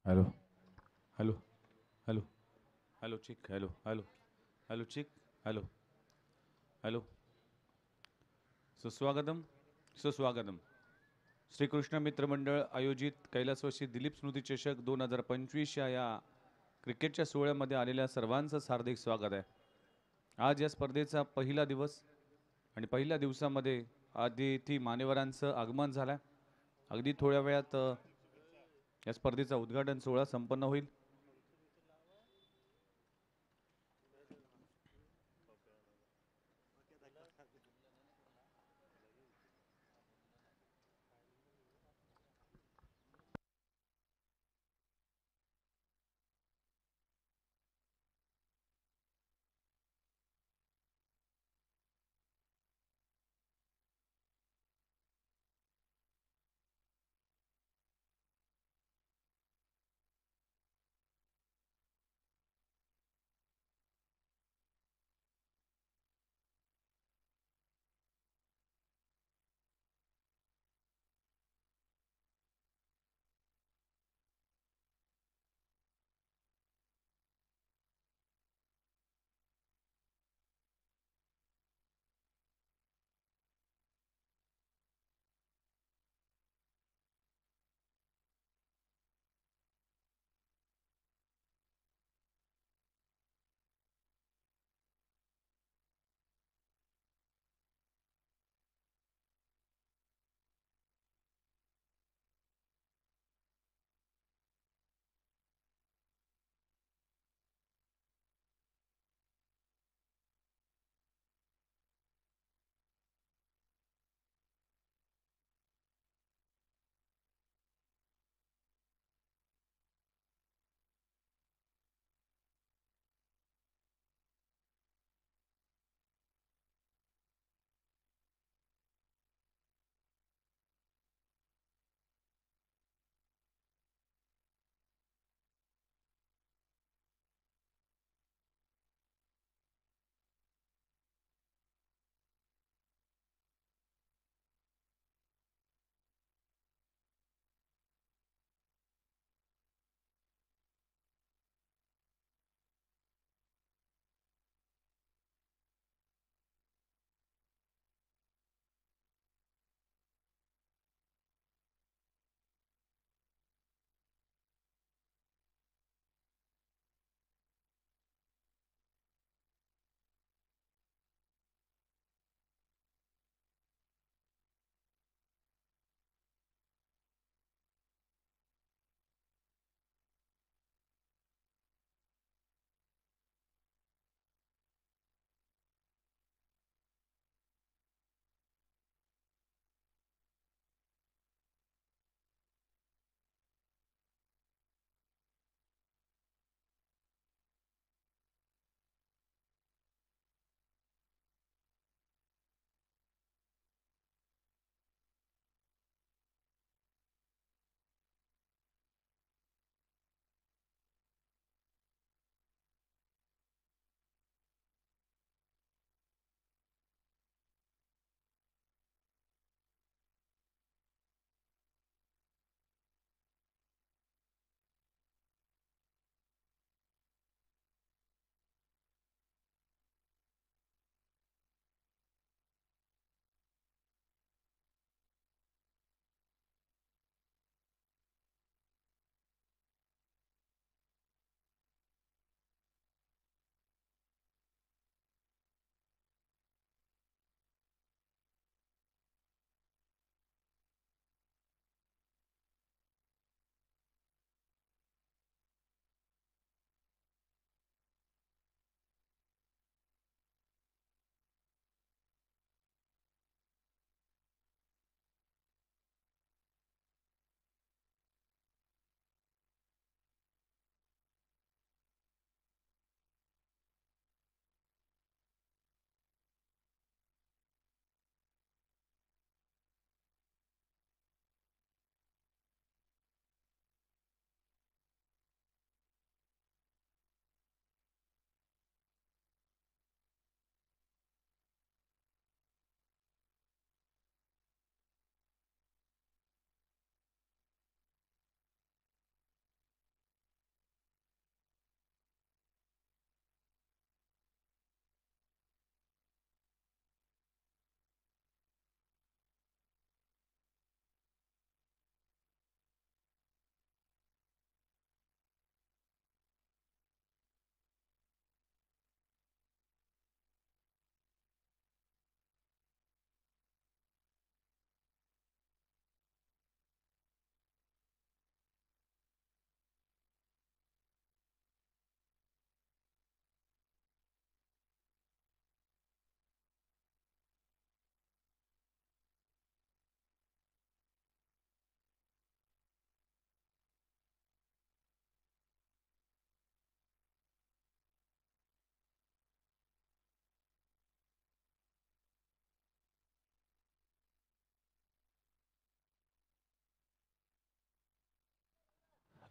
Hello hello hello hello check hello hello hello check hello hello सुस्वागतम सुस्वागतम. श्रीकृष्ण मित्र मंडळ आयोजित कैलासवासी दिलीप स्मृती चषक 2025 या क्रिकेटच्या सोहळ्यामध्ये आलेल्या सर्वांचं हार्दिक स्वागत आहे. आज या स्पर्धेचा पहिला दिवस आणि पहिल्या दिवसामध्ये अतिथी मान्यवरांचं आगमन झालं. अगदी थोड्या वेळात या स्पर्धेचा उद्घाटन सोहळा संपन्न होईल.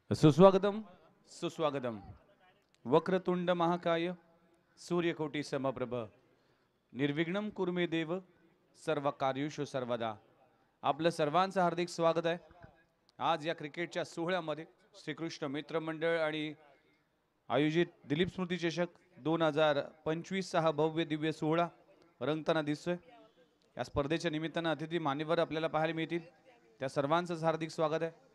सुस्वागतम सुस्वागतम. वक्रतुंड महाकाय सूर्यकोटी समप्रभ निर्विघ्नं कुर्मे देव सर्व कार्येषु सर्वदा. आपलं सर्वांचं हार्दिक स्वागत आहे. आज या क्रिकेटच्या सोहळ्यामध्ये श्रीकृष्ण मित्र मंडळ आणि आयोजित दिलीप स्मृती चषक 2025 हा भव्य दिव्य सोहळा रंगताना दिसतोय. या स्पर्धेच्या निमित्तानं अतिथी मान्यवर आपल्याला पाहायला मिळतील. त्या सर्वांचंच हार्दिक स्वागत आहे.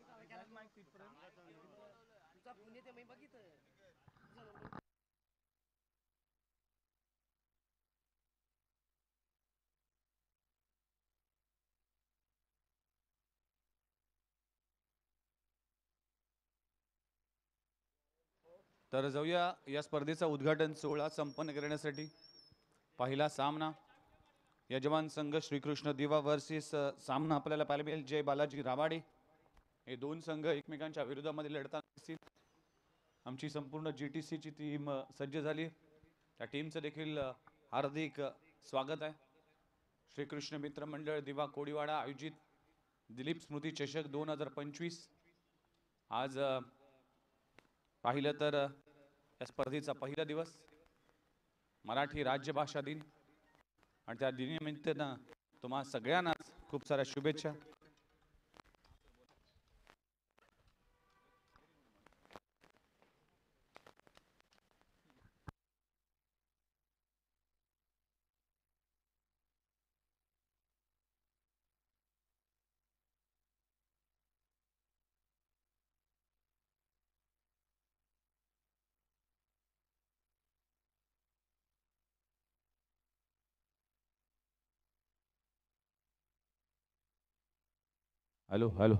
तर जाऊया या स्पर्धेचा उद्घाटन सोहळा संपन्न करण्यासाठी. पहिला सामना यजमान संघ श्रीकृष्ण दिवा वर्सेस सामना आपल्याला पाहायला मिळेल जय बालाजी रावाडे. हे दोन संघ एकमेकांच्या विरोधामध्ये लढताना दिसतील. आमची संपूर्ण GTC ची टीम सज्ज झाली. त्या टीमचं देखील हार्दिक स्वागत आहे. श्रीकृष्ण मित्र मंडळ दिवा कोडीवाडा आयोजित दिलीप स्मृती चषक 2025. आज पाहिलं तर या स्पर्धेचा पहिला दिवस मराठी राज्यभाषा दिन आणि त्या दिनानिमित्तानं तुम्हा सगळ्यांनाच खूप साऱ्या शुभेच्छा. Hello hello.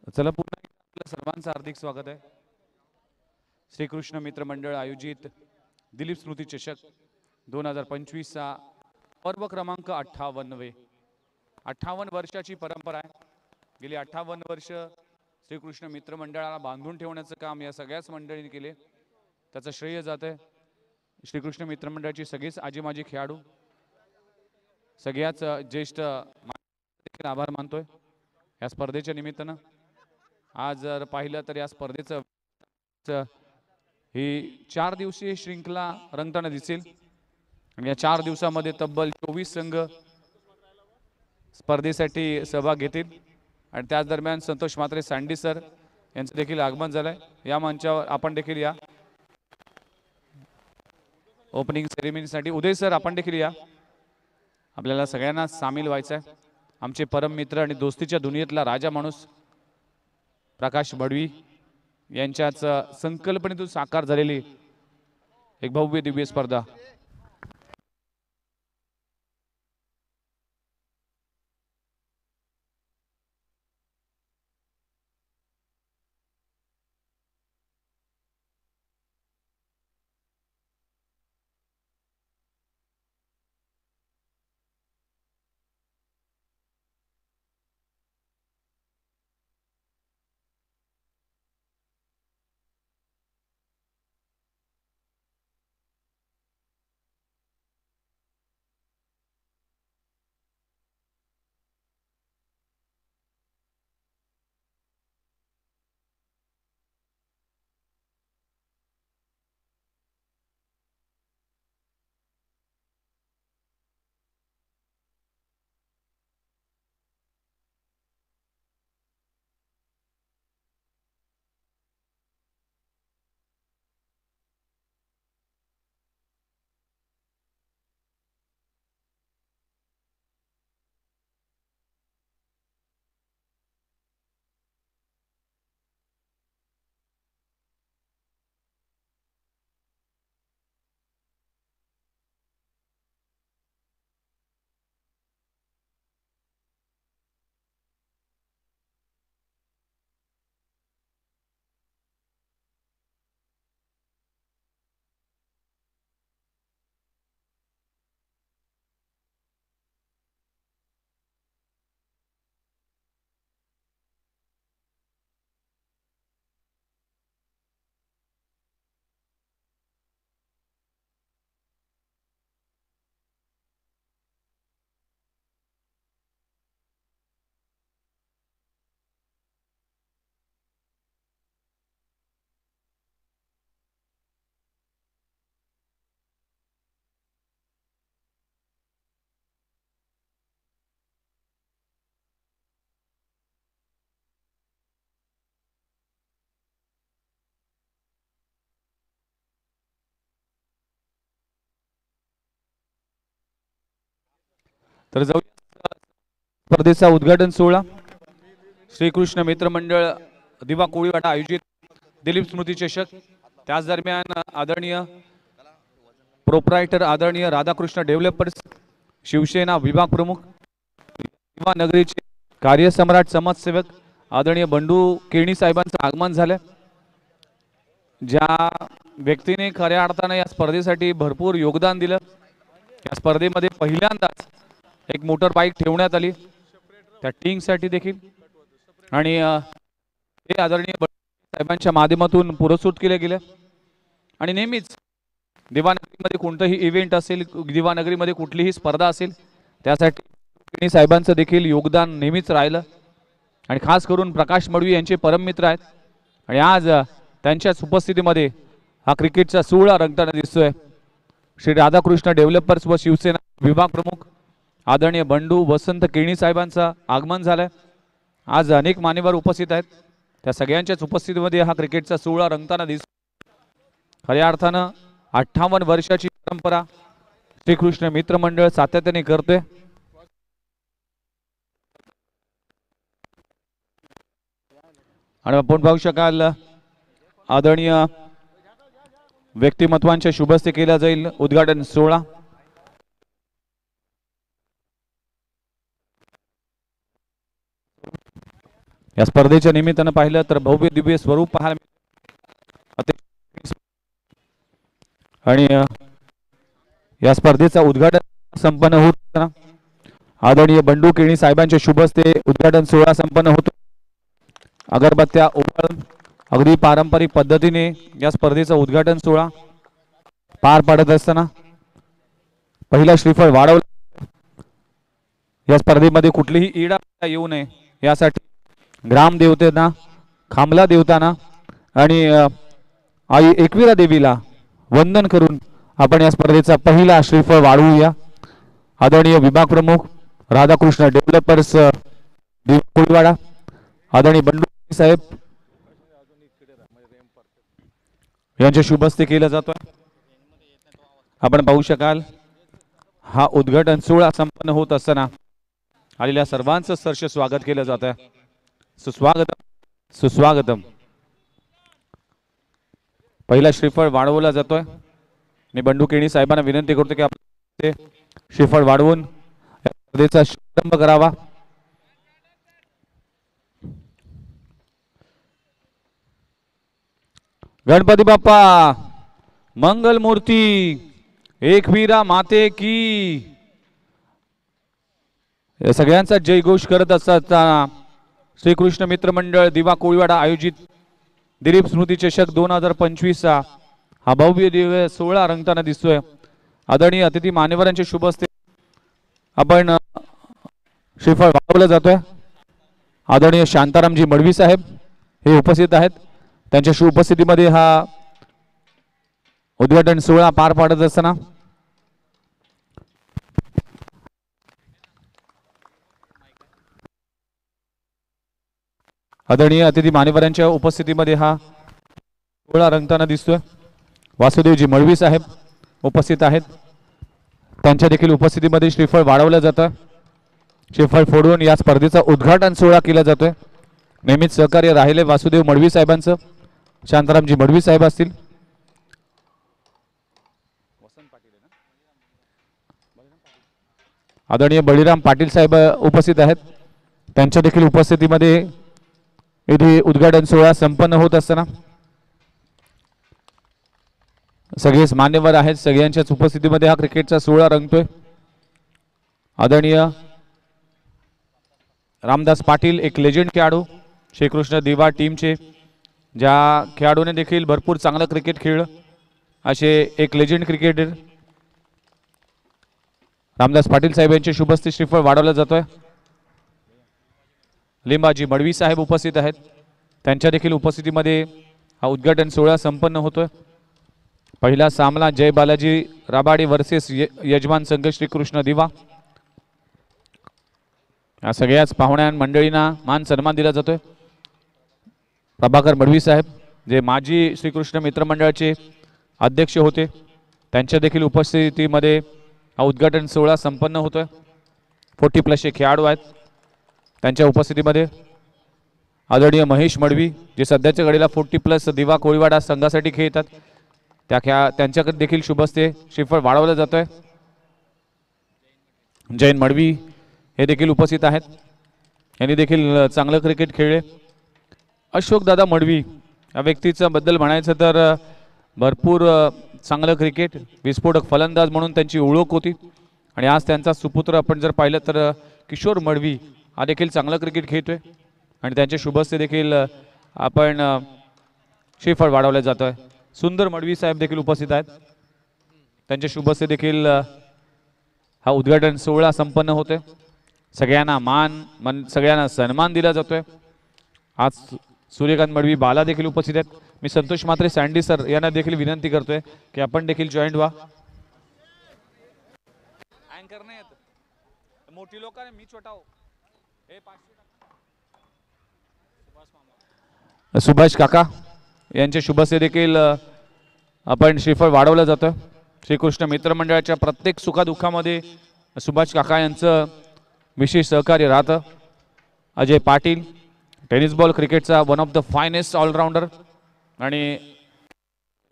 चला पुन्हा एकदा आपल्या सर्वांचं हार्दिक स्वागत आहे. श्रीकृष्ण मित्र मंडळ आयोजित दिलीप स्मृती चषक 2025 चा पर्व क्रमांक 58वे. 58 वर्षाची परंपरा आहे. गेली 58 वर्ष श्रीकृष्ण मित्र मंडळाला बांधून ठेवण्याचं काम या सगळ्याच मंडळींनी केले. त्याचं श्रेय जाते श्रीकृष्ण मित्र मंडळाची सगळीच आजी माजी खेळाडू, सगळ्याच ज्येष्ठ देखील आभार मानतोय. या स्पर्धेच्या निमित्तानं आज जर पाहिलं तर या स्पर्धेचं ही 4 दिवसीय श्रृंखला रंगताना दिसेल. आणि या 4 दिवसामध्ये तब्बल 24 संघ स्पर्धेसाठी सहभाग घेतील. आणि त्याच दरम्यान संतोष म्हात्रे सँडी सर यांचं देखील आगमन झालंय. या मंचावर आपण देखील या ओपनिंग सेरेमनीसाठी. उदय सर आपण देखील या. आपल्याला सगळ्यांना सामील व्हायचं आहे. आमचे परम मित्र आणि दोस्तीच्या दुनियेतला राजा माणूस प्रकाश बडवी यांच्याच संकल्पनेतून साकार झालेली एक भव्य दिव्य स्पर्धा. तर जाऊया स्पर्धेचा उद्घाटन सोहळा. श्रीकृष्ण मित्र मंडळ दिवा कोळीवाडा आयोजित दिलीप स्मृती चषक. त्याच दरम्यान आदरणीय प्रोप्रायटर आदरणीय राधाकृष्ण डेव्हलपर्स शिवसेना विभाग प्रमुख दिवा नगरीचे कार्यसम्राट समाजसेवक आदरणीय बंडू केणी साहेबांचं आगमन झालं. ज्या व्यक्तीने खऱ्या अर्थाने या स्पर्धेसाठी भरपूर योगदान दिलं. या स्पर्धेमध्ये पहिल्यांदाच एक मोटर बाईक ठेवण्यात आली त्या टीमसाठी देखील. आणि हे आदरणीय साहेबांच्या माध्यमातून पुरस्कृत केले गेले. आणि नेहमीच दिवानगरीमध्ये कोणतंही इव्हेंट असेल, दिवानगरीमध्ये कुठलीही स्पर्धा असेल, त्यासाठी साहेबांचं देखील योगदान नेहमीच राहिलं. आणि खास करून प्रकाश मडवी यांचे परम मित्र आहेत. आणि आज त्यांच्याच उपस्थितीमध्ये हा क्रिकेटचा सोहळा रंगताना दिसतोय. श्री राधाकृष्ण डेव्हलपर्स व शिवसेना विभाग प्रमुख आदरणीय बंडू वसंत केणी साहेबांचं आगमन झालंय. आज अनेक मान्यवर उपस्थित आहेत. त्या सगळ्यांच्याच उपस्थितीमध्ये हा क्रिकेटचा सोहळा रंगताना दिसतो. खऱ्या अर्थानं 58 वर्षाची परंपरा श्रीकृष्ण मित्र मंडळ सातत्याने करतोय. आणि आपण पाहू शकाल आदरणीय व्यक्तिमत्वांच्या शुभस्ते केला जाईल उद्घाटन सोहळा. या स्पर्धेच्या निमित्तानं पाहिलं तर भव्य दिव्य स्वरूप पाहायला आणि या स्पर्धेचा उद्घाटन संपन्न होत असताना आदरणीय बंडू केणी साहेबांच्या शुभ हस्ते उद्घाटन सोहळा संपन्न होतो. अगरबत्त्या ओवाळून अगदी पारंपरिक पद्धतीने या स्पर्धेचा उद्घाटन सोहळा पार पाडत असताना पहिला श्रीफळ वाढवला. या स्पर्धेमध्ये कुठलीही इडा येऊ नये यासाठी ग्रामदेवतेना, खांबला देवताना आणि आई एकविरा देवीला वंदन करून आपण या स्पर्धेचा पहिला श्रीफळ वाढवूया. आदरणीय विभाग प्रमुख राधाकृष्ण डेव्हलपर्स कोळीवाडा, आदरणीय बंडू साहेब यांच्या शुभ हस्ते केला जातोय. आपण पाहू शकाल हा उद्घाटन सोहळा संपन्न होत असताना आलेल्या सर्वांचं सहर्ष स्वागत केलं जात आहे. सुस्वागतम सुस्वागतम. पहिला श्रीफळ वाढवला जातोय. मी बंडू केणी साहेबांना विनंती करतो की आपण श्रीफळ वाढवून स्पर्धेचा शुभारंभ करावा. गणपती बाप्पा मंगल मूर्ती एकवीरा माते की. या सगळ्यांचा जयघोष करत असताना श्रीकृष्ण मित्र मंडळ दिवा कोळीवाडा आयोजित दिलीप स्मृती चषक 2025 हा भव्य दिव्य सोहळा रंगताना दिसतोय. आदरणीय अतिथी मान्यवरांच्या शुभ हस्ते आपण श्रीफळ वाढवलं जातोय. आदरणीय शांतारामजी मडवी साहेब हे उपस्थित आहेत. त्यांच्या शुभ उपस्थितीमध्ये हा उद्घाटन सोहळा पार पाडत असताना आदरणीय अतिथी मान्यवरांच्या उपस्थितीमध्ये हा सोहळा रंगताना दिसतोय. वासुदेवजी मळवी साहेब उपस्थित आहेत. त्यांच्या देखील उपस्थितीमध्ये श्रीफळ वाढवलं जातं. श्रीफळ फोडून या स्पर्धेचा उद्घाटन सोहळा केला जातोय. नेहमीच सहकार्य राहिले वासुदेव मळवी साहेबांचं. शांतारामजी मळवी साहेब असतील, आदरणीय बळीराम पाटील साहेब उपस्थित आहेत. त्यांच्या देखील उपस्थितीमध्ये येथे उद्घाटन सोहळा संपन्न होत असताना सगळेच मान्यवर आहेत. सगळ्यांच्याच उपस्थितीमध्ये हा क्रिकेटचा सोहळा रंगतोय. आदरणीय रामदास पाटील एक लेजेंड खेळाडू, श्रीकृष्ण दिवा टीमचे, ज्या खेळाडूने देखील भरपूर चांगलं क्रिकेट खेळलं असे एक लेजेंड क्रिकेटर रामदास पाटील साहेब यांचे शुभ हस्ते श्रीफळ वाढवलं जातोय. लिंबाजी मडवी साहेब उपस्थित आहेत. त्यांच्या देखील उपस्थितीमध्ये हा उद्घाटन सोहळा संपन्न होतोय. पहिला सामना जय बालाजी राबाडी वर्सेस यजमान संघ श्रीकृष्ण दिवा. या सगळ्याच पाहुण्या मंडळींना मान सन्मान दिला जातोय. प्रभाकर मडवी साहेब जे माजी श्रीकृष्ण मित्र मंडळाचे अध्यक्ष होते, त्यांच्या देखील उपस्थितीमध्ये हा उद्घाटन सोहळा संपन्न होतोय. 40+ खेळाडू आहेत. त्यांच्या उपस्थितीमध्ये आदरणीय महेश मडवी जे सध्याच्या घडीला 40+ दिवा कोळीवाडा संघासाठी खेळतात, त्यांच्याकडे देखील शुभ हस्ते श्रीफळ वाढवलं जातोय. जैन मडवी हे देखील उपस्थित आहेत. यांनी देखील चांगलं क्रिकेट खेळले. अशोक दादा मडवी या व्यक्तीचं बद्दल म्हणायचं तर भरपूर चांगलं क्रिकेट, विस्फोटक फलंदाज म्हणून त्यांची ओळख होती. आणि आज त्यांचा सुपुत्र आपण जर पाहिलं तर किशोर मडवी हा देखील चांगलं क्रिकेट खेळतोय. आणि त्यांचे शुभ हस्ते देखील आपण श्रीफळ वाढवलं जातोय. सुंदर मडवी साहेब देखील उपस्थित आहेत. त्यांचे शुभ हस्ते देखील हा उद्घाटन सोहळा संपन्न होतोय. सगळ्यांना सगळ्यांना सन्मान दिला जातोय. आज सूर्यकांत मडवी बाला देखील उपस्थित आहेत. मी संतोष मात्रे सँडी सर यांना देखील विनंती करतोय की आपण देखील जॉईंट व्हा. अँकर नाही येत, मोठी लोक आहे, मी छोटा हो. सुभाष काका यांचे शुभ हस्ते देखील आपण श्रीफळ वाढवलं जातं. श्रीकृष्ण मित्र मंडळाच्या प्रत्येक सुखादुःखामध्ये सुभाष काका यांचं विशेष सहकार्य राहतं. अजय पाटील टेनिस बॉल क्रिकेटचा one of the finest allrounder आणि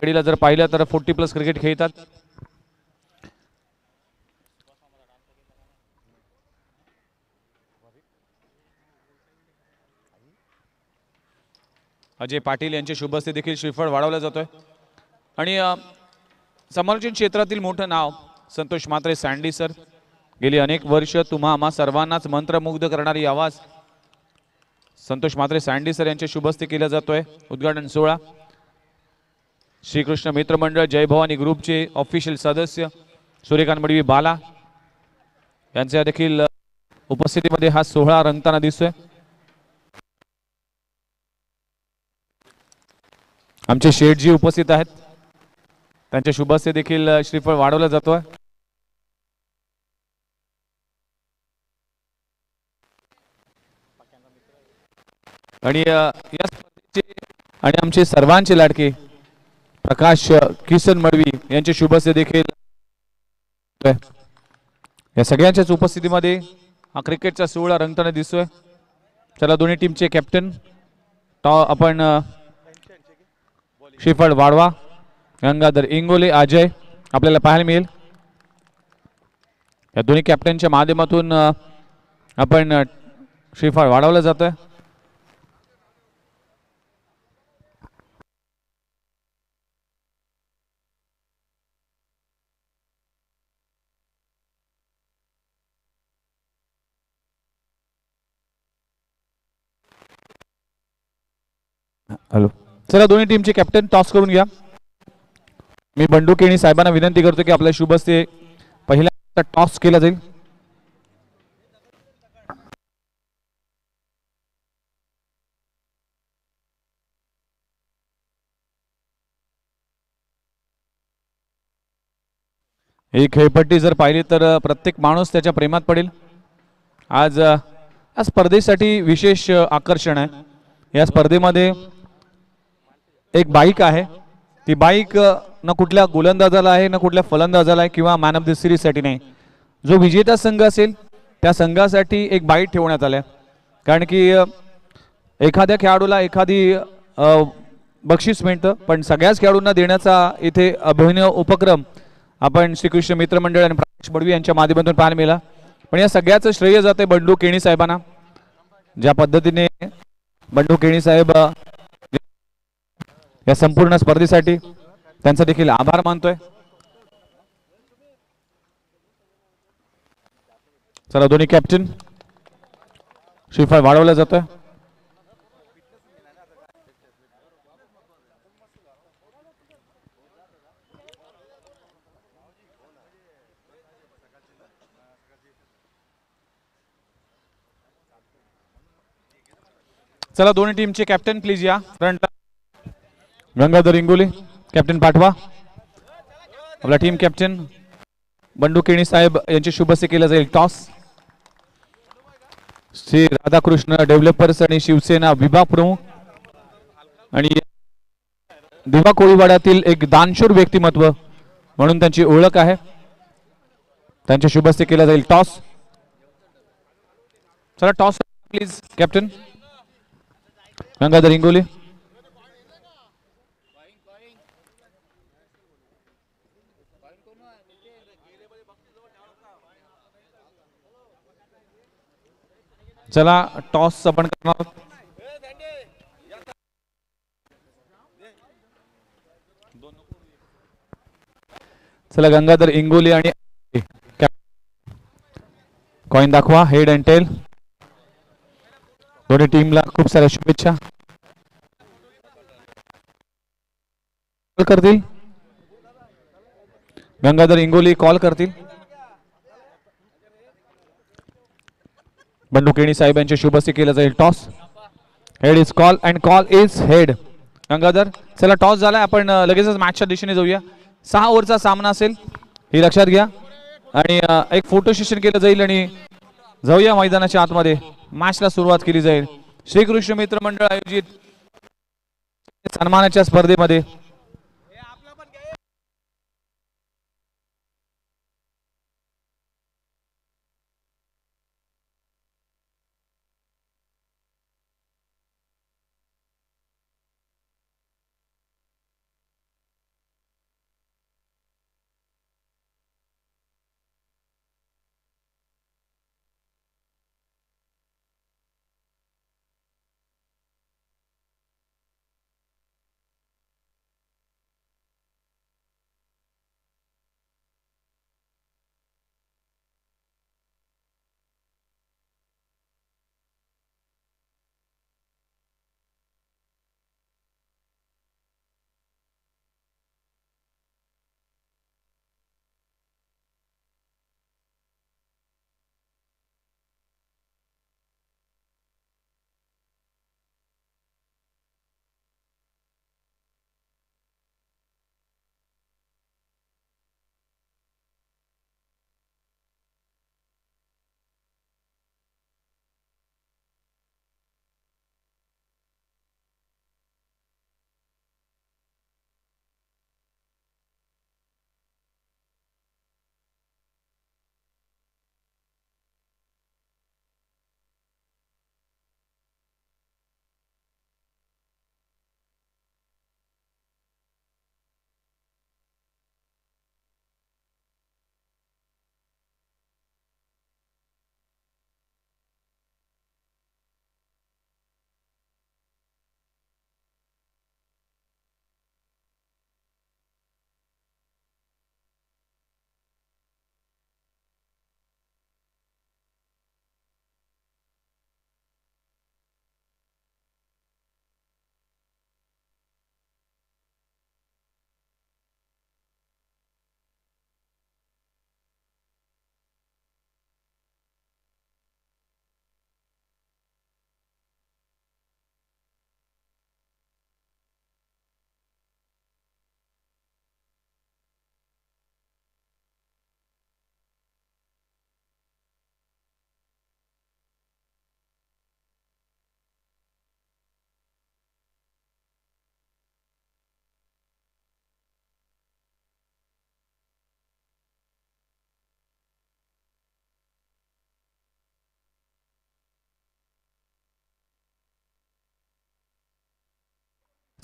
कडीला जर पाहिलं तर 40+ क्रिकेट खेळतात. अजय पाटील यांच्या शुभ हस्ते देखील श्रीफळ वाढवला जातोय आणि समालोचन क्षेत्रातील मोठं नाव संतोष म्हात्रे सँडी सर, गेली अनेक वर्ष तुम्हा आम्हा सर्वांनाच मंत्रमुग्ध करणारी आवाज संतोष म्हात्रे सँडी सर यांच्या शुभ हस्ते केला जातोय। उद्घाटन सोहळा श्रीकृष्ण मित्र मंडळ जय भवानी ग्रुपचे ऑफिशियल सदस्य सूर्यकांत मडवी बाला यांच्या देखील उपस्थितीमध्ये हा सोहळा रंगताना दिसतोय। आमचे शेठजी उपस्थित आहेत, त्यांच्या शुभ हस्ते देखील श्रीफळ वाढवला जातोय। आणि या स्पर्धेचे आणि आमचे सर्वांचे लाडके प्रकाश किसन मडवी यांचे शुभ हस्ते देखील या सगळ्यांच्याच उपस्थितीमध्ये हा क्रिकेटचा सोहळा रंगताना दिसतोय। चला दोन्ही टीमचे कॅप्टन आपण श्रीफळ वाढवा गंगाधर इंगोले अजय आपल्याला पाहायला मिळेल। या दोन्ही कॅप्टनच्या माध्यमातून आपण श्रीफळ वाढवलं जातोय। हॅलो, चला दोन्ही टीमचे कॅप्टन टॉस करून घ्या। मी बंडू केणी साहेबांना विनंती करतो की आपल्या शुभ हस्ते पहिला टॉस केला जाईल। ही खेळपट्टी जर पाहिली तर प्रत्येक माणूस त्याच्या प्रेमात पडेल। आज या स्पर्धेसाठी विशेष आकर्षण आहे। या स्पर्धेमध्ये एक बाईक आहे, ती बाईक न कुठल्या गोलंदाजाला आहे न कुठल्या फलंदाजाला आहे किंवा मॅन ऑफ द सिरीज साठी नाही। जो विजेता संघ असेल त्या संघासाठी एक बाईक ठेवण्यात आल्या, कारण की एखाद्या खेळाडूला एखादी बक्षीस मिळतं, पण सगळ्याच खेळाडूंना देण्याचा इथे अभिनव उपक्रम आपण श्रीकृष्ण मित्र मंडळ आणि प्रकाश बडवी यांच्या माध्यमातून पाहायला मिळाला। पण या सगळ्याचं श्रेय जाते बंडू केणी साहेबांना। ज्या पद्धतीने बंडू केणी साहेब या संपूर्ण स्पर्धेसाठी त्यांचा देखील आभार मानतोय। चला दोन्ही कॅप्टन श्रीफळ वाढवलं जातोय। चला दोन्ही टीमचे कॅप्टन प्लीज या फ्रंट। गंगाधर इंगोले कॅप्टन पाठवा। आपला टीम कॅप्टन बंडू केणी साहेब यांचे शुभ हस्ते केला जाईल टॉस। श्री राधाकृष्ण डेव्हलपर्स आणि शिवसेना विभाग प्रमुख आणि दिवा कोळीवाड्यातील एक दानशूर व्यक्तिमत्व म्हणून त्यांची ओळख आहे, त्यांच्या शुभ हस्ते केला जाईल टॉस। चला toss please captain Gangadhar Ingole. चला टॉस आपण करणार आहोत। चला गंगाधर इंगोले आणि कॉइन दाखवा, हेड अँड टेल। दोन्ही टीमला खूप साऱ्या शुभेच्छा। कॉल करतील गंगाधर इंगोले, कॉल करतील। बंडू केणी साहेब यांच्या शुभ हस्ते केला जाईल toss. Head is call and call is head. Gangadhar चला टॉस झालाय, आपण लगेचच मॅचच्या दिशेने जाऊया। 6 ओव्हरचा सामना असेल हे लक्षात घ्या आणि एक फोटो सेशन केलं जाईल आणि जाऊया मैदानाच्या आतमध्ये। मॅचला सुरुवात केली जाईल। श्रीकृष्ण मित्र मंडळ आयोजित सन्मानाच्या स्पर्धेमध्ये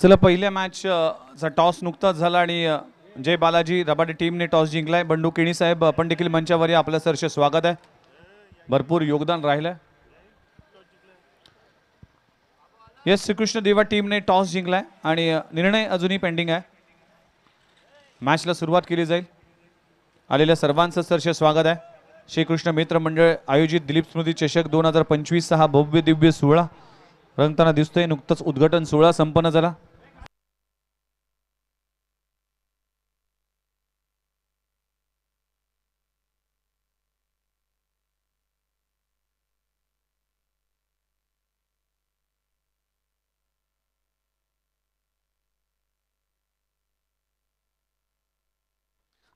चला पहिल्या मॅच चा टॉस नुकताच झाला आणि जय बालाजी रबाडे टीमने टॉस जिंकलाय. बंडू केणी साहेब आपण देखील मंचावर या, आपलं सहर्ष स्वागत आहे. भरपूर योगदान राहिलं. यस, श्रीकृष्ण देवा टीमने टॉस जिंकलाय आणि निर्णय अजूनही पेंडिंग आहे. मॅचला सुरुवात केली जाईल. आलेल्या सर्वांचं सहर्ष स्वागत आहे. श्रीकृष्ण मित्र मंडळ आयोजित दिलीप स्मृती चषक 2025 हा भव्य दिव्य सोहळा रंगताना दिसतोय. नुकतंच उद्घाटन सोहळा संपन्न झाला.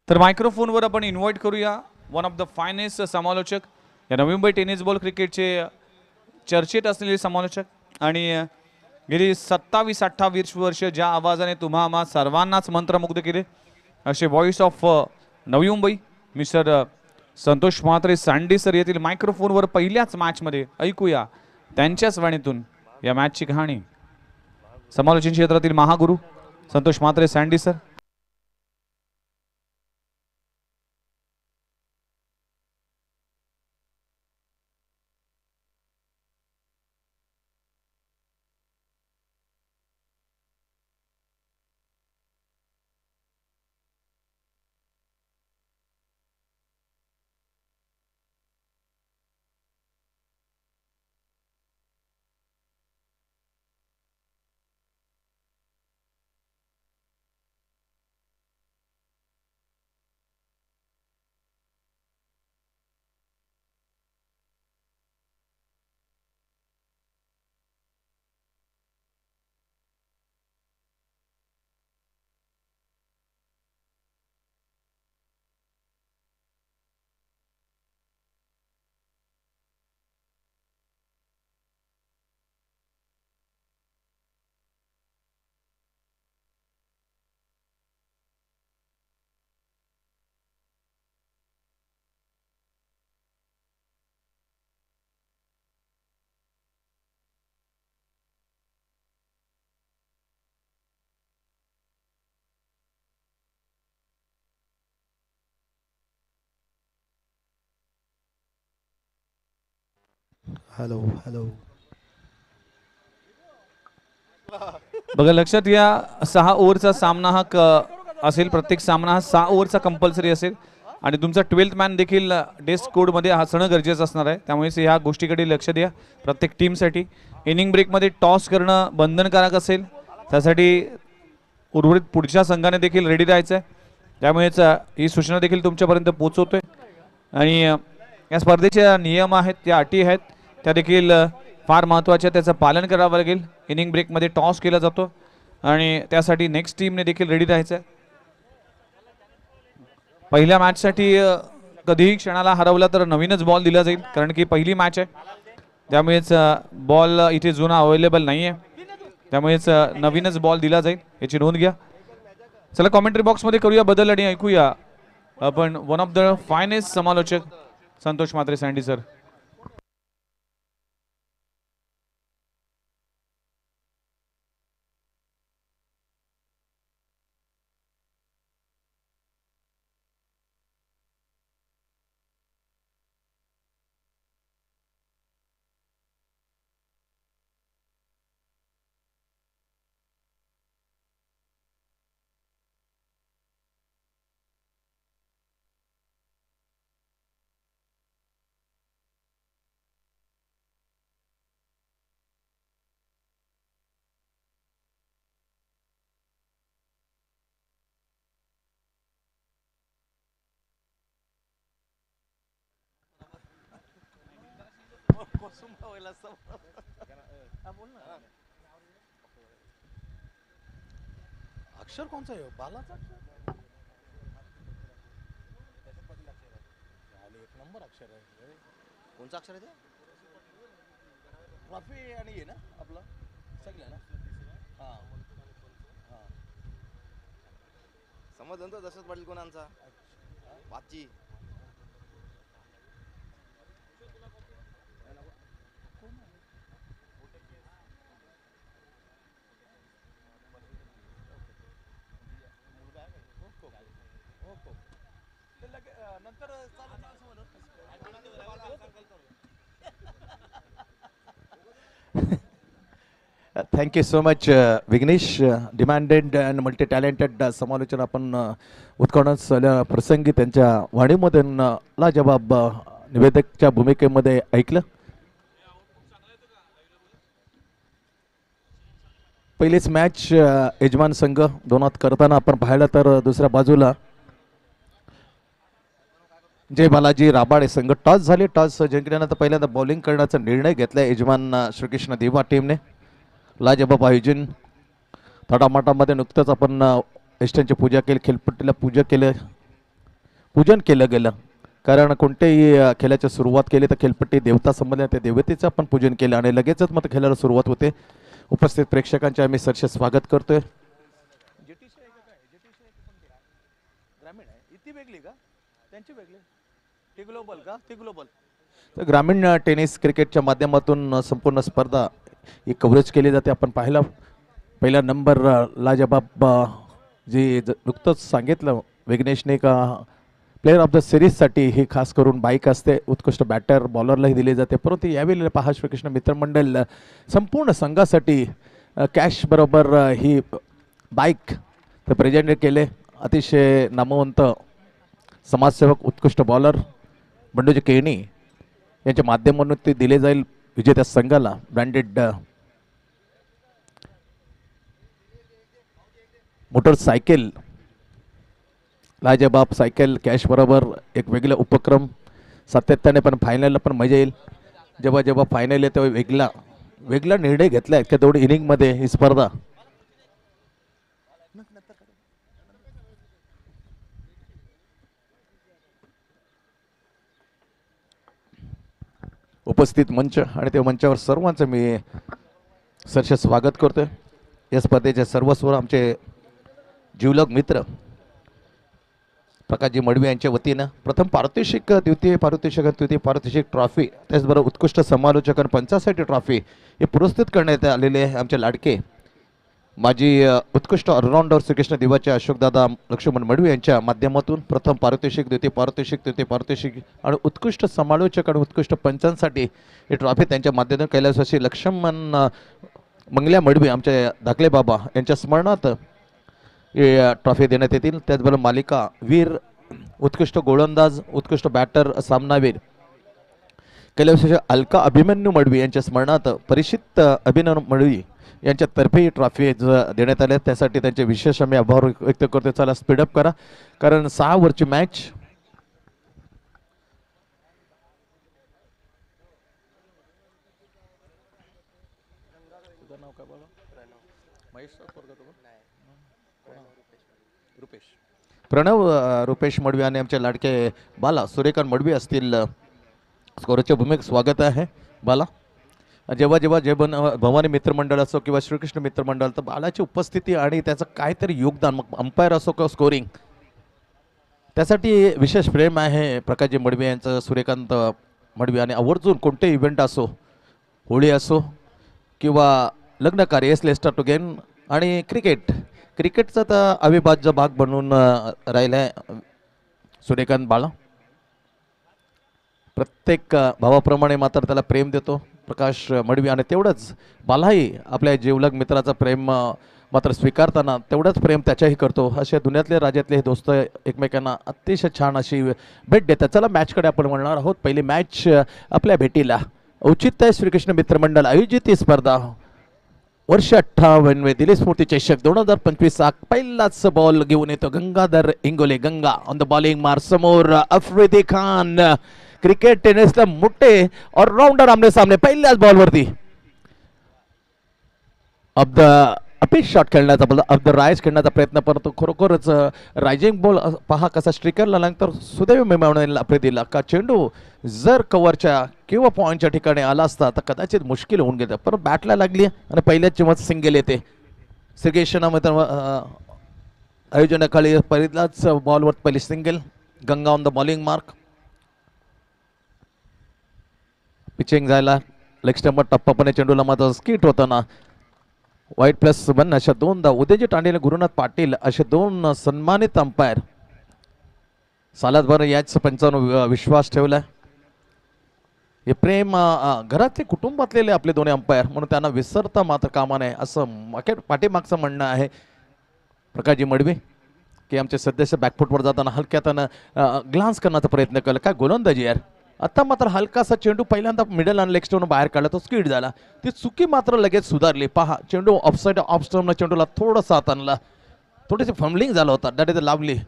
तर मायक्रोफोनवर आपण इन्व्हाइट करूया वन ऑफ द फायनेस्ट समालोचक, या नवी मुंबई टेनिस बॉल क्रिकेटचे चर्चेत असलेले समालोचक आणि गेली 27-28 वर्ष ज्या आवाजाने तुम्हा आम्हा सर्वांनाच मंत्रमुग्ध केले असे voice of Navi Mumbai mister Santosh Mhatre Sandy sir येथील मायक्रोफोनवर पहिल्याच मॅचमध्ये ऐकूया त्यांच्याच वाणीतून या मॅचची कहाणी. समालोचन क्षेत्रातील महागुरु Santosh Mhatre Sandy sir. Hello hello. बघा लक्षात घ्या, 6 ओव्हरचा सामना हा असेल. प्रत्येक सामना हा 6 ओव्हरचा कंपल्सरी असेल आणि तुमचा 12th मॅन देखील डेस्क कोडमध्ये असणं गरजेचं असणार आहे. त्यामुळे ह्या गोष्टीकडे लक्ष द्या. प्रत्येक टीमसाठी इनिंग ब्रेकमध्ये टॉस करणं बंधनकारक असेल. त्यासाठी उर्वरित पुढच्या संघाने देखील रेडी राहायचं आहे. त्यामुळेच ही सूचना देखील तुमच्यापर्यंत पोहोचवतोय आणि या स्पर्धेच्या नियम आहेत, त्या अटी आहेत, त्या देखील फार महत्त्वाच्या. त्याचं पालन करावं लागेल. इनिंग ब्रेकमध्ये टॉस केला जातो आणि त्यासाठी नेक्स्ट टीमने देखील रेडी राहायचं आहे. पहिल्या मॅचसाठी कधीही क्षणाला हरवला तर नवीनच बॉल दिला जाईल, कारण की पहिली मॅच आहे. त्यामुळेच बॉल इथे जुना अवेलेबल नाही आहे. त्यामुळेच नवीनच बॉल दिला जाईल, याची नोंद घ्या. चला कॉमेंट्री बॉक्समध्ये करूया बदल आणि ऐकूया आपण वन ऑफ द फायनेस्ट समालोचक संतोष म्हात्रे सँडी सर. अक्षर कौन सा है? बालाचा अक्षर एक नंबर अक्षर आहे. कोणचा अक्षर आहे ते? रफी आणि ये ना आपलं सगळं ना. हां हां समजलं तर दशरथ पाटील कोणाचा वाची. Thank you so much Vighnesh. Demanded and multi talented समालोचन आपण उत्खनन प्रसंगी त्यांच्या वाणीमधून लाजबाब निवेदकच्या भूमिकेमध्ये ऐकलं. पहिलीच मॅच यजमान संघ दोनात करताना आपण पाहिलं तर दुसऱ्या बाजूला जय बालाजी राबाडे संघ टॉस झाले. टॉस जिंकल्यानंतर पहिल्यांदा बॉलिंग करण्याचा निर्णय घेतला यजमान श्रीकृष्ण देवा टीमने. लाजबाब आयोजन थाटामाटामध्ये नुकतंच आपण इष्टांची पूजा केली, खेळपट्टीला पूजन केलं गेलं. कारण कोणत्याही खेळाची सुरुवात केली तर खेळपट्टी देवता संबंधित त्या देवतेचं आपण पूजन केलं आणि लगेचच मग खेळाला सुरुवात होते. उपस्थित प्रेक्षकांचे आम्ही सरसे स्वागत करतोय. तर ग्रामीण टेनिस क्रिकेटच्या माध्यमातून संपूर्ण स्पर्धा ही कव्हरेज केली जाते. आपण पाहिलं पहिला नंबर लाजबाब जी नुकतंच सांगितलं विघ्नेशने का प्लेअर ऑफ द सिरीजसाठी ही खास करून बाईक असते. उत्कृष्ट बॅटर बॉलरलाही दिली जाते. परंतु यावेळी पहा श्रीकृष्ण मित्रमंडळ संपूर्ण संघासाठी कॅश बरोबर ही बाईक ते प्रेझेंट केले. अतिशय नामवंत समाजसेवक उत्कृष्ट बॉलर बंडूजी केणी यांच्या माध्यमातून ते दिले जाईल विजेत्या संघाला. ब्रँडेड मोटरसायकल लाजबाब सायकल कॅश बरोबर एक वेगळा उपक्रम सातत्याने पण फायनलला पण मजा येईल. जेव्हा जेव्हा फायनल आहे तेव्हा वेगळा निर्णय घेतला आहे की दोन इनिंगमध्ये ही स्पर्धा. उपस्थित मंच आणि त्या मंचावर सर्वांचं मी सरसे स्वागत करतोय. या स्पर्धेचे सर्वस्व आमचे जीवलग मित्र प्रकाशजी मडवी यांच्या वतीनं प्रथम पारितोषिक, द्वितीय पारितोषिक ट्रॉफी, त्याचबरोबर उत्कृष्ट समालोचक आणि पंचासाठी ट्रॉफी हे पुरस्कृत करण्यात आलेले आहे. आमचे लाडके माजी उत्कृष्ट ऑलराऊंडर श्रीकृष्ण देवाचे अशोकदादा लक्ष्मण मडवी यांच्या माध्यमातून प्रथम पारितोषिक, द्वितीय पारितोषिक आणि उत्कृष्ट समालोचक आणि उत्कृष्ट पंचांसाठी ही ट्रॉफी त्यांच्या माध्यमातून कैलासवासी लक्ष्मण मंगल्या मडवी आमच्या धाकले बाबा यांच्या स्मरणार्थ ट्रॉफी देण्यात येतील. त्याचबरोबर मालिका वीर, उत्कृष्ट गोलंदाज, उत्कृष्ट बॅटर, सामनावीर कैलासवासी अलका अभिमन्यू मडवी यांच्या स्मरणार्थ परिचित अभिनव मडवी यांच्यातर्फे ही ट्रॉफी देण्यात आल्या. त्यासाठी त्यांचे विशेष आम्ही आभार व्यक्त करतो. चला स्पीडअप करा कारण 6 ओव्हरची मॅच. प्रणव रुपेश मडवी आणि आमचे लाडके बाला सूर्यकांत मडवी असतील स्कोरच्या भूमिकेत. स्वागत आहे बाला. जेव्हा जेव्हा जय भवानी मित्रमंडळ असो किंवा श्रीकृष्ण मित्रमंडळ तर बालाची उपस्थिती आणि त्याचं काहीतरी योगदान, मग अंपायर असो किंवा स्कोरिंग, त्यासाठी विशेष प्रेम आहे प्रकाशजी मडवी यांचं, सूर्यकांत मडवी. आणि आवर्जून कोणते इव्हेंट असो, होळी असो किंवा लग्न कार्य, एस लेस्टर टू गेन आणि क्रिकेटचा तर अविभाज्य भाग बनून राहिला आहे सूर्यकांत बाळा. प्रत्येक भावाप्रमाणे मात्र त्याला प्रेम देतो प्रकाश मडवी. आणि तेवढंच बालाही आपल्या जीवलग मित्राचं प्रेम मात्र स्वीकारताना तेवढंच प्रेम त्याच्याही करतो. अशा दुनियातले राज्यातले हे दोस्त एकमेकांना अतिशय छान अशी भेट देतात. चला मॅचकडे आपण म्हणणार आहोत. पहिली मॅच आपल्या भेटीला औचित्य श्रीकृष्ण मित्रमंडळ आयोजित ही स्पर्धा वर्ष 58 दिलीप स्मृती चषक 2025. पहिलाच बॉल घेऊन येतो Gangadhar Ingole. Ganga on the bowling मार समोर अफरीदी खान. क्रिकेट टेनिसला मोठे ऑलराऊंडर आमने सामने पहिल्याच बॉलवरती. अपीच शॉट खेळण्याचा द राईज खेळण्याचा प्रयत्न करतो. खरोखरच रायझिंग बॉल पहा कसा स्ट्रिकरला नंतर सुदैव मिळवण्याला आफ्रिदीला का चेंडू जर कव्हरच्या किंवा पॉईंटच्या ठिकाणी आला असता तर कदाचित मुश्किल होऊन गेलं. पण बॅटला लागली आणि पहिल्याच चिमत सिंगल येते. श्रीकृष्ण आयोजनाखाली पहिलाच बॉलवर पहिली single. Ganga on the bowling mark. Pitching जायला लेग स्टंपवर टप्पापणे चेंडूला मात्र स्किट होताना वाईट प्लस 1 अशा दोनदा उदयजी तांडेल, गुरुनाथ पाटील असे दोन सन्मानित अंपायर सालात याच पंचांवर विश्वास ठेवलाय. हे प्रेम घरातले कुटुंबातलेले आपले दोन्ही अंपायर म्हणून त्यांना विसरता मात्र कामा नये असं पाठीमागचं म्हणणं आहे प्रकाशजी मडवी की आमचे सदस्य बॅकफुटवर जाताना हलक्यातानं ग्लान्स करण्याचा प्रयत्न केला. काय गोलंदाजी यार. आता मात्र हलकासा चेंडू पहिल्यांदा मिडल आणि लेग स्टोन बाहेर काढला तो स्किड झाला. ती चुकी मात्र लगेच सुधारली. पहा चेंडू ऑफसाईड ऑफ स्टोन चेंडूला थोडासा हात आणला. थोडीशी फंबलिंग झालं होतं डाट इथे लावली.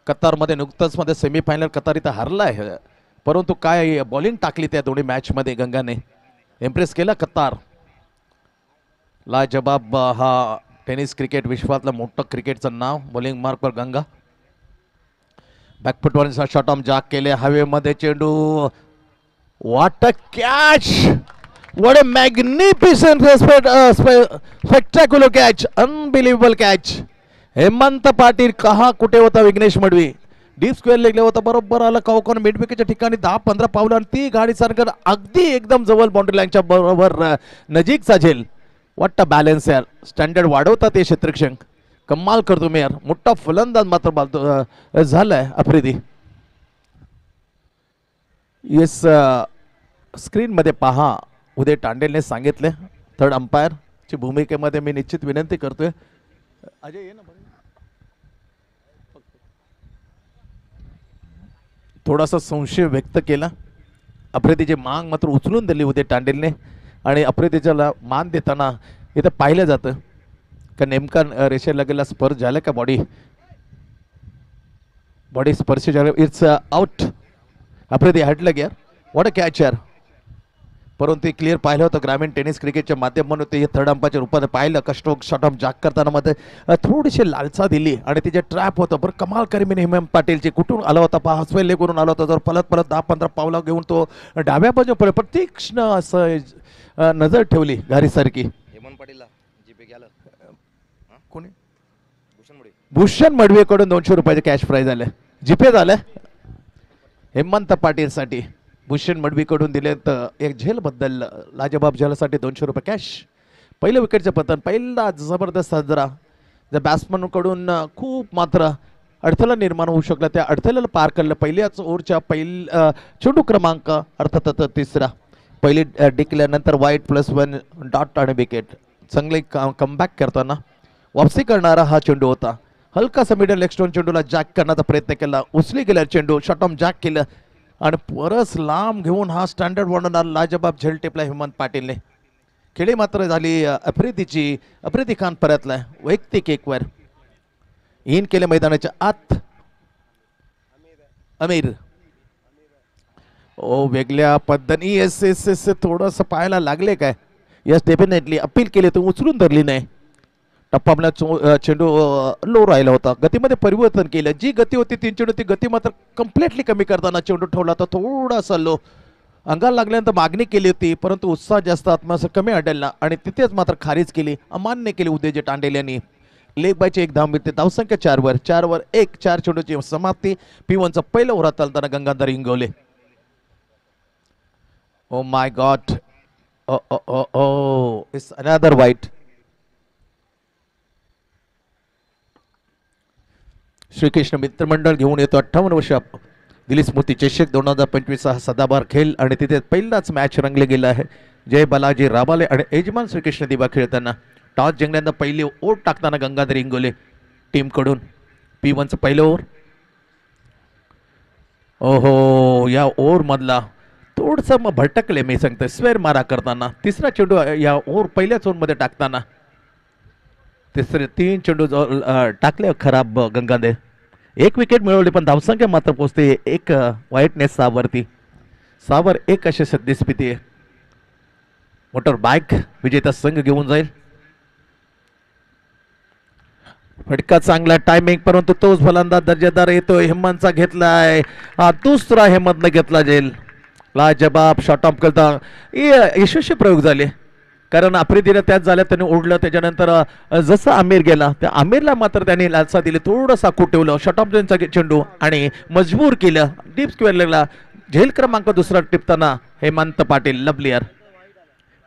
कतारमध्ये नुकतंच मध्ये सेमीफायनल कतार इथं हरलाय परंतु काय बॉलिंग टाकली त्या दोन्ही मॅचमध्ये गंगाने इम्प्रेस केला कतार. लाजबाब हा टेनिस क्रिकेट विश्वातलं मोठं क्रिकेटचं नाव. बॉलिंग मार्कवर गंगा. बॅकफुटवर शॉट ऑन जॅक केले हवेमध्ये चेंडू. What a catch. What a magnificent spectacular catch. Unbelievable catch. Hemant Patil कहा कुठे होता विघ्नेश मडवी. डीप स्क्वेअर लेगला होता बरोबर आला कौकॉन मिडविकेटच्या ठिकाणी 10-15 पावलं आणि ती गाडी सारखं अगदी एकदम जवळ बाउंड्री लाईनच्या बरोबर नजीकचा झेल. वाटतं बॅलन्स यार. स्टँडर्ड वाढवतात ते क्षेत्ररक्षक. कमाल करतो मी यार. मोठा फलंदाज मात्र झालाय आफ्रिदी. येस स्क्रीन मध्ये पहा उदय तांडेलने सांगितले थर्ड अंपायर ची भूमिकेमध्ये मी निश्चित विनंती करतोय. अजय ये ना थोडासा संशय व्यक्त केला. आफ्रिदीची मांग मात्र उचलून दिली उदय तांडेलने आणि आफ्रिदीच्याला मान देताना इथं पाहिलं जातं का नेमका रेषेला गेला स्पर्श झाला का बॉडी स्पर्श झाला. It's out. आफ्रिदी हटलं गेअर. व्हॉट अ कॅच यार. परंतु क्लिअर पाहिलं होतं ग्रामीण टेनिस क्रिकेटच्या माध्यमातून ते थर्ड अंपायरच्या रूपात पाहिलं. कस्टोक शॉट ऑफ जॅक करताना मध्ये थोडीशी लालसा दिली आणि तिचे ट्रॅप होतं. बरं कमाल करीमीन हेमंत पाटीलची कुठून आला होता पहा. हसवेल करून आला होता. जर पलत 10-15 पावलं घेऊन तो डाव्या बाजूला पण तीक्ष्ण असं नजर ठेवली घारीसारखी. हेमंत पाटीलला जीपे गेलं कोणी भूषण मुळे भूषण मडवीकडून 200 रुपयाचे कॅश प्राइज आले. जीपे झालं हेमंत पाटीलसाठी. भूषण मडवीकडून दिले तर एक झेलबद्दल लाजबाब झेलसाठी 200 रुपये कॅश. पहिलं विकेटचं पतन पहिला जबरदस्त हजरा. जर बॅट्समनकडून खूप मात्र अडथळा निर्माण होऊ शकला त्या अडथळ्याला पार केलं. पहिल्याच ओव्हरच्या चेंडू क्रमांक अर्थात तिसरा. पहिली डिक्लेअर वाईट +1 डॉट आणि विकेट. चांगले कमबॅक करताना वापसी करणारा हा चेंडू होता. हलकासा मिडल लेग स्टोन चेंडूला जॅक करण्याचा प्रयत्न केला. उचली गेला चेंडू. शॉट ऑन जॅक केलं आणि परस लांब घेऊन हा स्टँडर्ड बनवणार लाजबाब झेल टिपला हेमंत पाटीलने. खेळी मात्र झाली आफ्रिदीची. आफ्रिदी खान परतलाय वैयक्तिक एकवर. इन केले मैदानाच्या आत अमीर. ओ वेगळ्या पद्धतीने एस थोडंसं पाहायला लागले काय. यस डेफिनेटली अपील केले तर उचलून धरली नाही. टप्पा चेंडू लो राहिला होता. गतीमध्ये परिवर्तन केलं. जी गती होती 3 चेंडू ती गती मात्र कम्प्लिटली कमी करताना चेंडू ठेवला तर थोडासा लो. अंगाला लागल्यानंतर मागणी केली होती परंतु उत्साह जास्त आत्मास कमी आढळला आणि तिथेच मात्र खारीज केली. अमान्य केली उदयजी तांडेल यांनी. लेग बायचे 1 धाव मिळते. धावसंख्या 4 वर 1. 4 चेंडूची समाप्ती. P1चं पहिलं ओव्हर चालताना गंगाधर इंगवले. ओ माय गॉड. इट्स अनदर वाईट. श्रीकृष्ण मित्रमंडळ घेऊन येतो 58 वर्ष दिलीप स्मृती चषक 2025 हा सदाबहार खेळ आणि तिथे पहिलाच मॅच रंगले गेला आहे. जय बालाजी राबाले आणि यजमान श्रीकृष्ण दिवा खेळताना टॉस जिंकल्यानंतर पहिली ओव्हर टाकताना गंगाधर इंगोले टीमकडून. P1चं पहिलं ओव्हर. ओहो या ओव्हर मधला थोडंसं मग भटकले मी सांगतो स्वेर मारा करताना. तिसरा चेंडू या ओव्हर पहिल्याच ओव्हरमध्ये टाकताना तिसरे 3 चेंडू टाकले खराब गंगाधर. 1 विकेट मिळवली पण धावसंख्या मात्र पोहोचते 1 वाईटनेस 6 वरती. 6 वर 1 अशी सद्यस्थिती आहे. मोटर बाईक विजेता संघ घेऊन जाईल. फटका चांगला टायमिंग परंतु तोच फलंदाज दर्जेदार येतोय. हेमंतचा घेतलाय. हा दुसरा हेमंतने घेतला जेल. लाजबाब शॉट ऑफ करता यशस्वी प्रयोग झाले कारण आफ्रिदीला त्याच झाल्या त्यांनी ओढलं. त्याच्यानंतर जसं आमिर गेला त्या आमिरला मात्र त्यांनी लालसा दिली. थोडंसा ठेवलं. शॉट ऑफ चा चेंडू आणि मजबूर केलं. डीप स्क्वेअर लेगला झेल क्रमांक 2 टिपताना हेमंत पाटील लवलियर.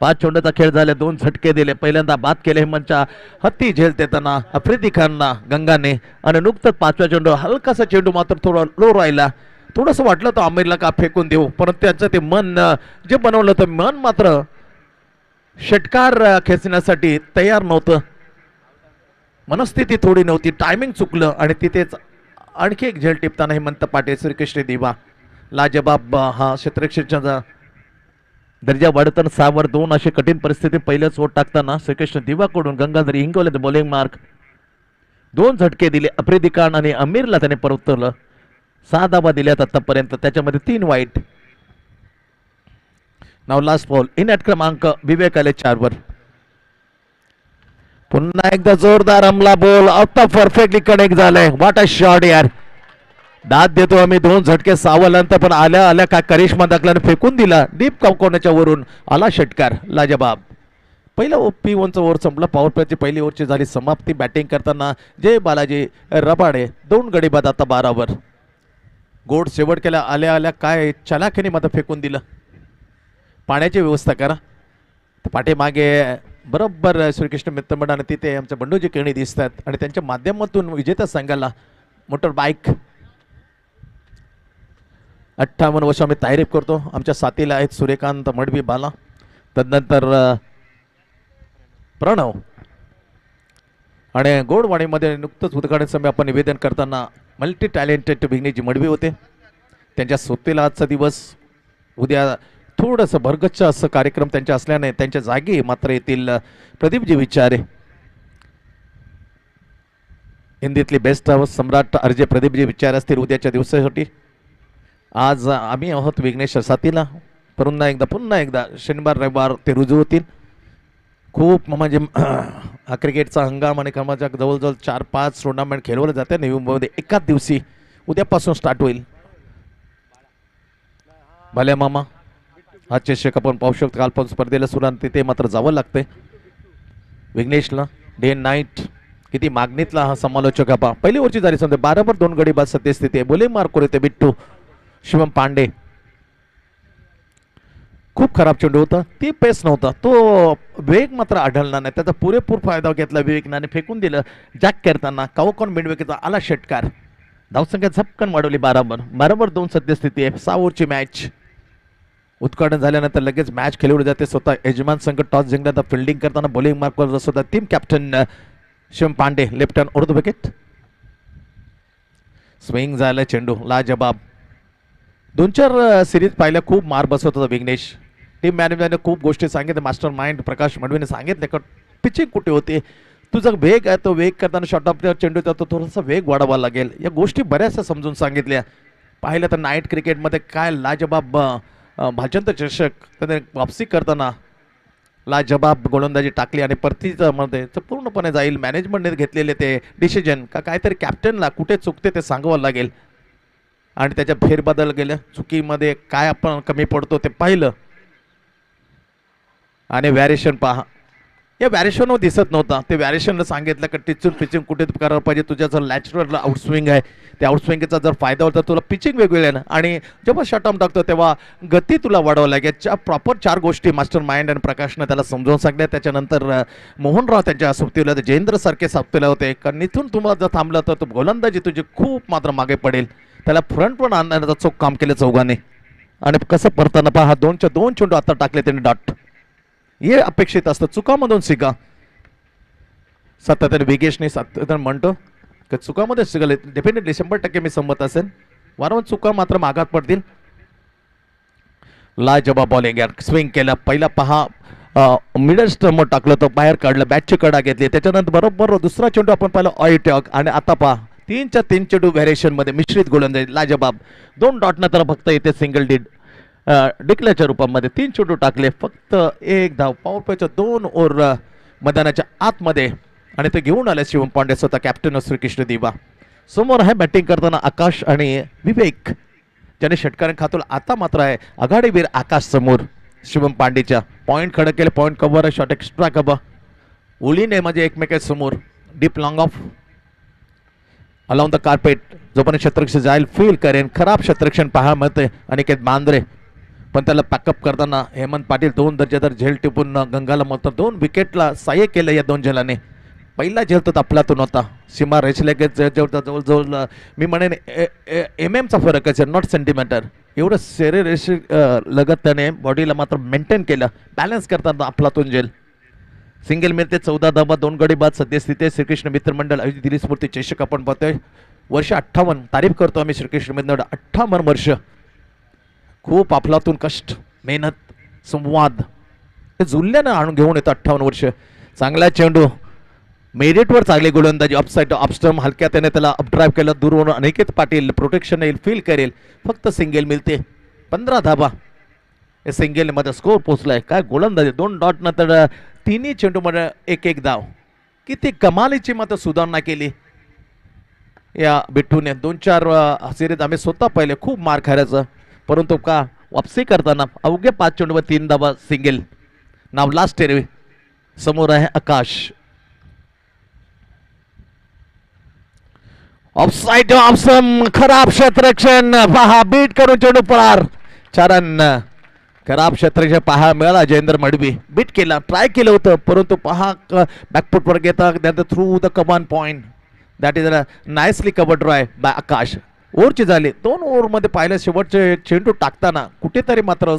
5 चेंडूचा खेळ झाले, 2 झटके दिले. पहिल्यांदा बाद केले हेमंतच्या हत्ती झेल देताना आफ्रिदी खानना गंगाने आणि नुकतंच 5व्या चेंडू हलकासा चेंडू मात्र थोडा लो राहिला. थोडंसं वाटलं तर आमिरला का फेकून देऊ, परंतु त्यांचं ते मन जे बनवलं तर मन मात्र षटकार खेचण्यासाठी तयार नव्हतं. मनस्थिती थोडी नव्हती, टायमिंग चुकलं आणि तिथेच आणखी एक झेल टिपताना हेमंत पाटील श्रीकृष्ण दिवा लाजबाब हा क्षेत्ररक्षणाचा दर्जा वाढताना 6 वर 2 अशी कठीण परिस्थिती पहिल्याच ओट टाकताना श्रीकृष्ण दिवाकडून गंगाधर हिंगोले बॉलिंग मार्क 2 झटके दिले. आफ्रिदी खान आणि आमिरला त्याने परतवलं. 6 धावा दिल्यात आतापर्यंत, त्याच्यामध्ये 3 वाईट. नाव लास्ट बॉल इन ॲट क्रमांक विवेक आले 4 वर. पुन्हा एकदा जोरदार हमला बॉल आता परफेक्टली कनेक्ट झालाय. व्हॉट अ शॉट यार. दाद देतो आम्ही. 2 झटके सावल्यानंतर पण आल्या आल्या काय करिश्मा दाखल्याने फेकून दिला डीप कॉर्नरच्या वरून आला षटकार लाजबाब. पहिला P1 ओव्हर संपला. पॉवर प्लेची पहिली ओव्हरची झाली समाप्ती. बॅटिंग करताना जय बालाजी रबाडे 2 गडी बाद आता 12 वर. गोड शेवट केला. आल्या आल्या काय चलाखीने मात्र फेकून दिलं. पाण्याची व्यवस्था करा. पाठीमागे बरोबर श्रीकृष्ण मित्रमंडळ आणि तिथे आमच्या बंडूजी केणी दिसतात आणि त्यांच्या माध्यमातून विजेता संघाला मोटर बाईक 58 वर्ष आम्ही तारीफ करतो. आमच्या साथीला आहेत सूर्यकांत मडवी बाला, तदनंतर प्रणव आणि गोडवाडीमध्ये नुकतंच उद्घाटन समय आपण निवेदन करताना मल्टी टॅलेंटेड विघ्नेशजी मडवी होते. त्यांच्या सोबतीला आजचा दिवस. उद्या थोडंसं भरगच्च असं कार्यक्रम त्यांच्या असल्याने त्यांच्या जागी मात्र येतील प्रदीपजी विचारे. हिंदीतली बेस्ट सम्राट अर्जे प्रदीपजी विचार असतील उद्याच्या दिवसासाठी. आज आम्ही आहोत विघ्नेश साथीला. पुन्हा एकदा शनिवार रविवार ते रुजू होतील. खूप म्हणजे हा क्रिकेटचा हंगाम आणि कामाच्या जवळजवळ 4-5 टुर्नामेंट खेळवले जाते नवी मुंबईमध्ये एकाच दिवशी. उद्यापासून स्टार्ट होईल. भल्या मामा हा चषक आपण पाहू शकतो. काल स्पर्धेला सुरुवात तिथे मात्र जावं लागतंय विघ्नेशला. डे नाईट किती मागणीतला हा समालोचक पहा. पहिली ओव्हरची झाली समजा 12 वर 2 गडी बाद सद्यस्थिती आहे. बोलिंग मार्क होते बिट्टू शिवम पांडे. खूप खराब चेंडू होता. ती पेस नव्हता. तो वेग मात्र आढळला नाही. त्याचा पुरेपूर फायदा घेतला विवेकनाने. फेकून दिलं जॅक करताना. कावकॉन बिंडवेकीचा आला षटकार. धावसंख्या झपकन वाढवली 12 वर 2 सद्यस्थिती आहे. 6 ओव्हरची मॅच. उद्घाटन झाल्यानंतर लगेच मॅच खेळवली जाते. स्वतः यजमान संघ टॉस जिंकल्यानंतर फिल्डिंग करताना बॉलिंग मार्कवर स्वतः team captain Shivam Pandey left hand उर्दू विकेट. स्विंग झालं चेंडू लाजबाब. 2-4 सिरीज पाहिल्या. खूप मार बसवत होता विघ्नेश. टीम मॅनेजरने खूप गोष्टी सांगितल्या. मास्टर माइंड प्रकाश मडवीने सांगितले का पिचिंग कुठे होते, तुझा वेग आहे तो वेग करताना शॉर्ट ऑफ चेंडू जातो थोडासा वेग वाढवावा लागेल. या गोष्टी बऱ्याचशा समजून सांगितल्या. पाहिलं तर नाईट क्रिकेटमध्ये काय लाजबाब भाजंत चषक त्याने वापसी करताना लाजबाब गोलंदाजी टाकली आणि परतीचं मध्ये पूर्णपणे जाईल. मॅनेजमेंटने घेतलेले ते डिसिजन का काहीतरी कॅप्टनला कुठे चुकते ते सांगावं लागेल आणि त्याच्या फेरबदल गेलं. चुकीमध्ये काय आपण कमी पडतो ते पाहिलं आणि व्हॅरिएशन पहा. या व्हॅरिएशनवर दिसत नव्हता. ते व्हॅरिएशनला सांगितलं का टिचून पिचिंग कुठे करायला पाहिजे. तुझ्या जर नॅचरल आउटस्विंग आहे त्या आउटस्विंगचा जर फायदा होता तुला पिचिंग वेगवेगळ्या ना आणि जेव्हा शॉर्टर्म टाकतो तेव्हा गती तुला वाढवावं लागेल. प्रॉपर 4 गोष्टी मास्टर माइंड आणि प्रकाशनं त्याला समजावून सांगल्या. त्याच्यानंतर मोहनराव त्यांच्या सोबतीला जयेंद्र सारखे सोबतीला होते कारण इथून तुम्हाला जर थांबलं तर गोलंदाजी तुझी खूप मात्र मागे पडेल. त्याला फ्रंट पण आणण्याचं चोख काम केलं चौघाने आणि कसं परताना पहा. 2च्या 2 चेंडू आता टाकले त्यांनी डॉट. हे अपेक्षित असतं. चुकामधून शिका. सातत्याने विगेशने सातत्याने म्हणतो की चुकामध्ये शिकले डेफिनेटली 100% मी संमत असेल. वारंवार चुका मात्र मागात पडतील. लाजबाब बॉलिंग यार. स्विंग केलं. पहिला पहा मिडल स्टंप टाकलं तर बाहेर काढलं. बॅटची कडा घेतली. त्याच्यानंतर बरोबर दुसरा चेंडू आपण पाहिलं ऑयटॉक आणि आता पहा 3च्या 3 चेंडू व्हेरिएशन मध्ये मिश्रित गोलंदाजी लाजबाब. 2 डॉट नंतर फक्त इथे सिंगल डिक्लेअरच्या रूपामध्ये 3 चेंडू टाकले. फक्त 1 धाव. पॉवर प्लेच्या 2 ओव्हर मैदानाच्या आतमध्ये आणि ते घेऊन आले शिवम पांडे स्वतः कॅप्टन श्रीकृष्ण दिवा. समोर आहे बॅटिंग करताना आकाश आणि विवेक ज्याने षटकार खातून. आता मात्र आहे आघाडीवीर आकाश समोर शिवम पांडेच्या. पॉईंट खडक केले. Point cover shot extra cover ओलीने म्हणजे एकमेकांसमोर deep long off along the carpet. जोपर्यंत क्षेत्ररक्षण जाईल फील करेन. खराब क्षेत्ररक्षण पहा मिळते. अनिकेत बांद्रे पण त्याला पॅकअप करताना हेमंत पाटील 2 दर्जेदार झेल टिपून गंगाला मात्र 2 विकेटला सहाय्य केलं या 2 झेलाने. पहिला झेल तो आपलातून होता. सीमा रेषलेगेच जवळजवळ मी म्हणेन चा फरक आहे, नॉट सेंटीमीटर. एवढं शरीर रेषे लगत त्याने बॉडीला मात्र मेंटेन केलं, बॅलन्स करताना आपलातून झेल. सिंगल मिळते 14 धावा 2 गडी बाद सद्यस्थिती. श्रीकृष्ण मित्र मंडळ आयोजित दिलीप स्मृती चषक आपण पाहतोय. वर्ष 58 तारीफ करतो आम्ही श्रीकृष्ण मित्र मंडळ. 58 वर्ष खूप आपलातून कष्ट, मेहनत, संवाद हे जुळल्यानं आणून घेऊन येतं. 58 वर्ष. चांगला चेंडू मेरिटवर चांगली गोलंदाजी. अपसाईड अपस्टम हलक्या त्याने त्याला अपड्राईव्ह केलं. दूरवरून अनिकेत पाटील प्रोटेक्शन येईल, फील करेल. फक्त सिंगल मिळते. 15 धावा हे सिंगल मध्ये स्कोर पोहोचलाय. काय गोलंदाजी. 2 डॉट नंतर तिन्ही चेंडू मध्ये 1-1 धाव. किती कमालीची मात्र सुधारणा केली या बिट्टूने. 2-4 सिरीज आम्ही स्वतः पहिले खूप मार खायचं, परंतु का वापसी करताना अवघे 5 चेंडूवर 3 धावा सिंगल. नाव लास्ट एरवी. समोर आहे आकाश. ऑफसाइड ऑप्शन खराब क्षेत्ररक्षण पहा, बीट करून चेंडू पळार. 4 रन. खराब क्षेत्ररक्षण पहा मिळाला. जयेंद्र मडवी बीट केला, ट्राय केलं होतं, परंतु पहा बॅकफुटवर घेता through the command point. That is nicely covered drive by Akash. ओव्हरची झाली. 2 ओव्हरमध्ये पाहिलं शेवटचे चेंडू टाकताना कुठेतरी मात्र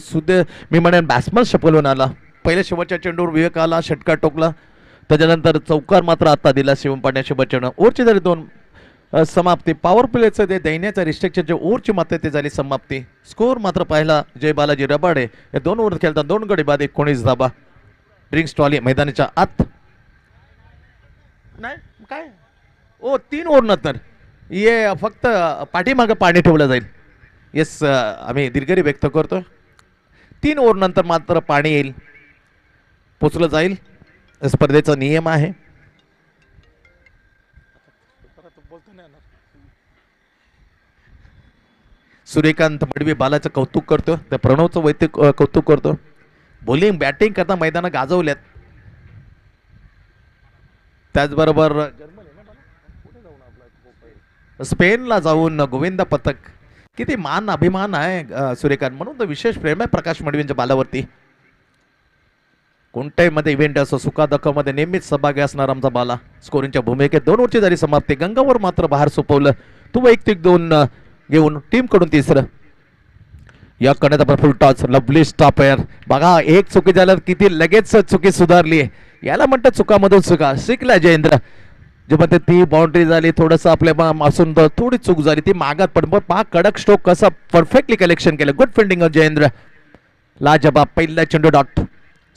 मी म्हणेन बॅट्समन सफल आला. पहिल्या शेवटच्या चेंडूवर विवेक आला, षटकार टोकला. त्याच्यानंतर चौकार मात्र आता दिला शिवम पांड्या. शेवटच्या चेंडू ओव्हरची झाली 2 समाप्ती. पॉवर प्लेचं ते दैन्याचं रिस्ट्रिक्शन जे ओव्हरची मात्र ते झाली समाप्ती. स्कोर मात्र पाहिला जय बालाजी रबाडे हे 2 ओव्हर खेळतात. 2 गडी बाद 19 धाबा. ड्रिंक्स ट्रॉली मैदानाच्या आत नाही काय 3 ओव्हर नंतर ये फक्त पाठीमागं पाणी ठेवलं जाईल. येस आम्ही दीर्घरी व्यक्त करतो. 3 ओव्हर नंतर मात्र पाणी येईल, पोचलं जाईल. स्पर्धेचा नियम आहे. सूर्यकांत मडवी बालाचं कौतुक करतो, त्या प्रणवचं वैयक्तिक कौतुक करतो. बॉलिंग बॅटिंग करता मैदानं गाजवल्यात. त्याचबरोबर स्पेनला जाऊन गोविंदा पथक. किती मान अभिमान आहे सूर्यकांत, म्हणून तर विशेष प्रेम आहे प्रकाश मडवींच्या बालावरती. कोणत्याही मध्ये इव्हेंट असो, सुखादुःखामध्ये नेहमीच सहभागी असणार आमचा बाला. स्कोरिंगच्या भूमिकेत 2 ओव्हरची झाली समाप्ती. गंगावर मात्र बाहेर सोपवलं. तू वैयक्तिक 2 घेऊन टीम कडून 3रं. या करण्याचा फुल टॉच. Lovely stopper. बघा 1 चुकी झाल्यावर किती लगेच चुकी सुधारली. याला म्हणतात चुकामधून चुका. शिकला जयेंद्र. जेव्हा ती बाउंड्री झाली, थोडंसं आपल्या असून थोडी चूक झाली, ती मागात पण पहा कडक स्ट्रोक कसं परफेक्टली कलेक्शन केलं. Good fielding of Jayendra. लाजबाब. पहिला चेंडू डॉट.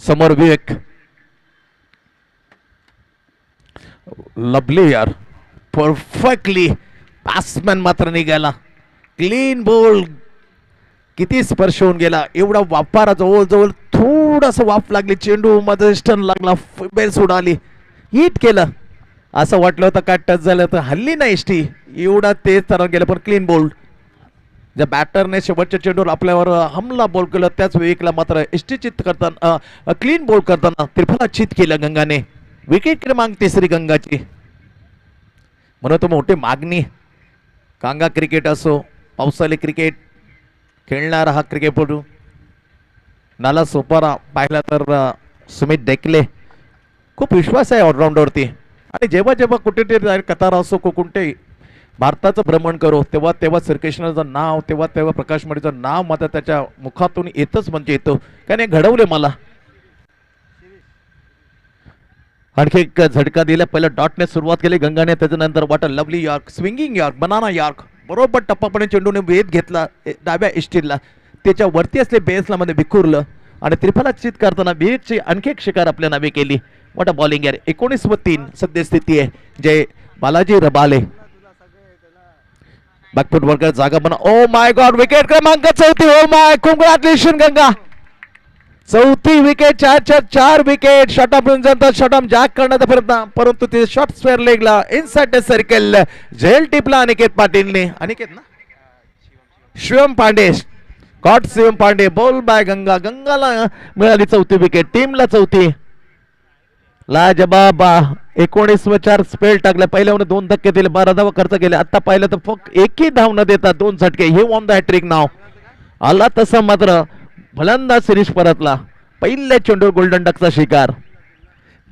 समोर विवेक. लवली यार, परफेक्टली. बॅट्समॅन मात्र निघाला. Clean ball. किती स्पर्श होऊन गेला. एवढा वापारा जवळजवळ थोडस वाफ लागली. चेंडू मध्ये स्टन लागला, बेल्स उडाली, हिट केलं. असं वाटलं होतं काय टच झालं तर हल्ली नाही एसटी. एवढा तेज तर गेलं, पण क्लीन बोल्ड. ज्या बॅटरने शेवटच्या चेंडूवर आपल्यावर हमला बॉल केला, त्याच विकेटला मात्र एसटी चित करताना क्लीन बॉल करताना त्रिफला चित केलं गंगाने. विकेट क्रमांक 3 गंगाची. म्हणून तो मोठी मागणी. कांगा क्रिकेट असो, पावसाळी क्रिकेट खेळणारा हा क्रिकेटपटू. नाला सोपारा पाहिला तर सुमित डेकले. खूप विश्वास आहे ऑलराऊंडरवरती. आणि जेव्हा जेव्हा कुठेतरी कतार असो कोणतेही भारताचं भ्रमण करो, तेव्हा तेव्हा श्रीकृष्णाचं नाव, तेव्हा तेव्हा प्रकाश मडवीचं नाव मात्र त्याच्या मुखातून येतच म्हणजे येतो. त्याने घडवले मला. आणखी एक झटका दिला. पहिला डॉटने सुरुवात केली गंगाने, त्याच्यानंतर what a lovely York, swinging York, banana York. बरोबर टप्पापणे चेंडूने वेध घेतला डाव्या इस्टीलला, त्याच्या वरती असले बेसला मध्ये विखुरलं आणि त्रिफला चित करताना विकेटची आणखी एक शिकार आपल्या नावे केली. वॉट अ बॉलिंग यार. 19-3 सद्यस्थिती आहे. जय बालाजी रबाले. बॅकफुट वर्कर जागा बना. ओ माय गॉड, विकेट क्रमांक 4. Oh my congratulation Ganga. 4थी विकेट. 4 विकेट. शॉटअप जॅक करण्याचा प्रयत्न, परंतु ते शॉर्ट स्क्वेअर लेगला इनसाइड द सर्कल झेल टिपला अनिकेत पाटीलने. अनिकेत ना, Shivam Pandey. God Shivam Pandey. Ball by Ganga. गंगाला मिळाली 4थी विकेट, टीमला 4थी. लाजबाब. 19-4 स्पेल टाकला. पहिल्यावर 2 धक्के दिले, 12 धावा खर्च केले. आता पाहिलं तर फक्त एकही धाव न देता 2 झटके. हे ऑन द हॅट्रिक नाव आला. तसं मात्र फलंदाज शिरीष परतला. पहिल्या चेंडूवर गोल्डन डकचा शिकार.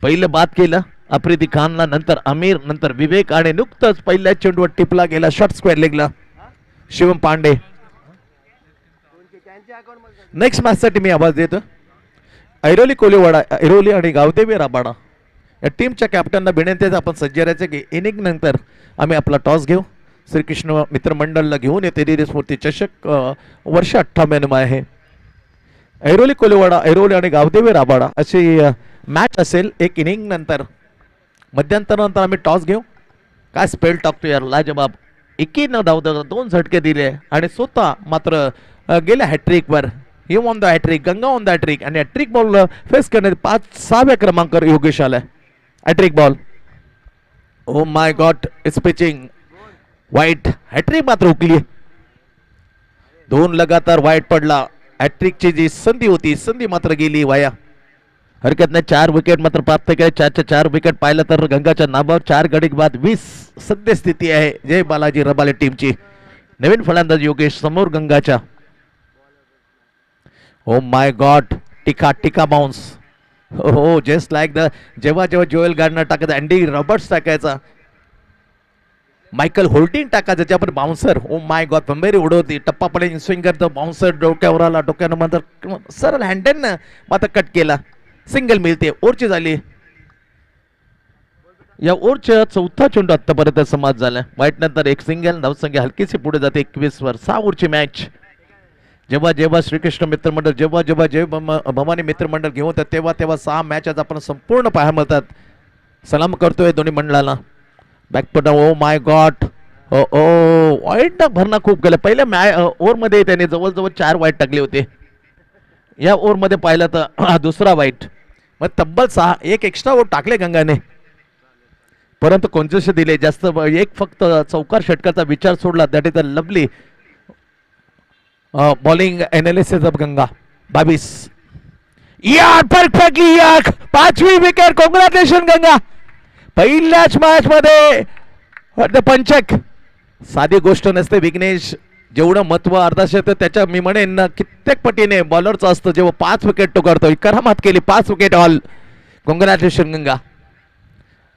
पहिलं बाद केलं आफ्रिदी खानला, नंतर आमिर, नंतर विवेक आणि नुकतंच पहिल्या चेंडूवर टिपला गेला शॉर्ट स्क्वेअर लेगला शिवम पांडे. नेक्स्ट मॅच साठी मी आवाज देतो. ऐरोली कोलीवाडा, ऐरोली आणि गावदेवी राबाडा या टीमच्या कॅप्टनना विनंती आहे आपण सज्ज राहायचं की इनिंग नंतर आम्ही आपला टॉस घेऊ. श्रीकृष्ण मित्रमंडळला घेऊन येते धीरे स्फूर्ती चषक वर्ष 98 आहे. ऐरोली कोलीवाडा, ऐरोली आणि गावदेवी राबाडा अशी मॅच असेल. एक इनिंग नंतर मध्यंतरानंतर आम्ही टॉस घेऊ. काय स्पेल टाकतो यार, लाजबाब. 91 धाव, 2 झटके दिले आणि स्वतः मात्र गेल्या हॅट्रिकवर. He on the hat-trick, Ganga on the hat-trick आणि हॅट्रिक बॉल फेस करण्यात 6व्या क्रमांकावर योगेश आलाय. Hat-trick ball. Oh my God, it's pitching wide. Hat-trick मात्र हुकली. 2 लगातार वाईट पडला. हॅट्रिकची जी संधी होती, संधी मात्र गेली वाया. हरकत नाही, 4 विकेट मात्र प्राप्त केले. 4 विकेट पाहिलं तर गंगाच्या नावावर 4 गडी बाद 20 सद्यस्थिती आहे जय बालाजी रबाले टीमची. नवीन फलंदाज योगेश समोर गंगाच्या. ओ माय गॉड, टिका बाउन्स. हो, जस्ट लाईक द जेव्हा जोएल गार्डनर टाकायचा, अँडी रॉबर्ट्स टाकायचा, मायकल होल्टिंग टाकायचं, ज्यावर बाउन्सर. ओ माय गॉड, पंबेरी उडवती, टप्पा पडे स्विंग करतो, बाउन्सर डोक्यावर आला, डोक्यानं मात्र सरळ हँडेनं मात्र कट केला. सिंगल मिळते. ओव्हरची झाली. या ओव्हरच्या 4था चेंडू आतापर्यंत समाज झाला. वाईट नंतर एक सिंगल. धावसंख्या हलकीशी पुढे जाते 21 वर. 6 ओव्हरची मॅच. जेव्हा श्रीकृष्ण मित्रमंडळ, जेव्हा जय भवानी मित्रमंडळ घेऊन येतात तेव्हा 6 मॅचेस आपण संपूर्ण पाहायला मिळतात. सलाम करतोय दोन्ही मंडळाला. बॅकपट. ओ माय गॉड, ओ वाईट भरणा खूप केलं. पहिल्या ओव्हरमध्ये त्याने जवळजवळ 4 वाईट टाकले होते. या ओव्हरमध्ये पाहिलं तर दुसरा वाईट. मग तब्बल 6 एक एक्स्ट्रा ओव्हर टाकले गंगाने, परंतु कोणतेच दिले जास्त. एक फक्त चौकार षटकाचा विचार सोडला. That is a lovely bowling analysis of Ganga. 22 यार, परफेक्टली यार, 5वी विकेट. कॉंग्रॅच्युलेशन गंगा. पहिल्याच मॅच मध्ये पंचक. साधी गोष्ट नसते विघ्नेश. जेवढं महत्व अर्धाशतक त्याच्या मी म्हणेन कित्येक पटीने बॉलरचं असतं. जेव्हा 5 विकेट तो करतो, करामात केली. 5 विकेट ऑल. कॉंग्रॅच्युलेशन गंगा.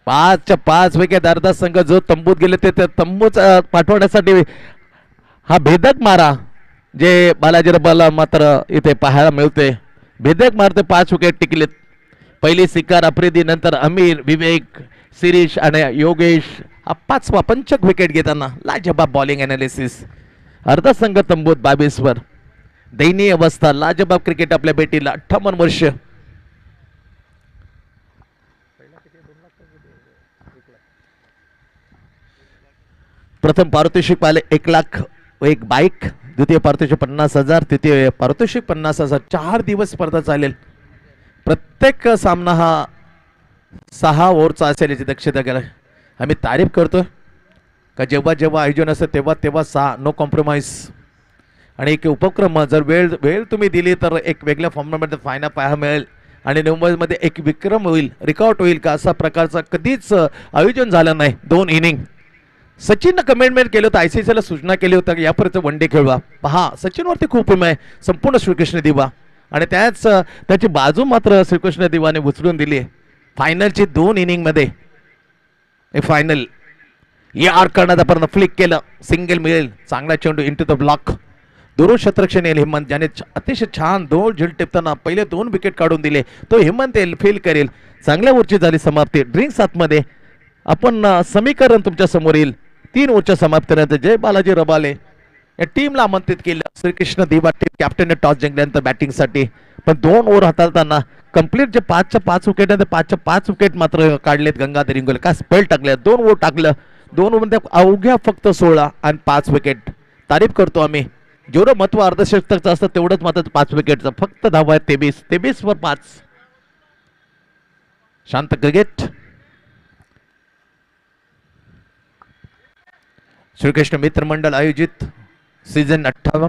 5च्या 5 विकेट. अर्धा संघ जो तंबूत गेले ते तंबूच पाठवण्यासाठी हा भेदक मारा जे बालाजी रबाला मात्र इथे पाहायला मिळते. भेदक मारते. 5 विकेट टिकलेत. पहिली शिकार आफ्रिदी, नंतर आमिर, विवेक, शिरीष आणि योगेश. हा 5वा पंचक विकेट घेताना लाजबाब बॉलिंग एनालिसिस. अर्धा संघ तंबूत 22 वर. दयनीय अवस्था. लाजबाब क्रिकेट आपल्या भेटीला. 58 वर्ष. प्रथम पारितोषिक पाहिले 1 लाख, एक बाईक. द्वितीय पारितोषिक 50,000, तृतीय पारितोषिक 50,000. 4 दिवस स्पर्धा चालेल. प्रत्येक सामना हा 6 ओव्हरचा असेल याची दक्षता घ्या. आम्ही तारीफ करतो का जेव्हा आयोजन असतं तेव्हा 6 नो कॉम्प्रोमाइज. आणि एक उपक्रम जर वेळ तुम्ही दिली तर एक वेगळ्या फॉर्मॅटमध्ये फायनल पाहायला मिळेल आणि मुंबईमध्ये एक विक्रम होईल, रेकॉर्ड होईल का असा प्रकारचा कधीच आयोजन झालं नाही. 2 इनिंग. सचिननं कमेंटमेंट केलं होतं, ICCला सूचना केली होती की यापर्यंत वनडे खेळवा. पहा, सचिनवरती खूप प्रेम आहे संपूर्ण श्रीकृष्ण दिवा आणि त्याची बाजू मात्र श्रीकृष्ण दिवाने उचलून दिली. फायनलची 2 इनिंगमध्ये फायनल यार करण्यात आपण फ्लिक केलं. सिंगल मिळेल. चांगला चेंडू इंटू द ब्लॉक. दुरुस्त क्षेत्ररक्षण येईल हेमंत, ज्याने अतिशय छान 2 झेल टिपताना पहिले 2 विकेट काढून दिले. तो हेमंत येईल, फील करेल. चांगल्या ओव्हरची झाली समाप्ती. ड्रिंक्स आतमध्ये आपण समीकरण तुमच्या समोर येईल. 3 ओव्हरच्या समाप्तीनंतर जय बालाजी रबाले या टीमला आमंत्रित केलं. श्रीकृष्ण दिवा टीम कॅप्टनने टॉस जिंकल्यानंतर बॅटिंगसाठी. पण 2 ओव्हर हाताळताना कंप्लीट जे 5च्या 5 विकेट आहे 5च्या 5 विकेट मात्र काढलेत गंगाधर इंगोले. काय स्पेल टाकले. 2 ओव्हर टाकलं. 2 ओव्हरमध्ये अवघ्या फक्त 16 आणि 5 विकेट. तारीफ करतो आम्ही. जेवढं महत्व अर्धशतकाचं असतं तेवढंच मात्र 5 विकेटचं. फक्त धावा आहेत 23 वर 5. शांत क्रिकेट. श्रीकृष्ण मित्र मंडळ आयोजित सीझन 58.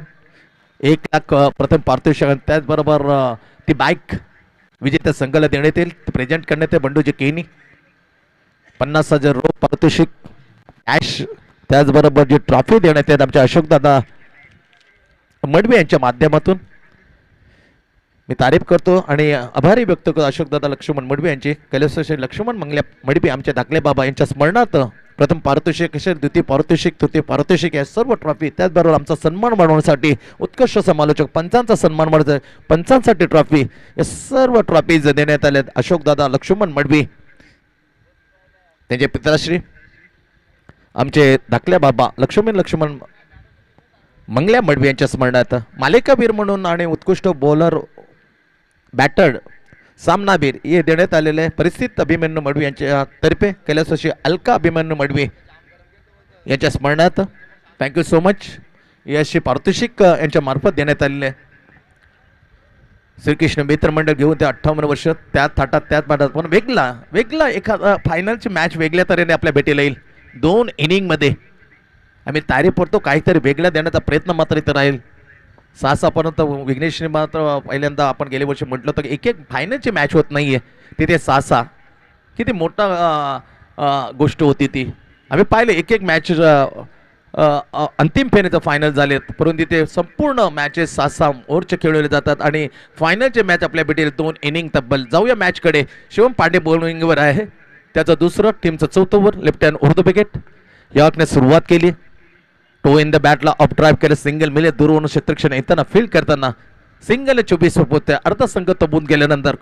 1 लाख प्रथम पारितोषिक. त्याचबरोबर ती बाईक विजेत्या संघाला देण्यात येईल. प्रेझेंट करण्यात येईल बंडूजी केनी. 50,000 रोख पारितोषिक कॅश. त्याचबरोबर जी ट्रॉफी देण्यात येईल आमच्या अशोकदादा मडवी यांच्या माध्यमातून. मी तारीफ करतो आणि आभारी व्यक्त करतो अशोकदादा लक्ष्मण मडवी यांचे. कैलासवासी लक्ष्मण मंगल्या मडवी आमचे धाकले बाबा यांच्या स्मरणार्थ प्रथम पारितोषिक, द्वितीय पारितोषिक, तृतीय पारितोषिक या सर्व ट्रॉफी, त्याचबरोबर आमचा सन्मान वाढवण्यासाठी उत्कृष्ट समालोचक पंचांचा सन्मान वाढवण्यासाठी पंचांसाठी ट्रॉफी, या सर्व ट्रॉफीज देण्यात आल्या अशोकदादा लक्ष्मण मडवी त्यांचे पित्राश्री आमचे धाकल्या बाबा लक्ष्मण मंगल्या मडवी यांच्या स्मरणार्थ मालिकावीर म्हणून आणि उत्कृष्ट बॉलर बॅटर सामनावीर हे देण्यात आलेले परिस्थिती अभिमन्यू मडवी यांच्या तर्फे कैलासवासी अलका अभिमन्यू मडवी यांच्या स्मरणार्थ थँक्यू सो मच. याशी पारितोषिक यांच्या मार्फत देण्यात आलेले श्रीकृष्ण मित्र मंडळ घेऊन ते 58 वर्ष त्यात थाटात त्यात पाठात पण वेगळा एखादा फायनलची मॅच वेगळ्या तऱ्हेने आपल्या भेटीला येईल. 2 इनिंगमध्ये आम्ही तारीफ करतो, काहीतरी वेगळा देण्याचा प्रयत्न मात्र इथं राहील. 6-6पर्यंत विघ्नेशने मात्र पहिल्यांदा आपण गेल्या वर्षी म्हटलं होतं की एक फायनलची मॅच होत नाही आहे, तिथे 6-6 किती मोठा गोष्ट होती ती. आम्ही पाहिलं एक मॅच अंतिम फेरीचं फायनल झालेत, परंतु तिथे संपूर्ण मॅचेस 6-6 ओव्हरचे खेळवले जातात आणि फायनलचे मॅच आपल्या भेटेल 2 इनिंग तब्बल. जाऊया मॅचकडे. शिवम पांडे बॉलिंगवर आहे, त्याचं दुसरं टीमचं 4थं ओव्हर. लेफ्ट हँड उर्दू विकेट याकने सुरुवात केली. टो इन द बॅटला अप ड्राईव्ह केलं, सिंगल मिले दूरवरून क्षेत्रक्षण येताना फील्ड करताना सिंगल 24 होते. अर्धा संघ तबून गेल्यानंतर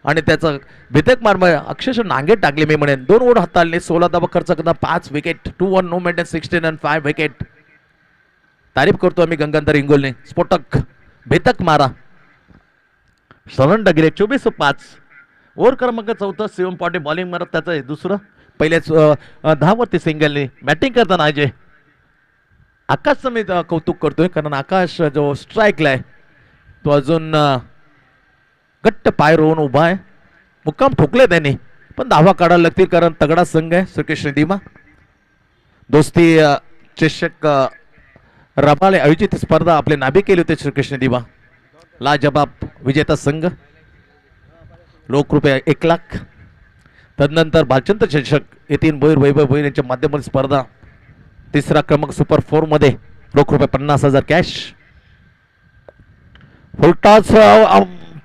आणि त्याचं भेदक मार अक्षरशः नांगे टाकले मी म्हणेन. 2 ओव्हर हाताळले, 16 धावा खर्च करता 5 wicket, 2-1 no maintain 16 run 5 wicket. तारीफ करतो आम्ही गंगाधर इंगोलने. स्फोटक भेदक मारा सरंड गेले 24-5. ओव्हर क्रमांक 4 शिवम पांडे बॉलिंग मारत, त्याचं दुसरं पहिल्याच 10 वरती सिंगलने बॅटिंग करताना अजय आकाशचं मी कौतुक करतोय, कारण आकाश जो स्ट्राईकला आहे तो अजून गट्ट पाय रोवून उभा आहे. मुक्काम ठोकले त्यांनी, पण धावा काढायला लागतील कारण तगडा संघ आहे श्रीकृष्ण दिमा. दोस्ती चषक रबाळे आयोजित स्पर्धा आपले नाबी केली होती श्रीकृष्ण दिमा. लाजबाब विजेता संघ, रोख रुपये 1 लाख. तदनंतर भालचंद्र चषक येथील भोईर वैभव भोईर यांच्या माध्यमातून स्पर्धा 3रा क्रमांक सुपर 4 मध्ये रोख रुपये 50,000 कॅश. फुलटॉस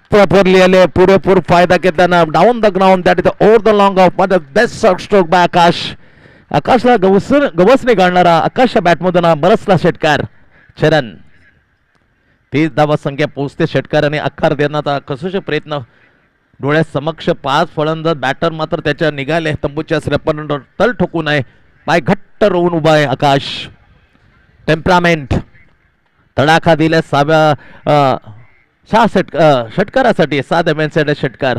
प्रॉपरली आले, पुरेपूर फायदा घेताना down the ground, that is over the long off the best stroke by Akash. आकाशला गवसने गाळणारा आकाशच्या बॅटमधून बरसला षटकार. चरण 30 धावा संख्या पोहोचते. षटकाराने आकार देण्याचा कसोशी प्रयत्न डोळ्यासमक्ष 5 फलंदाज बॅटर मात्र त्याच्या निघाले तंबूच्या श्रेपणावर तल ठोकून आहे. पाय घट्ट रोवून उभा आहे आकाश. टेम्परामेंट तडाखा दिल्या 6 षटकारासाठी 6 दरम्यान षटकार.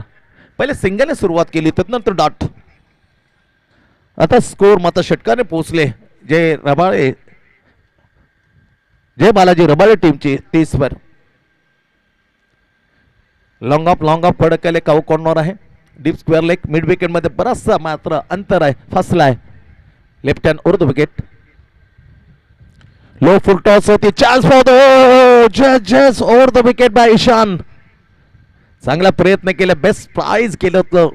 पहिले सिंगलने सुरुवात केली, त्यानंतर डॉट. आता स्कोर मात्र षटकाने पोहोचले जय बालाजी रबाळे टीमची 30 वर. लॉंग ऑफ कडक केले, काऊ कॉर्नर आहे. Deep square leg mid wicket मध्ये बराचसा मात्र अंतर आहे, फसला आहे. लेफ्ट हँड उर्दू विकेट. लो फुल टॉस होती, चान्स फॉर द जजेस over the wicket by Ishan. चांगला प्रयत्न केला, बेस्ट प्राइज केलं होतं.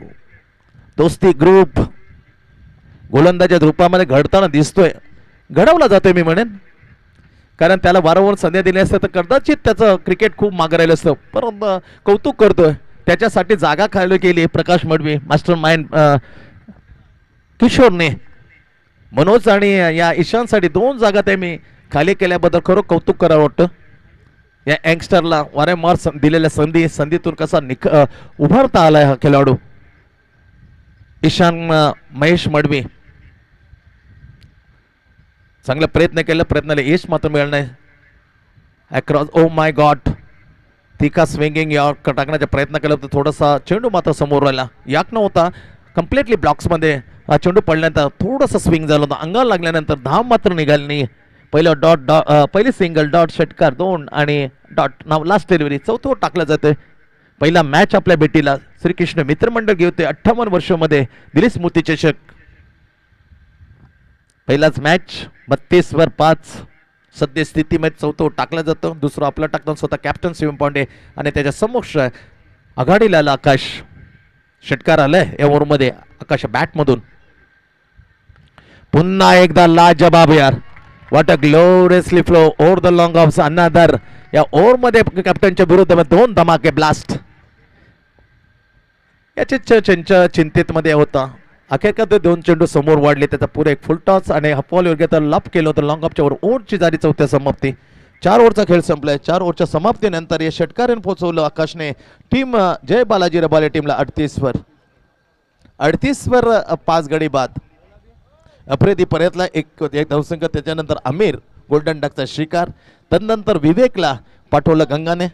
दोस्ती ग्रुप गोलंदाच्या रूपामध्ये घडताना दिसतोय, घडवला जातोय मी म्हणेन, कारण त्याला वारंवार संधी दिली असतं तर कदाचित त्याचं क्रिकेट खूप मागे राहिलं असतं. परंतु कौतुक करतोय, त्याच्यासाठी जागा खाली केली प्रकाश मडवी, मास्टर माइंड किशोरने. मनोज आणि या ईशानसाठी 2 जागा त्यांनी खाली केल्याबद्दल खरं कौतुक करावं वाटतं. या यंगस्टरला वारंवार दिलेल्या संधीतून कसा उभारता आलाय हा खेळाडू ईशान महेश मडवी. चांगला प्रयत्न केला, प्रयत्नाला यश मात्र मिळालं नाही. अक्रॉस ओ माय गॉड, तिका स्विंगिंग यार्क टाकण्याचा प्रयत्न केला होता, थोडासा चेंडू मात्र समोर राहिला. याक नव्हता कम्प्लिटली ब्लॉक्समध्ये. हा चेंडू पडल्यानंतर थोडासा स्विंग झाला होता, अंगाला लागल्यानंतर धाव मात्र निघाली नाही. पहिलं पहिली सिंगल डॉट, षटकार 2 आणि डॉट. नाव लास्ट डिलिव्हरी 4थं टाकलं जाते. पहिला मॅच आपल्या भेटीला श्रीकृष्ण मित्रमंडळ घेते 58 वर्षामध्ये दिलीप स्मृती चषक. पहिलाच मॅच 32 वर 5 सद्यस्थितीमध्ये 4थं टाकलं जातं. दुसरं आपलं टाकतं स्वतः कॅप्टन शिवम पांडे आणि त्याच्या समोर आघाडीला आला आकाश. षटकार आलाय या ओव्हरमध्ये आकाश बॅटमधून. पुन्हा एकदा लाजबाब यार, what a gloriously flow over the long of another या ओव्हरमध्ये कॅप्टनच्या विरुद्ध दोन धमाके ब्लास्ट. याचे चिंतेत मध्ये होता. अखेर ते दोन चेंडू समोर वाढले. त्याचा पुढे एक फुल टॉस आणि हफॉल योग्य तर लप केलं होतं लॉंग ऑफच्या वर. ओव्हरची झाली चौथ्या समाप्ती. 4 ओव्हरचा खेळ संपलाय. 4 ओव्हरच्या समाप्तीनंतर या षटकाराने पोहोचवलं आकाशने टीम जय बालाजी रबाले टीमला 38 वर 5 गडी बाद. अफ्रिदी पर्यंतला एक धावसंख्या. त्याच्यानंतर आमिर गोल्डन डकचा शिकार. तदनंतर विवेकला पाठवलं गंगाने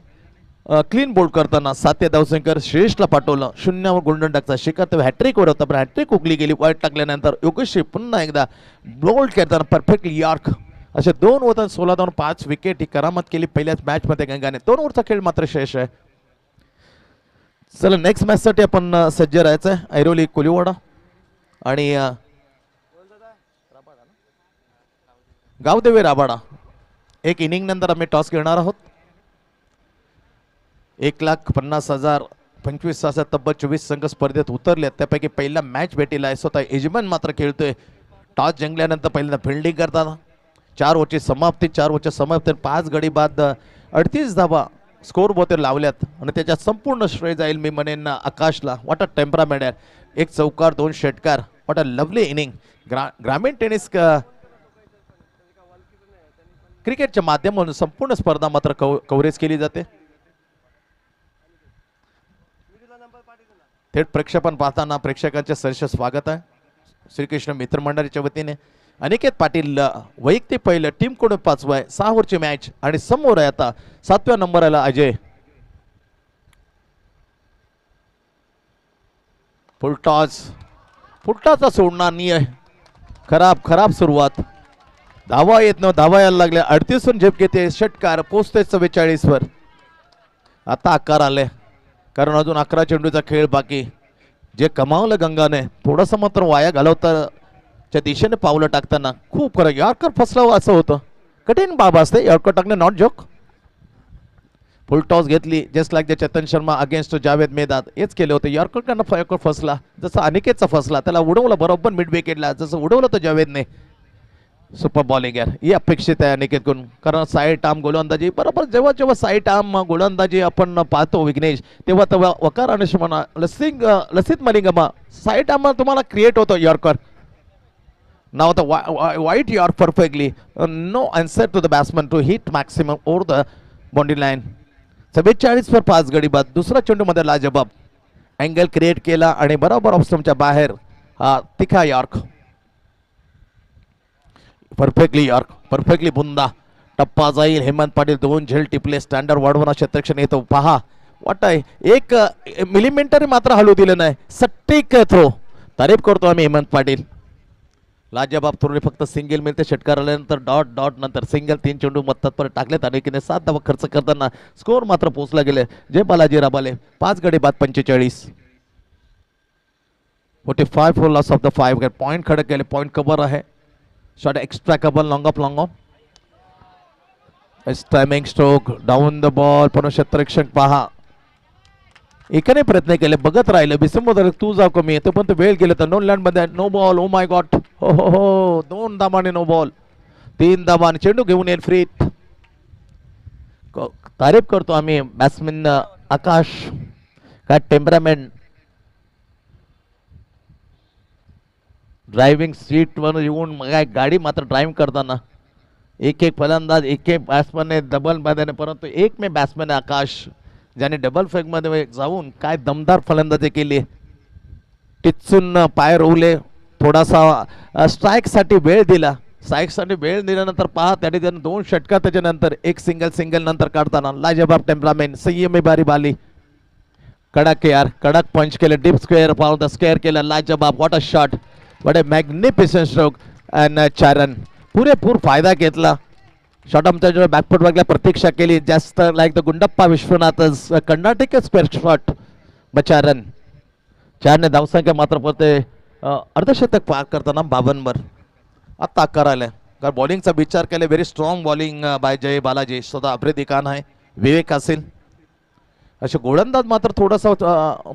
क्लीन बोल्ड करताना 7 धावसंख्या. श्रेष्ठला पाठवलं 0 गोल्डन डकचा शिकार. तो हॅट्रिक वर होता पण हॅट्रिक उकली गेली. वाईट टाकल्यानंतर योगेशशी पुन्हा एकदा बोल्ड करताना परफेक्टली यॉर्क. असे 2 ओव्हर 16 धावून 5 विकेट ही करामत केली पहिल्याच मॅच मध्ये गंगाने. 2 ओव्हरचा खेळ मात्र शेष आहे. चला नेक्स्ट मॅच साठी आपण सज्ज राहायचं आहे. ऐरोली कोलिवाडा आणि गावदेवी राबाडा. एक इनिंग नंतर आम्ही टॉस घेणार आहोत. 1,50,000 25 तासात तब्बल 24 संघ स्पर्धेत उतरले. त्यापैकी पहिला मॅच भेटीला आहे. स्वतः यजमान मात्र खेळतोय. टॉस जिंकल्यानंतर पहिल्यांदा फिल्डिंग करताना 4 ओव्हरची समाप्ती. 4 ओव्हरच्या समाप्तीत 5 गडी बाद 38 धावा स्कोर बोते लावल्यात आणि त्याच्या संपूर्ण श्रेय जाईल मी म्हणेन आकाशला. वॉट अ टेम्परामेंट आहे. 1 चौकार 2 षटकार. What a lovely inning. ग्रामीण टेनिस क्रिकेटच्या माध्यमातून संपूर्ण स्पर्धा मात्र कव्हरेज केली जाते. थेट प्रक्षेपण पाहताना प्रेक्षकांचे सहर्ष स्वागत आहे. श्रीकृष्ण मित्रमंडळाच्या वतीने अनिकेत पाटील वैयक्तिक पहिलं. टीम कडून 5वा आहे. 6 ओव्हरची मॅच आणि समोर आहे आता 7व्या नंबरला अजय. फुलटॉसचा सोडणार नाही आहे. खराब सुरुवात. धावा येत न धावा यायला लागल्या. 38 झेप घेते. षटकार पोचते 44 वर. आता आकार आले कारण अजून 11 चेंडूचा खेळ बाकी. जे कमावलं गंगाने थोडंसं मात्र वाया घालवताच्या दिशेने पावलं टाकताना खूप खरं यॉर्कर फसलं असं होतं. कठीण बाब असते यॉर्कर टाकणे. Not joke. फुल टॉस घेतली just like the Chetan Sharma against Javed Miandad. हेच केलं होतं. यॉर्कर फसला जसं अनिकेतचा फसला. त्याला उडवलं बरोबर मिड विकेटला जसं उडवलं होतं जावेदने. सुपर बॉलिंग यार ही अपेक्षित आहे अनिकेतकडून. कारण साईड आर्म गोलंदाजी बरोबर जेव्हा साईड आर्म गोलंदाजी आपण पाहतो विघ्नेश तेव्हा वकार आणि म्हणा लसित मलिंगमा साईड आर्म तुम्हाला क्रिएट होतो यॉर्कर. नाव the wide york perfectly. No answer to the batsman to hit maximum over the boundary line. 44 वर 5 गडी बाद. दुसरा चेंडू मध्ये लाजबाब अँगल क्रिएट केला आणि बरोबर ऑफ स्टंपच्या बाहेर हा तिखा यॉर्क. परफेक्टली बुंदा. टप्पा जाईल. हेमंत पाटील 2 झेल टिपले. स्टँडर्ड वाढवणं क्षेत्रक्षण येतो. पहा वाट आहे 1 मिलीमीटर मात्र हलू दिलं नाही. सटीक थ्रो. तारीफ करतो आम्ही हेमंत पाटील. लाजबाब थोडे फक्त सिंगल मिळते. षटकार आल्यानंतर डॉट नंतर सिंगल. 3 चेंडू मत्तात परत टाकलेत आणि 7 धावा खर्च करताना स्कोर मात्र पोहोचला गेले. जय बालाजी रबाले 5 गडी बाद 45. 45 for loss of the 5 point खडक केले. पॉइंट कव्हर आहे. शॉट एक्स्ट्रा कबल long of timing stroke down the ball. पुन्हा क्षेत्ररक्षण पहा एकाने प्रयत्न केले बघत राहिलं. बिसंबोधर तू जाऊ कमी येतो पण तो वेळ गेला तर नो लँड मध्ये no ball. Oh my god. हो 2 धावाने नो बॉल. 3 धावाने चेंडू घेऊन येईल फ्री. तारीफ करतो आम्ही बॅट्समॅन आकाश. काय टेम्परामेंट. ड्रायव्हिंग सीटवर येऊन काय गाडी मात्र ड्राईव्ह करताना एक फलंदाज एक बॅट्समॅन डबल मध्ये. परंतु एक बॅट्समॅन आकाश ज्याने डबल फेकमध्ये जाऊन काय दमदार फलंदाजी केली. टिचून पाय रोवले. थोडासा स्ट्राईकसाठी वेळ दिला. स्ट्राईकसाठी वेळ दिल्यानंतर पहा त्याने 2 षटकार त्याच्यानंतर 1 सिंगल नंतर काढताना लाजबाब टेम्परामेंट. संयमी बारी बाली. कडक पंच केले. डीप स्क्वेअर पाहून स्क्वेअर केलं. लाजबाब. What a shot. What a magnificent stroke. And Charan पुरेपूर फायदा घेतला. शॉट आमच्या बॅकफुट वागल्या प्रतीक्षा केली. जास्त like the Gundappa Vishwanath Karnataka square shot. बचारन 4 धावसंख्या मात्र पडते. अर्धशतक पार करताना 52 वर. आता आकार आलाय कारण बॉलिंगचा विचार केला. व्हेरी स्ट्रॉंग बॉलिंग बाय जय बालाजी. स्वतः आफ्रिदी खान आहे. विवेक असेल असे गोलंदाज मात्र थोडासा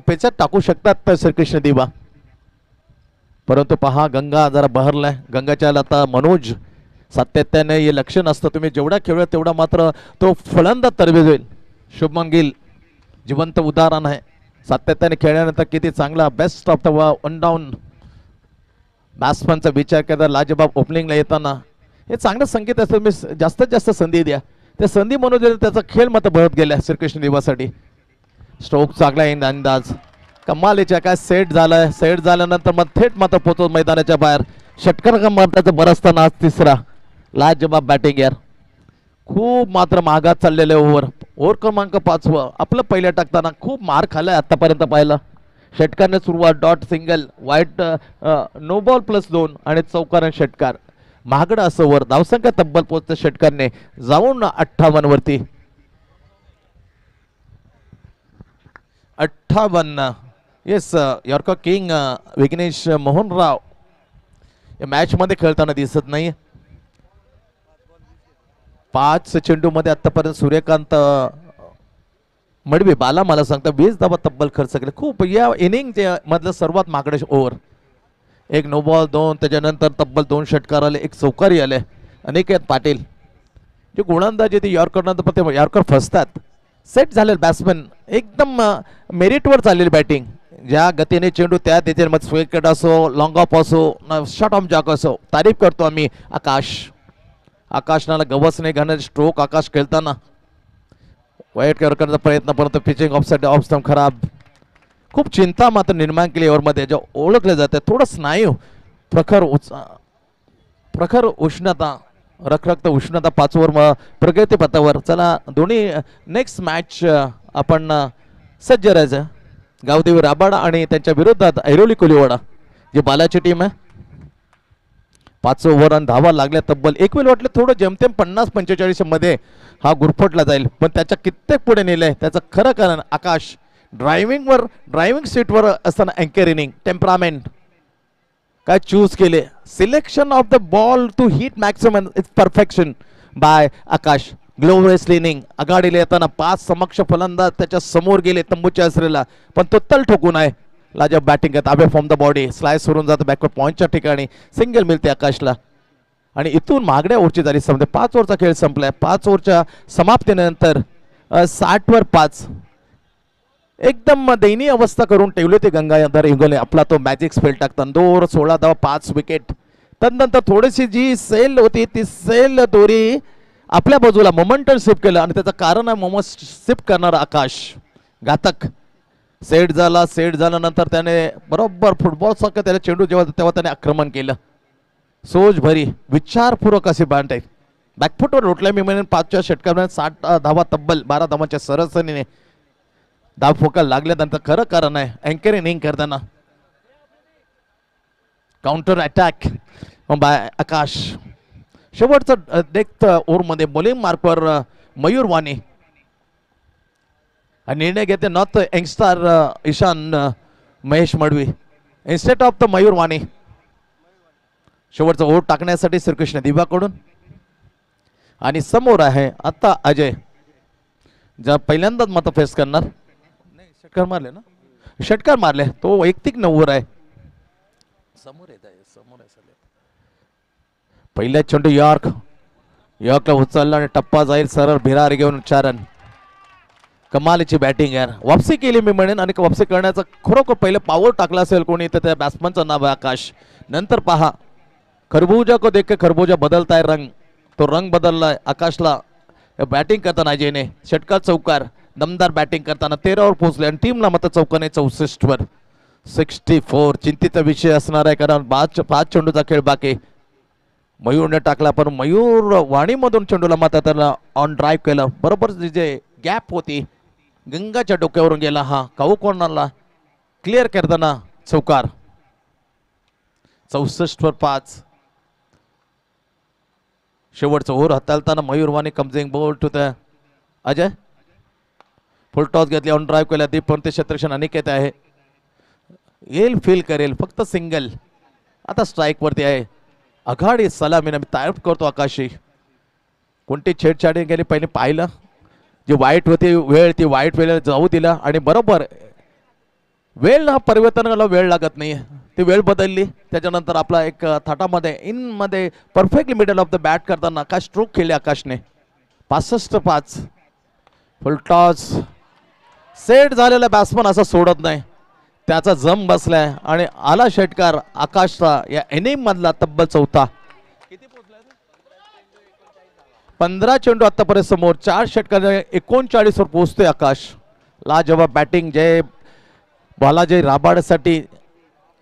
पेचात टाकू शकतात श्रीकृष्ण दिवा. परंतु पहा गंगा जरा बहरलाय. गंगाच्या आता मनोज सातत्याने हे लक्ष नसतं, तुम्ही जेवढा खेळूया तेवढा मात्र तो फलंदाज तरबेज होईल. शुभमन गिल जिवंत उदाहरण आहे, सातत्याने खेळल्यानंतर किती चांगला best of the one down बॅट्समनचा विचार केला. लाजबाब ओपनिंगला येताना हे चांगलं संकेत असतं, मी जास्तीत जास्त संधी द्या, त्या संधी म्हणून त्याचा खेळ मात्र बळत गेला श्रीकृष्ण देवासाठी. स्ट्रोक चांगला आहे, अंदाज कमालीच्या काय सेट झालाय, सेट झाल्यानंतर मग थेट मात्र पोहोचतो मैदानाच्या बाहेर. षटकार का मारण्याचं बरसताना आज तिसरा लाजबाब बॅटिंग यार, खूप मात्र मागात चाललेले ओव्हर क्रमांक 5 आपलं पहिल्या टाकताना खूप मार खाल्लाय आतापर्यंत पाहिलं. षटकारने सुरुवात, डॉट सिंगल, वाईट नो बॉल +2 आणि चौकार षटकार. महागडं असं ओव्हर, धावसंख्या तब्बल पोहोचतं षटकारने जाऊन 58 वरती. 58 yes. Yorker king Vighnesh Mohanrao या मॅच मध्ये खेळताना दिसत नाही. 5 चेंडूमध्ये आतापर्यंत सूर्यकांत मडवी बाला मला सांगता 20 धावा तब्बल खर्च केले. खूप या इनिंग मधलं सर्वात महागडे ओव्हर. एक नो बॉल 2, त्याच्यानंतर तब्बल 2 षटकार आले, 1 चौकारी आले. अनिकेत पाटील जे गोलंदाज ते यॉर्करनंतर पण ते यॉर्कर फसतात. सेट झालेले बॅट्समॅन एकदम मेरिटवर चाललेली बॅटिंग, ज्या गतीने चेंडू त्या देते, मग स्विकेट असो, लॉंग ऑफ असो, शॉर्ट ऑफ जॉक असो, तारीफ करतो आम्ही आकाशनाला गवस नाही घालणारे स्ट्रोक आकाश खेळताना. वाईट करण्याचा प्रयत्न, परंतु पिचिंग ऑफ स्टंप खराब. खूप चिंता मात्र निर्माण केली ओव्हरमध्ये, जे ओळखले जाते थोडं स्नायू प्रखर उष्णता, रखरक्त उष्णता 5 ओव्हर प्रगती पथावर. चला दोन्ही नेक्स्ट मॅच आपण सज्ज राहायचं. गावदेवी राबाडा आणि त्यांच्या विरोधात ऐरोली कोलिवाडा जी बालाची टीम आहे. 5 ओव्हर आणि धावा लागल्या तब्बल. एक वेळ वाटलं थोडं जेमतेम 50-45 मध्ये हा गुरफटला जाईल, पण त्याच्या कित्येक पुढे नेलंय. त्याचं खरं कारण आकाश ड्रायव्हिंग सीटवर असताना अँकर इनिंग टेम्परामेंट काय चूज केले. Selection of the ball to hit maximum it's perfection by Akash. ग्लोवरेस इनिंग आघाडीला येताना 5 समक्ष फलंदाज त्याच्या समोर गेले तंबूच्या आसरेला, पण तो तल ठोकून आहे. लाजब बॅटिंग करत away from the body, slice होऊन जातं बॅकवर्ड पॉईंटच्या ठिकाणी, सिंगल मिळते आकाशला. आणि इथून मागण्या ओव्हरची झाली समजा. 5 ओव्हरचा खेळ संपलाय. 5 ओव्हरच्या समाप्तीनंतर 60 वर 5 एकदम दयनीय अवस्था करून ठेवली ते गंगाधर इंगोले. आपला तो मॅजिक स्पेल टाकताना 2 ओव्हर 16 धावा 5 विकेट. त्यानंतर थोडीशी जी सेल होती ती सेल दोरी आपल्या बाजूला मोमेंटम शिफ्ट केलं, आणि त्याचं कारण आहे मोमेंट शिफ्ट करणारा आकाश घातक. सेट झाल्यानंतर त्याने बरोबर फुटबॉल सारखं त्याला चेंडू तेव्हा त्याने आक्रमण केलं. सोज भरी विचारपूर्वक असे बॅट आहे. बॅकफुटवर लोटलाय मी म्हणेन. 5च्या षटकामध्ये 60 धावा तब्बल 12 धावांच्या सरासरीने धाव फोकायला लागल्यानंतर खरं कारण आहे अँकर इनिंग करताना काउंटर अटॅक बाय आकाश. शेवटचं डेथ ओव्हरमध्ये बॉलिंग मार्कवर मयूर वाणी निर्णय घेते not youngster Ishan Mahesh Madvi instead of the Mayur Wani. शेवटचं ओव्हर टाकण्यासाठी श्रीकृष्ण दिवाकडून. आणि समोर आहे आता अजय, ज्या पहिल्यांदाच मत फेस करणार. नाही षटकार मारले ना, षटकार मारले तो वैयक्तिक 9 ओव्हर आहे. समोर आहे पहिल्या चेंडू यॉर्कला उचलला आणि टप्पा जाईल सरळ भिरार घेऊन 4 रन. कमालीची बॅटिंग यार. वापसी केली मी म्हणेन, आणि वापसी करण्याचं खरोखर पहिलं पाऊल टाकलं असेल कोणी तर त्या बॅट्समनचं नाव आहे आकाश. नंतर पहा खरबूजा को देख के खरबूजा बदलता है रंग, तो रंग बदललाय आकाशला बॅटिंग करताना अजयने. षटकार चौकार दमदार बॅटिंग करताना 13 वर पोहोचले, आणि टीमला मात्र चौकाने 64 वर 64. चिंतेचा विषय असणार आहे, कारण 5 चेंडूचा खेळ बाकी. मयूरने टाकला, पण मयूर वाणीमधून चेंडूला मात्र त्याला ऑन ड्राईव्ह केलं. बरोबर जे गॅप होती गंगाच्या डोक्यावरून गेला हा काऊ कॉर्नरला क्लिअर करताना चौकार. 64 वर 5. शेवटचं ओव्हर हाताळताना मयूर वाणी कमजिंग ball to the Ajay. Full toss घेतली, ऑन ड्राईव्ह केला. दीप पण ते क्षेत्रक्षण अनिकेत आहे, येईल फील करेल फक्त सिंगल. आता स्ट्राईक वरती आहे आघाडी. सलामीने मी तारीफ करतो आकाशी. कोणती छेडछाडी गेली पहिले पाहिलं, जी वाईट होती वेळ ती वाईट वेळेला जाऊ दिला, आणि बरोबर वेळ हा परिवर्तनाला वेळ लागत नाही. ती वेळ बदलली. त्याच्यानंतर आपला एक थाटामध्ये इनमध्ये perfectly middle of the bat करताना काय स्ट्रोक केले आकाशने. 65-5 फुल टॉस. सेट झालेला बॅट्समन असा सोडत नाही, त्याचा जम बसलाय आणि आला षटकार आकाशचा या इनिंग मधला तब्बल 4था. 15 चेंडू आतापर्यंत समोर 4 षटकार 39 वर पोहोचतोय आकाश. लाजवाब बॅटिंग जय बालाजी राबाडसाठी.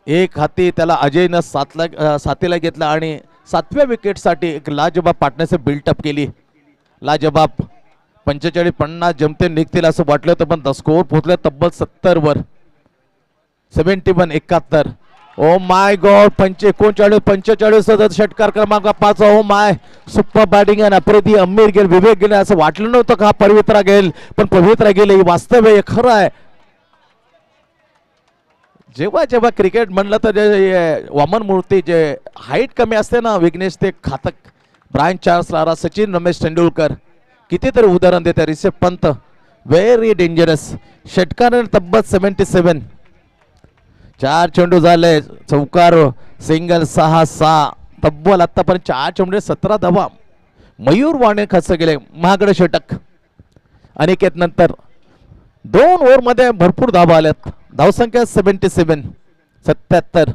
एक हाती त्याला अजयनं साथीला घेतला आणि 7व्या विकेटसाठी एक लाजवाब पार्टनरशिप बिल्टअप केली. लाजवाब 45-50 जमते निघतील असं वाटलं होतं, पण स्कोर पोहोचले तब्बल 70 वर. 71-71. ओ माय गॉड. 45 षटकार क्रमांक 5. ओ माय सुपर बॅटिंग आणि अप्रतिम. अमीर गेल, विवेक गेले असं वाटलं नव्हतं का पवित्रा गेल, पण पवित्रा गेले. ही वास्तव आहे, खरं आहे. जेव्हा जेव्हा क्रिकेट म्हणलं तर वामन मूर्ती जे हाईट कमी असते ना, विघ्नेश ते घातक. Brian Charles Lara, Sachin Ramesh Tendulkar कितीतरी उदाहरण देते. Rishabh Pant very dangerous. षटकार तब्बल 77. 4 चेंडू झाले, चौकार, सिंगल, 6 तब्बल आतापर्यंत 4 चेंडू 17 धावा. मयूर वाणे खर्च गेले. महागडे षटक. अनिकेत नंतर 2 ओव्हर मध्ये भरपूर धावा आल्यात. धावसंख्या 77.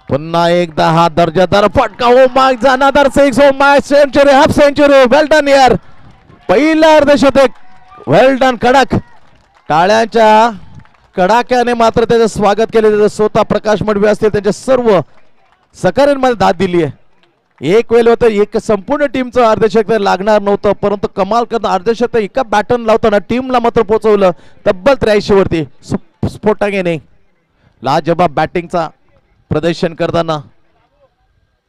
पुन्हा एकदा हा दर्जादार फटका. ओ माय जानादार 6. Oh my century, half century. Well done यार. पहिला अर्धशतक वेल डन. कडक टाळ्यांच्या कडाक्याने मात्र त्याचं स्वागत केले. त्याचं स्वतः प्रकाश मडवी असतील त्यांच्या सर्व सहकाऱ्यांमध्ये दाद दिली आहे. एक वेळ होतं एक संपूर्ण टीमचं अर्धशतक लागणार नव्हतं, परंतु कमाल करणं अर्धशतक एका बॅटन लावताना टीमला मात्र पोहोचवलं तब्बल 83 वरती. स्फोटाने लाजवाब बॅटिंगचा प्रदर्शन करताना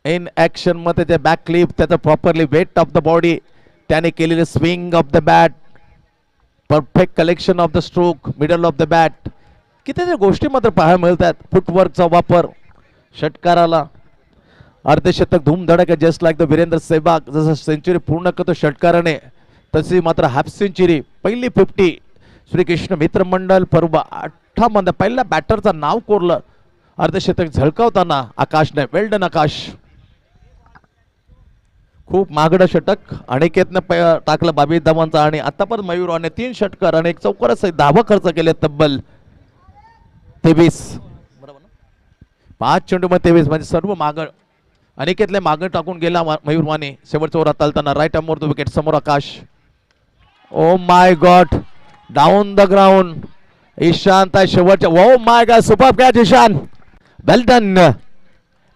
इन ऍक्शन मध्ये ते बॅक क्लिप, त्याचं properly weight of the body, त्याने केलेले swing of the bat, perfect collection of the stroke, middle of the bat, किती गोष्टी मात्र पाहायला मिळतात. फुटवर्कचा वापर षटकाराला. अर्धशतक धूमधडक आहे. Just like the Virender Sehwag जसं सेंचुरी पूर्ण करतो षटकाराने, तशी मात्र हाफ सेंचुरी. पहिली 50 श्रीकृष्ण मित्र मंडळ पर्व 8 मध्ये पहिल्या बॅटरचा नाव कोरलं अर्धशतक झळकावताना आकाशने. वेल डन आकाश. खूप महागडं षटक अनिकेतनं टाकलं 22 धावांचा आणि आतापर्यंत मयूराने 3 षटकार आणि एक चौकारासहित धावा खर्च केले तब्बल 23. 5 चेंडू मध्ये 23 म्हणजे सर्व मागं अनिकेतले मागं टाकून गेला मयूरवाने. शेवटच्या ओव्हरात चालताना राईट अमोर द विकेट समोर Akash. Oh my God. Down the ground. Ishant आहे शेवटच्या. Oh my God super catch Ishan. Well done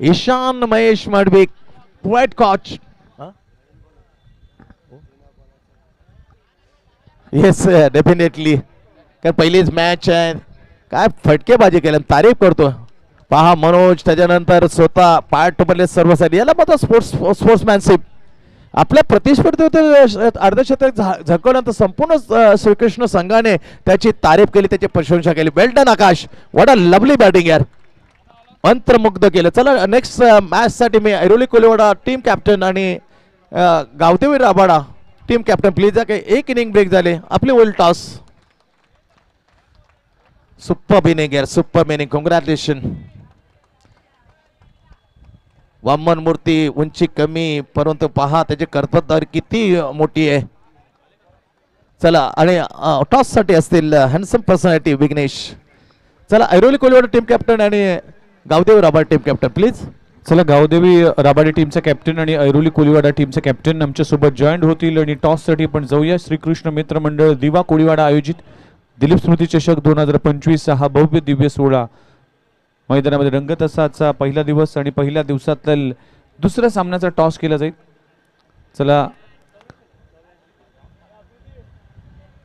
Ishan Mahesh Madvi. Quite catch. Yes definitely. कारण पहिलीच मॅच आहे. काय फटकेबाजी केल्या, तारीफ करतो. पहा मनोज, त्याच्यानंतर स्वतः पाय टोपले सर्वसाठी. याला मात्र स्पोर्ट्समॅनशिप. आपल्या प्रतिस्पर्धी होते अर्धशतक झळकवल्यानंतर संपूर्ण श्रीकृष्ण संघाने त्याची तारीफ केली, त्याची प्रशंसा केली. Well done Akash. What a lovely batting यार. मंत्रमुग्ध केलं. चला नेक्स्ट मॅच साठी मी ऐरोली कोलिवाडा टीम कॅप्टन आणि Gavdevi Rabada team captain please. एक इनिंग ब्रेक झाले. आपली होईल टॉस. सुपर इनिंग यार, सुपर इनिंग. कॉंग्रॅच्युलेशन. वामन मूर्ती उंची कमी, परंतु पहा त्याची कर्तबगारी किती मोठी आहे. चला आणि टॉस साठी असतील हँडसम पर्सनॅलिटी विघ्नेश. चला ऐरोली कोलिवाडा टीम कॅप्टन आणि Gavdevi Rabada team captain please. चला गावदेवी राबाडी टीमचा कॅप्टन आणि ऐरोली कोलिवाडा टीमचा कॅप्टन आमच्या सोबत जॉईंट होतील आणि टॉस साठी पण जाऊया. श्रीकृष्ण मित्र मंडळ दिवा कोळीवाडा आयोजित दिलीप स्मृती चषक 2025 हा भव्य दिव्य सोहळा मैदानामध्ये रंगत असाचा पहिला दिवस आणि पहिल्या दिवसातील दुसऱ्या सामन्याचा टॉस केला जाईल. चला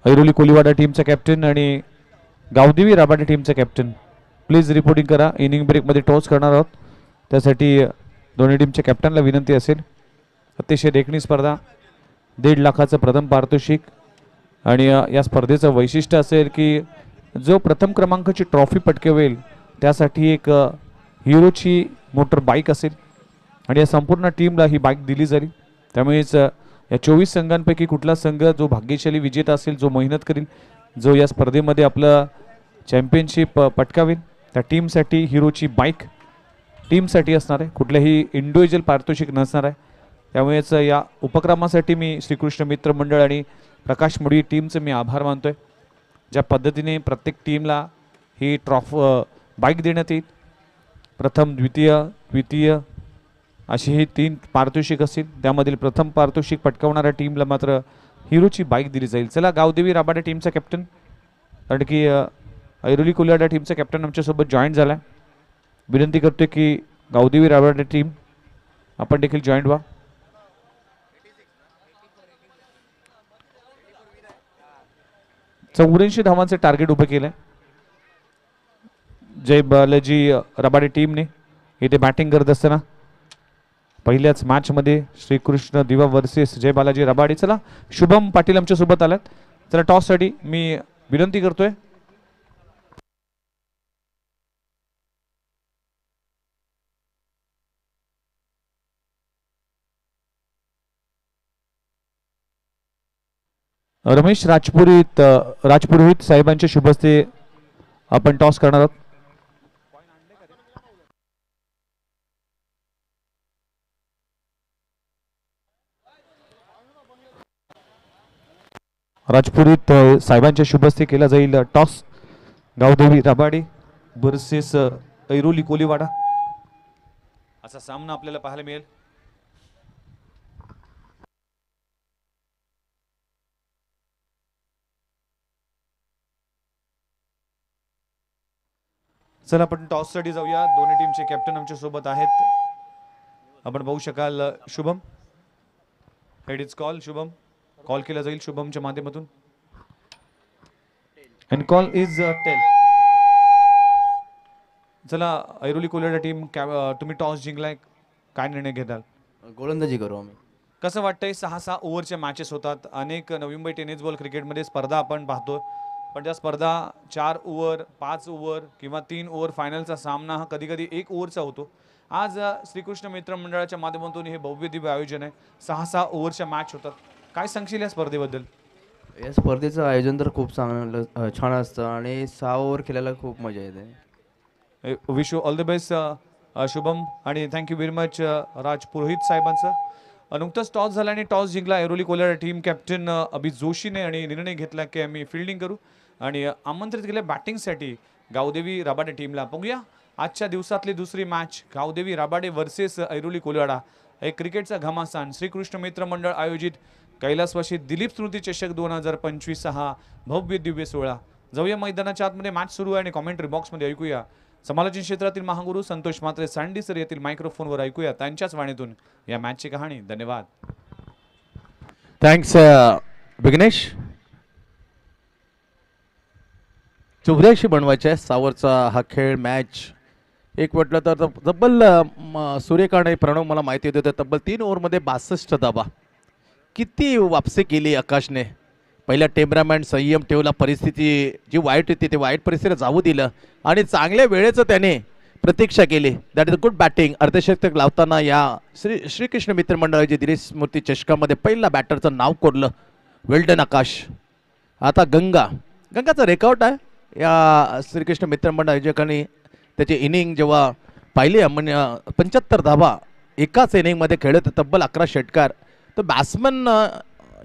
ऐरोली कोलिवाडा टीमचा कॅप्टन आणि गावदेवी राबाडी टीमचा कॅप्टन प्लीज रिपोर्टिंग करा. इनिंग ब्रेकमध्ये टॉस करणार आहोत, त्यासाठी दोन्ही टीमच्या कॅप्टनला विनंती असेल. अतिशय देखणी स्पर्धा, 1.5 लाखाचं प्रथम पारितोषिक आणि या स्पर्धेचं वैशिष्ट्य असेल की जो प्रथम क्रमांकाची ट्रॉफी पटकावेल त्यासाठी एक हिरोची मोटर बाईक असेल आणि या संपूर्ण टीमला ही बाईक दिली जाईल. त्यामुळेच या 24 संघांपैकी कुठला संघ जो भाग्यशाली विजेता असेल, जो मेहनत करेल, जो या स्पर्धेमध्ये आपलं चॅम्पियनशिप पटकावेल त्या टीमसाठी हिरोची बाईक टीमसाठी असणार आहे, कुठल्याही इंडिव्हिज्युअल पारितोषिक नसणार आहे. त्यामुळेच या उपक्रमासाठी मी श्रीकृष्ण मित्र मंडळ आणि प्रकाश मुडी टीमचे मी आभार मानतोय. ज्या पद्धतीने प्रत्येक टीमला ही बाईक देण्यात येईल, प्रथम द्वितीय अशी ही 3 पारितोषिक असतील. त्यामधील प्रथम पारितोषिक पटकावणाऱ्या टीमला मात्र हिरोची बाईक दिली जाईल. चला गावदेवी राबाडे टीमचा कॅप्टन, कारण की ऐरोली कोलियाडा टीमचा कॅप्टन आमच्यासोबत जॉईन झाला. विनंती करतोय की गावदेवी राबाडे टीम आपण देखील जॉईन व्हा. चौऱ्याऐंशी धावांचे टार्गेट उभं केलंय जय बालाजी रबाडे टीमने. इथे बॅटिंग करत असताना पहिल्याच मॅच मध्ये श्रीकृष्ण दिवा वर्सेस जय बालाजी रबाडे. चला शुभम पाटील आमच्या सोबत आलात. चला टॉस साठी मी विनंती करतोय. रमेश राजपुरोहित साहेबांच्या शुभ हस्ते आपण टॉस करणार आहोत. राजपुरोहित साहेबांच्या शुभ हस्ते केला जाईल टॉस. गावदेवी राबाडे वर्सेस ऐरोली कोलीवाडा असा सामना आपल्याला पाहायला मिळेल. चला आपण टॉस साठी जाऊया. दोन्ही टीमचे कॅप्टन आमच्या सोबत आहेत. आपण पाहू शकाल Shubham. Head is call. Shubham call केला जाईल शुभमच्या माध्यमातून. And call is tail. चला ऐरोली कोलियाडा टीम तुम्ही टॉस जिंकलाय, काय निर्णय घेताल? गोलंदाजी करू आम्ही. कसं वाटतंय? 6-6 ओव्हरच्या मॅचेस होतात. अनेक नवी मुंबई टेनिस बॉल क्रिकेटमध्ये स्पर्धा आपण पाहतो, पण त्या स्पर्धा 4 ओव्हर 5 ओव्हर किंवा 3 ओव्हर फायनलचा सामना हा कधी कधी 1 ओव्हरचा होतो. आज श्रीकृष्ण मित्र मंडळाच्या माध्यमातून हे भव्य दिव्य आयोजन आहे. 6-6 ओव्हरच्या मॅच होतात. काय सांगशील या स्पर्धेबद्दल? या स्पर्धेचं आयोजन तर खूप चांगलं छान असतं आणि 6 ओव्हर खेळायला खूप मजा येते. Wish you all the best Shubham आणि thank you very much Raj Purohit साहेबांचं. नुकताच टॉस झाला आणि टॉस जिंकला ऐरोली कोलियाडा टीम कॅप्टन अभि जोशीने आणि निर्णय घेतला की आम्ही फिल्डिंग करू आणि आमंत्रित केलं बॅटिंगसाठी गावदेवी राबाडे टीमला. बघूया आजच्या दिवसातली दुसरी मॅच गावदेवी राबाडे वर्सेस ऐरोली कोलियाडा. एक क्रिकेटचा घमासान श्रीकृष्ण मित्र मंडळ आयोजित कैलासवासी दिलीप स्मृती चषक 2025 हा भव्य दिव्य सोहळा. जाऊया मैदानाच्या आतमध्ये. मॅच सुरू आहे आणि कॉमेंट्री बॉक्समध्ये ऐकूया समालोचन क्षेत्रातील महागुरु संतोष म्हात्रे सँडी सर येथील मायक्रोफोनवर ऐकूया त्यांच्याच वाणीतून या मॅचची कहाणी. धन्यवाद. थँक्स विघ्नेश. 84 बनवायचे सावरचा हा खेळ मॅच एक म्हटलं तर तब्बल सूर्यकांत आणि प्रणव मला माहिती होते तब्बल 3 ओव्हरमध्ये 62 धावा. किती वापसी केली आकाशने. पहिला टेम्परामेंट संयम ठेवला. परिस्थिती जी वाईट होती ते वाईट परिस्थितीला जाऊ दिलं आणि चांगल्या वेळेचं त्याने प्रतीक्षा केली. That is good batting. अर्धशतक लावताना या श्रीकृष्ण मित्र मंडळाची दिलीप स्मृती चषकामध्ये पहिला बॅटरचं नाव कोरलं. वेल्डन आकाश. आता गंगाचा रेकॉर्ड आहे या श्रीकृष्ण मित्र मंडळ आयोजकांनी. त्याची इनिंग जेव्हा पाहिली 75 धावा एकाच इनिंगमध्ये खेळत तब्बल 11 षटकार. तर बॅट्समन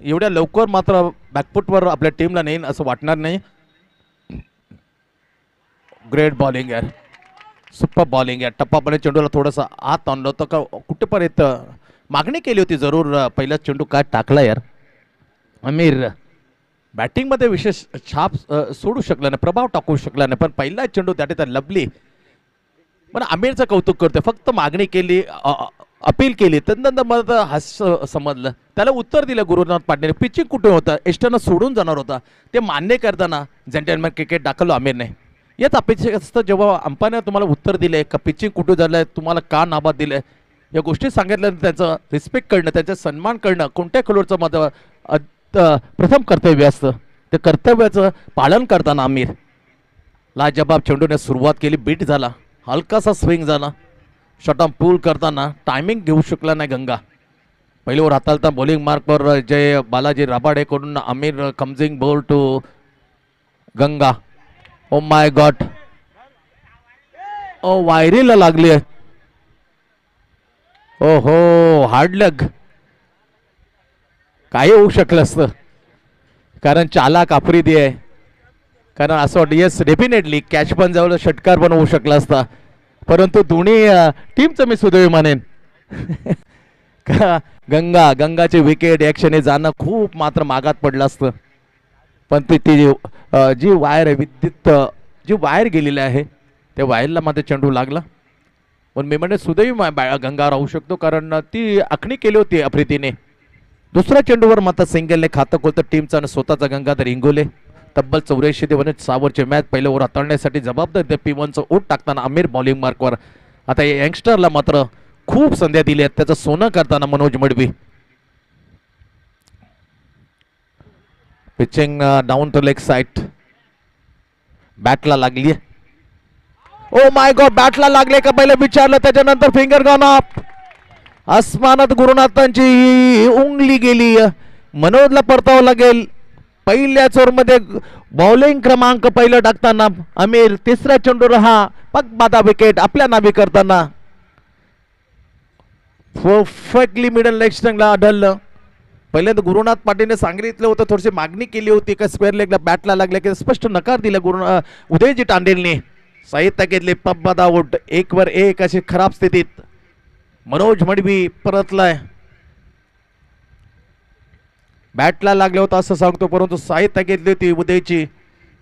एवढ्या लवकर मात्र बॅकफुटवर आपल्या टीमला नेईन असं वाटणार नाही. ग्रेट बॉलिंग यार. सुपर बॉलिंग यार. टप्पापणे चेंडूला थोडंसं आत आणलं होतं का कुठेपर्यंत मागणी केली होती जरूर. पहिलाच चेंडू काय टाकला यार. आमिर बॅटिंगमध्ये विशेष छाप सोडू शकला नाही, प्रभाव टाकू शकला नाही, पण पहिला चेंडू त्या ठिकाणी लभली. पण आमिरचं कौतुक करते. फक्त मागणी केली, अपील केली, त्यानंतर मला हास्य समजलं. त्याला उत्तर दिलं गुरुनाथ पाटणे. पिचिंग कुठे होतं, एस्टर्न सोडून जाणार होता ते मान्य करताना जेंटलमॅन क्रिकेट दाखवलं आमिरने. याच अपेक्षा असतं जेव्हा अंपायरने तुम्हाला उत्तर दिले का पिचिंग कुठे झालंय, तुम्हाला का नाबाद दिलंय, या गोष्टी सांगितल्यानंतर त्याचं रिस्पेक्ट करणं, त्याचा सन्मान करणं कोणत्या खेळाडूचं माझं प्रथम कर्तव्य असतं. ते कर्तव्याचं पालन करताना आमिर लाजवाब चेंडूने सुरुवात केली. बीट झाला, हलकासा स्विंग झाला. शॉर्ट पूल करताना टायमिंग घेऊ शकला नाही गंगा. पहिल्या ओव्हर हाताळता बॉलिंग मार्कवर जय बालाजी राबाडेकडून आमिर कम्झिंग बॉल टू गंगा. Oh my God. वायरीला लागली आहे. ओ हो, हार्ड लग. काही होऊ शकलं असतं, कारण चालाक आफ्रिदी आहे. कारण असं वाटतं येस डेफिनेटली कॅच पण जवळ षटकार पण होऊ शकला असता, परंतु दोन्ही टीमचं मी सुदैवी मानेन. का गंगाचे विकेट या क्षणी जाणं खूप मात्र मागात पडलं असतं, पण ती जी वायर आहे, विद्युत जी वायर गेलेली आहे त्या वायरला मात्र चेंडू लागला. पण मी म्हणजे सुदैवी गंगा राहू शकतो, कारण ती आखणी केली होती आफ्रिदीने. दुसऱ्या चेंडूवर मात्र सिंगलने खातं खोलतं टीमचा आणि स्वतःचा गंगाधर इंगोले. तब्बल 84 ते 6 मॅच पहिल्या ओव्हर हाताळण्यासाठी जबाबदार ते P1चं ओट टाकताना आमिर बॉलिंग मार्कवर. आता या यंगस्टरला मात्र खूप संध्या दिली आहेत, त्याचं सोनं करताना Manoj Madvi. Pitching down to leg side. बॅटला लागली. ओ माय गॉड, बॅटला लागले का पहिलं विचारलं, त्याच्यानंतर फिंगर गॉन अप. आसमानात गुरुनाथांची उंगली गेली. मनोजला परतावं लागेल. पहिल्याच ओव्हरमध्ये बॉलिंग क्रमांक पहिलं टाकताना आमिर, तिसऱ्या चेंडूवर हा पगबादा विकेट आपल्या नावी करताना परफेक्टली मिडल लेग स्टंगला आढळलं. पहिल्यांदा गुरुनाथ पाटीलने सांगितलं होतं, थोडीशी मागणी केली होती का स्क्वेअर लेगला बॅटला लागल्या, की स्पष्ट नकार दिला उदयजी तांडेलने. साहित्य घेतले, पगबादा आउट. 1वर 1 अशी खराब स्थितीत मनोज मडवी परतलाय. बॅटला लागले होता असं सांगतो, परंतु साहित्य घेतली होती उदयची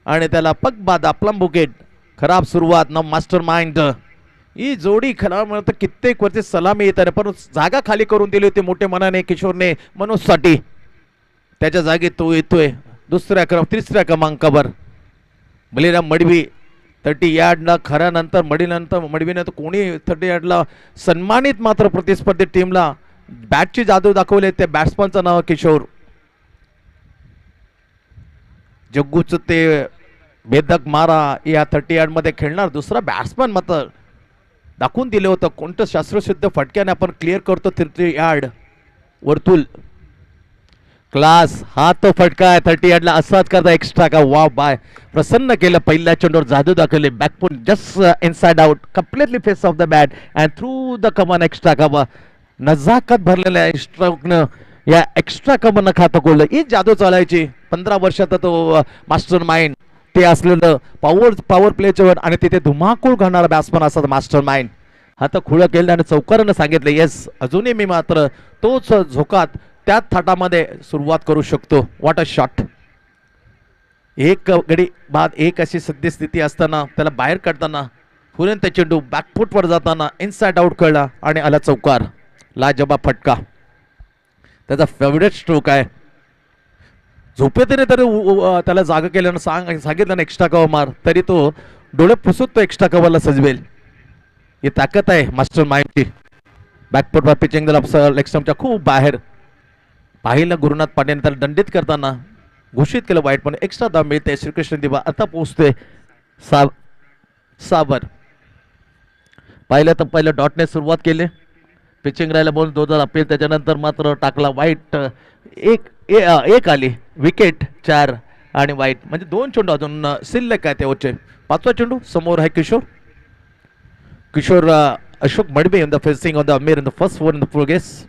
आणि त्याला पगबादा प्लम बुकेट. खराब सुरुवात न मास्टर माइंड. ही जोडी खरा म्हणत कित्येक वरती सलामी येत आहे, पण जागा खाली करून दिली होती मोठे मनाने किशोरने मनोजसाठी. त्याच्या जागी तो येतोय तिसऱ्या क्रमांकावर. बलिराम मडवी 30 यार्डला खऱ्या नंतर मडवीने तर कोणी 30 यार्डला सन्मानित मात्र प्रतिस्पर्धी टीमला बॅटची जादू दाखवले. त्या बॅट्समनचं नाव किशोर. जग्गूच ते भेदक मारा या 30 यार्ड मध्ये खेळणार दुसरा बॅट्समन मात्र दाखवून दिलं होतं, कोणतं शास्त्रशुद्ध फटक्याने आपण क्लिअर करतो 30 यार्ड वर्तुल. क्लास हा तो फटका आहे 30 यार्डला, असाच करता एक्स्ट्रा का. वा बाय, प्रसन्न केलं. पहिल्या चेंडूवर जादू दाखवले. Back foot just inside out, completely face off the bat and through the common extra cover. नजाकत भरलेल्या स्ट्रोकनं या एक्स्ट्रा कमन खातं खोललं. ही जादू चालायची 15 वर्षात तो मास्टर माइंड ते असलेलं पॉवर प्लेच्यावर आणि तिथे धुमाकूळ घालणारा बॅट्समन असतात मास्टर माइंड. आता खुळं केलं आणि चौकारानं सांगितलं येस अजूनही मी मात्र तोच झोकात त्याच थाटामध्ये सुरुवात करू शकतो. What a shot. एक गडी बाद एक अशी सद्यस्थिती असताना त्याला बाहेर काढताना फुरेंत चेंडू बॅकफुटवर जाताना इनसाइड आउट कळला आणि आला चौकार. लाजबाब फटका. त्याचा फेवरेट स्ट्रोक आहे. झोपेतने तरी त्याला जागा केल्यानं सांगितलं ना एक्स्ट्रा कव्हर मार, तरी तो डोळे पुसत तो एक्स्ट्रा कव्हरला सजवेल. ही ताकद आहे मास्टर माइंडची. बॅकफुटवर पिचिंग लेग स्टंपच्या खूप बाहेर. पाहिलं गुरुनाथ पाटील त्याला दंडित करताना घोषित केलं वाईट, पण एक्स्ट्रा धाव मिळते. श्रीकृष्ण दिवा आता पोहोचते सावर. पाहिलं तर पहिलं डॉटने सुरुवात केली. पिचिंग राहिला बोल 2000 अपील, त्याच्यानंतर मात्र टाकला वाईट. एक आली विकेट 4 आणि वाईट, म्हणजे 2 चेंडू अजून शिल्लक आहे त्यावरचे. 5वा चेंडू समोर आहे Kishor Ashok Madbe in the facing on the Aamir in the first over in the progress.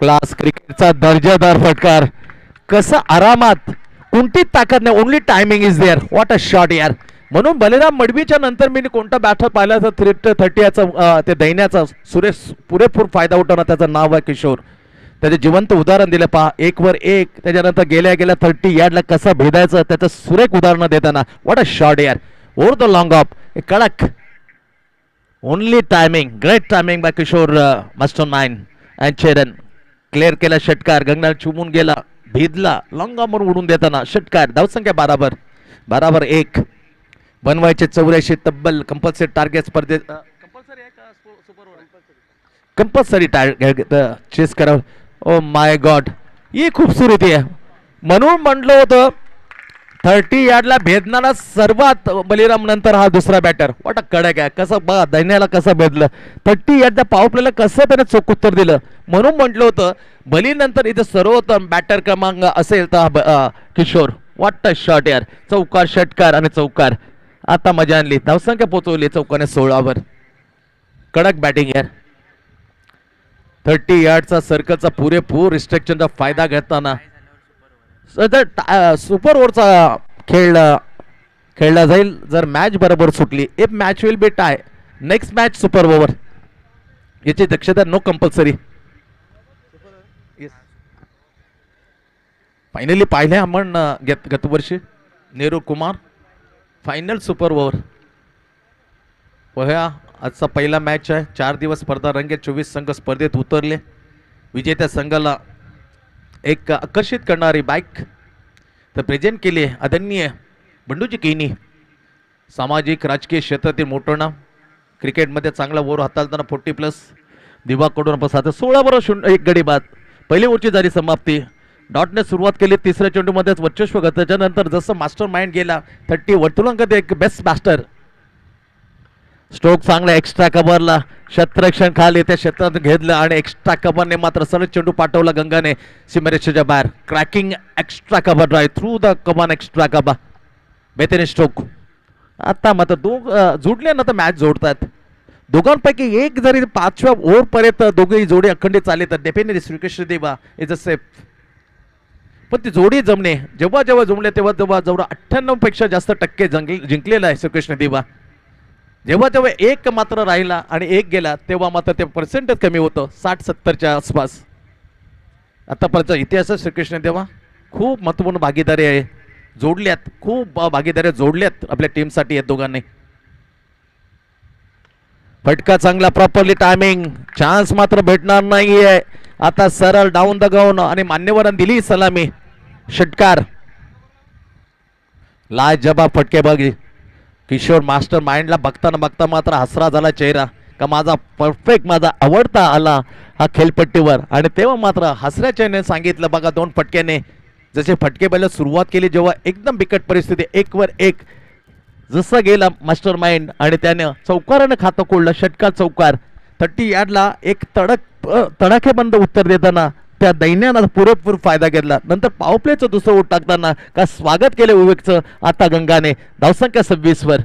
Class क्रिकेटचा दर्जेदार फटकार. कसं आरामात, कोणतीच ताकद नाही, only timing is there. What a shot यार. म्हणून बलिराम मडवीच्या नंतर मी कोणता बॅटर पाहिला तर 30 ते दैन्याचा पुरेपूर फायदा उठवणं त्याचं नाव आहे किशोर. त्याचे जिवंत उदाहरण दिलं पहा. 1वर 1, त्याच्यानंतर गेल्या 30 यार्डला कसं भेदायचं त्याचं सुरेख उदाहरण देताना. व्हॉट अ शॉट यार. ओव्हर द लॉंग ऑफ, कडक. Only timing, great timing by Kishor mastermind and Cheran. Clear केला षटकार. गंगना चुमून गेला, भेदला, लॉंग ऑफवर उडून देताना षटकार. धावसंख्या 12-1 बनवायचे 84 तब्बल. कंपल्सरी टार्गेट स्पर्धेत कंपल्सरी टार्गेट चेस करा. ओ माय गॉड, ही खूबसूरती आहे. म्हणून म्हटलं होतं 30 यार्डला भेदणारा सर्वात बलिराम नंतर हा दुसरा बॅटर. वाट कडक आहे. कसं बघा दैन्याला कसं भेदलं. 30 यार्डच्या पॉवर प्लेला कसं त्याने चोख उत्तर दिलं. म्हणून म्हटलं होतं बली नंतर इथे सर्वोत्तम बॅटर क्रमांक असेल तर किशोर. वाट शॉट यार. चौकार, षटकार आणि चौकार. आता मजा आणली, धावसंख्या पोहोचवली चौकाने 16वर. कडक बॅटिंग यार. 30 यार्डचा सर्कलचा पुरेपूर रिस्ट्रिक्शनचा फायदा घेताना सुपर ओव्हरचा खेळला जाईल. जर मॅच बरोबर सुटली, if match will be tie, next match super over, याची दक्षता नो कंपल्सरी. फायनली पाहिले आपण गतवर्षी Nehru Kumar final super over. वह्या आजचा पहिला मॅच आहे. 4 दिवस स्पर्धा रंगेत. 24 संघ स्पर्धेत उतरले. विजेत्या संघाला एक आकर्षित करणारी बाईक तर प्रेझेंट केली आदरणीय बंडूजी केनी. सामाजिक राजकीय क्षेत्रातील मोठं नाव, क्रिकेटमध्ये चांगला ओव्हर हाताळताना 40+ दिवाकडून 16 1 गडी बाद. पहिली ओव्हरची झाली समाप्ती. डॉटने सुरुवात केली. तिसऱ्या चेंडूमध्येच वर्चस्व घेतलं. त्याच्यानंतर जसं मास्टर माइंड गेला 30 वर्तुळांकात एक बेस्ट मास्टर. स्ट्रोक चांगला एक्स्ट्रा कव्हरला, क्षेत्ररक्षण खाली त्या क्षेत्रात घेतलं आणि एक्स्ट्रा कव्हरने मात्र सरळ चेंडू पाठवला गंगाने सीमारेषेच्या बाहेर. Cracking extra cover drive through the cover extra cover. बेहतरीन स्ट्रोक. आता मात्र जोडले ना तर मॅच जोडतात. दोघांपैकी एक जरी 5व्या ओव्हरपर्यंत दोघेही जोडी अखंडित चालले तर डेफिनेटली श्रीकृष्ण देवा इज अ सेफ. पण ती जोडी जमणे जेव्हा जमले तेव्हा 98 पेक्षा जास्त टक्के जिंकलेला आहे श्रीकृष्ण देवा. जेव्हा एक मात्र राहिला आणि एक गेला तेव्हा मात्र ते पर्सेंटेज कमी होतं 60-70च्या आसपास. आतापर्यंत इतिहासात श्रीकृष्ण देवा खूप महत्त्वपूर्ण भागीदारी आहे. जोडल्यात, खूप भागीदारी जोडल्यात आपल्या टीमसाठी आहेत दोघांनी. फटका चांगला, प्रॉपरली टायमिंग. चान्स मात्र भेटणार नाहीये. आता सरळ डाऊन द ग्राउंड आणि मान्यवरांनी दिली सलामी. षटकार. लाजवाब फटकेबाजी. किशोर मास्टर माइंडला बघता मात्र हसरा झाला चेहरा का माझा परफेक्ट, माझा आवडता आला हा खेळपट्टीवर. आणि तेव्हा मात्र हसऱ्या चेहऱ्याने सांगितलं बघा 2 फटक्याने जसे फटके पहिला सुरुवात केली जेव्हा एकदम बिकट परिस्थिती 1 वर 1 जसं गेला मास्टर माइंड आणि त्याने चौकारानं खातं कोळलं. षटकार चौकार. 30 यार्डला एक तडाखेबंद उत्तर देताना त्या दैन्यानं पुरेपूर फायदा घेतला. नंतर पॉवरप्लेचं दुसरं ओट टाकताना का स्वागत केले विवेकचं आता गंगाने. धावसंख्या 26 वर.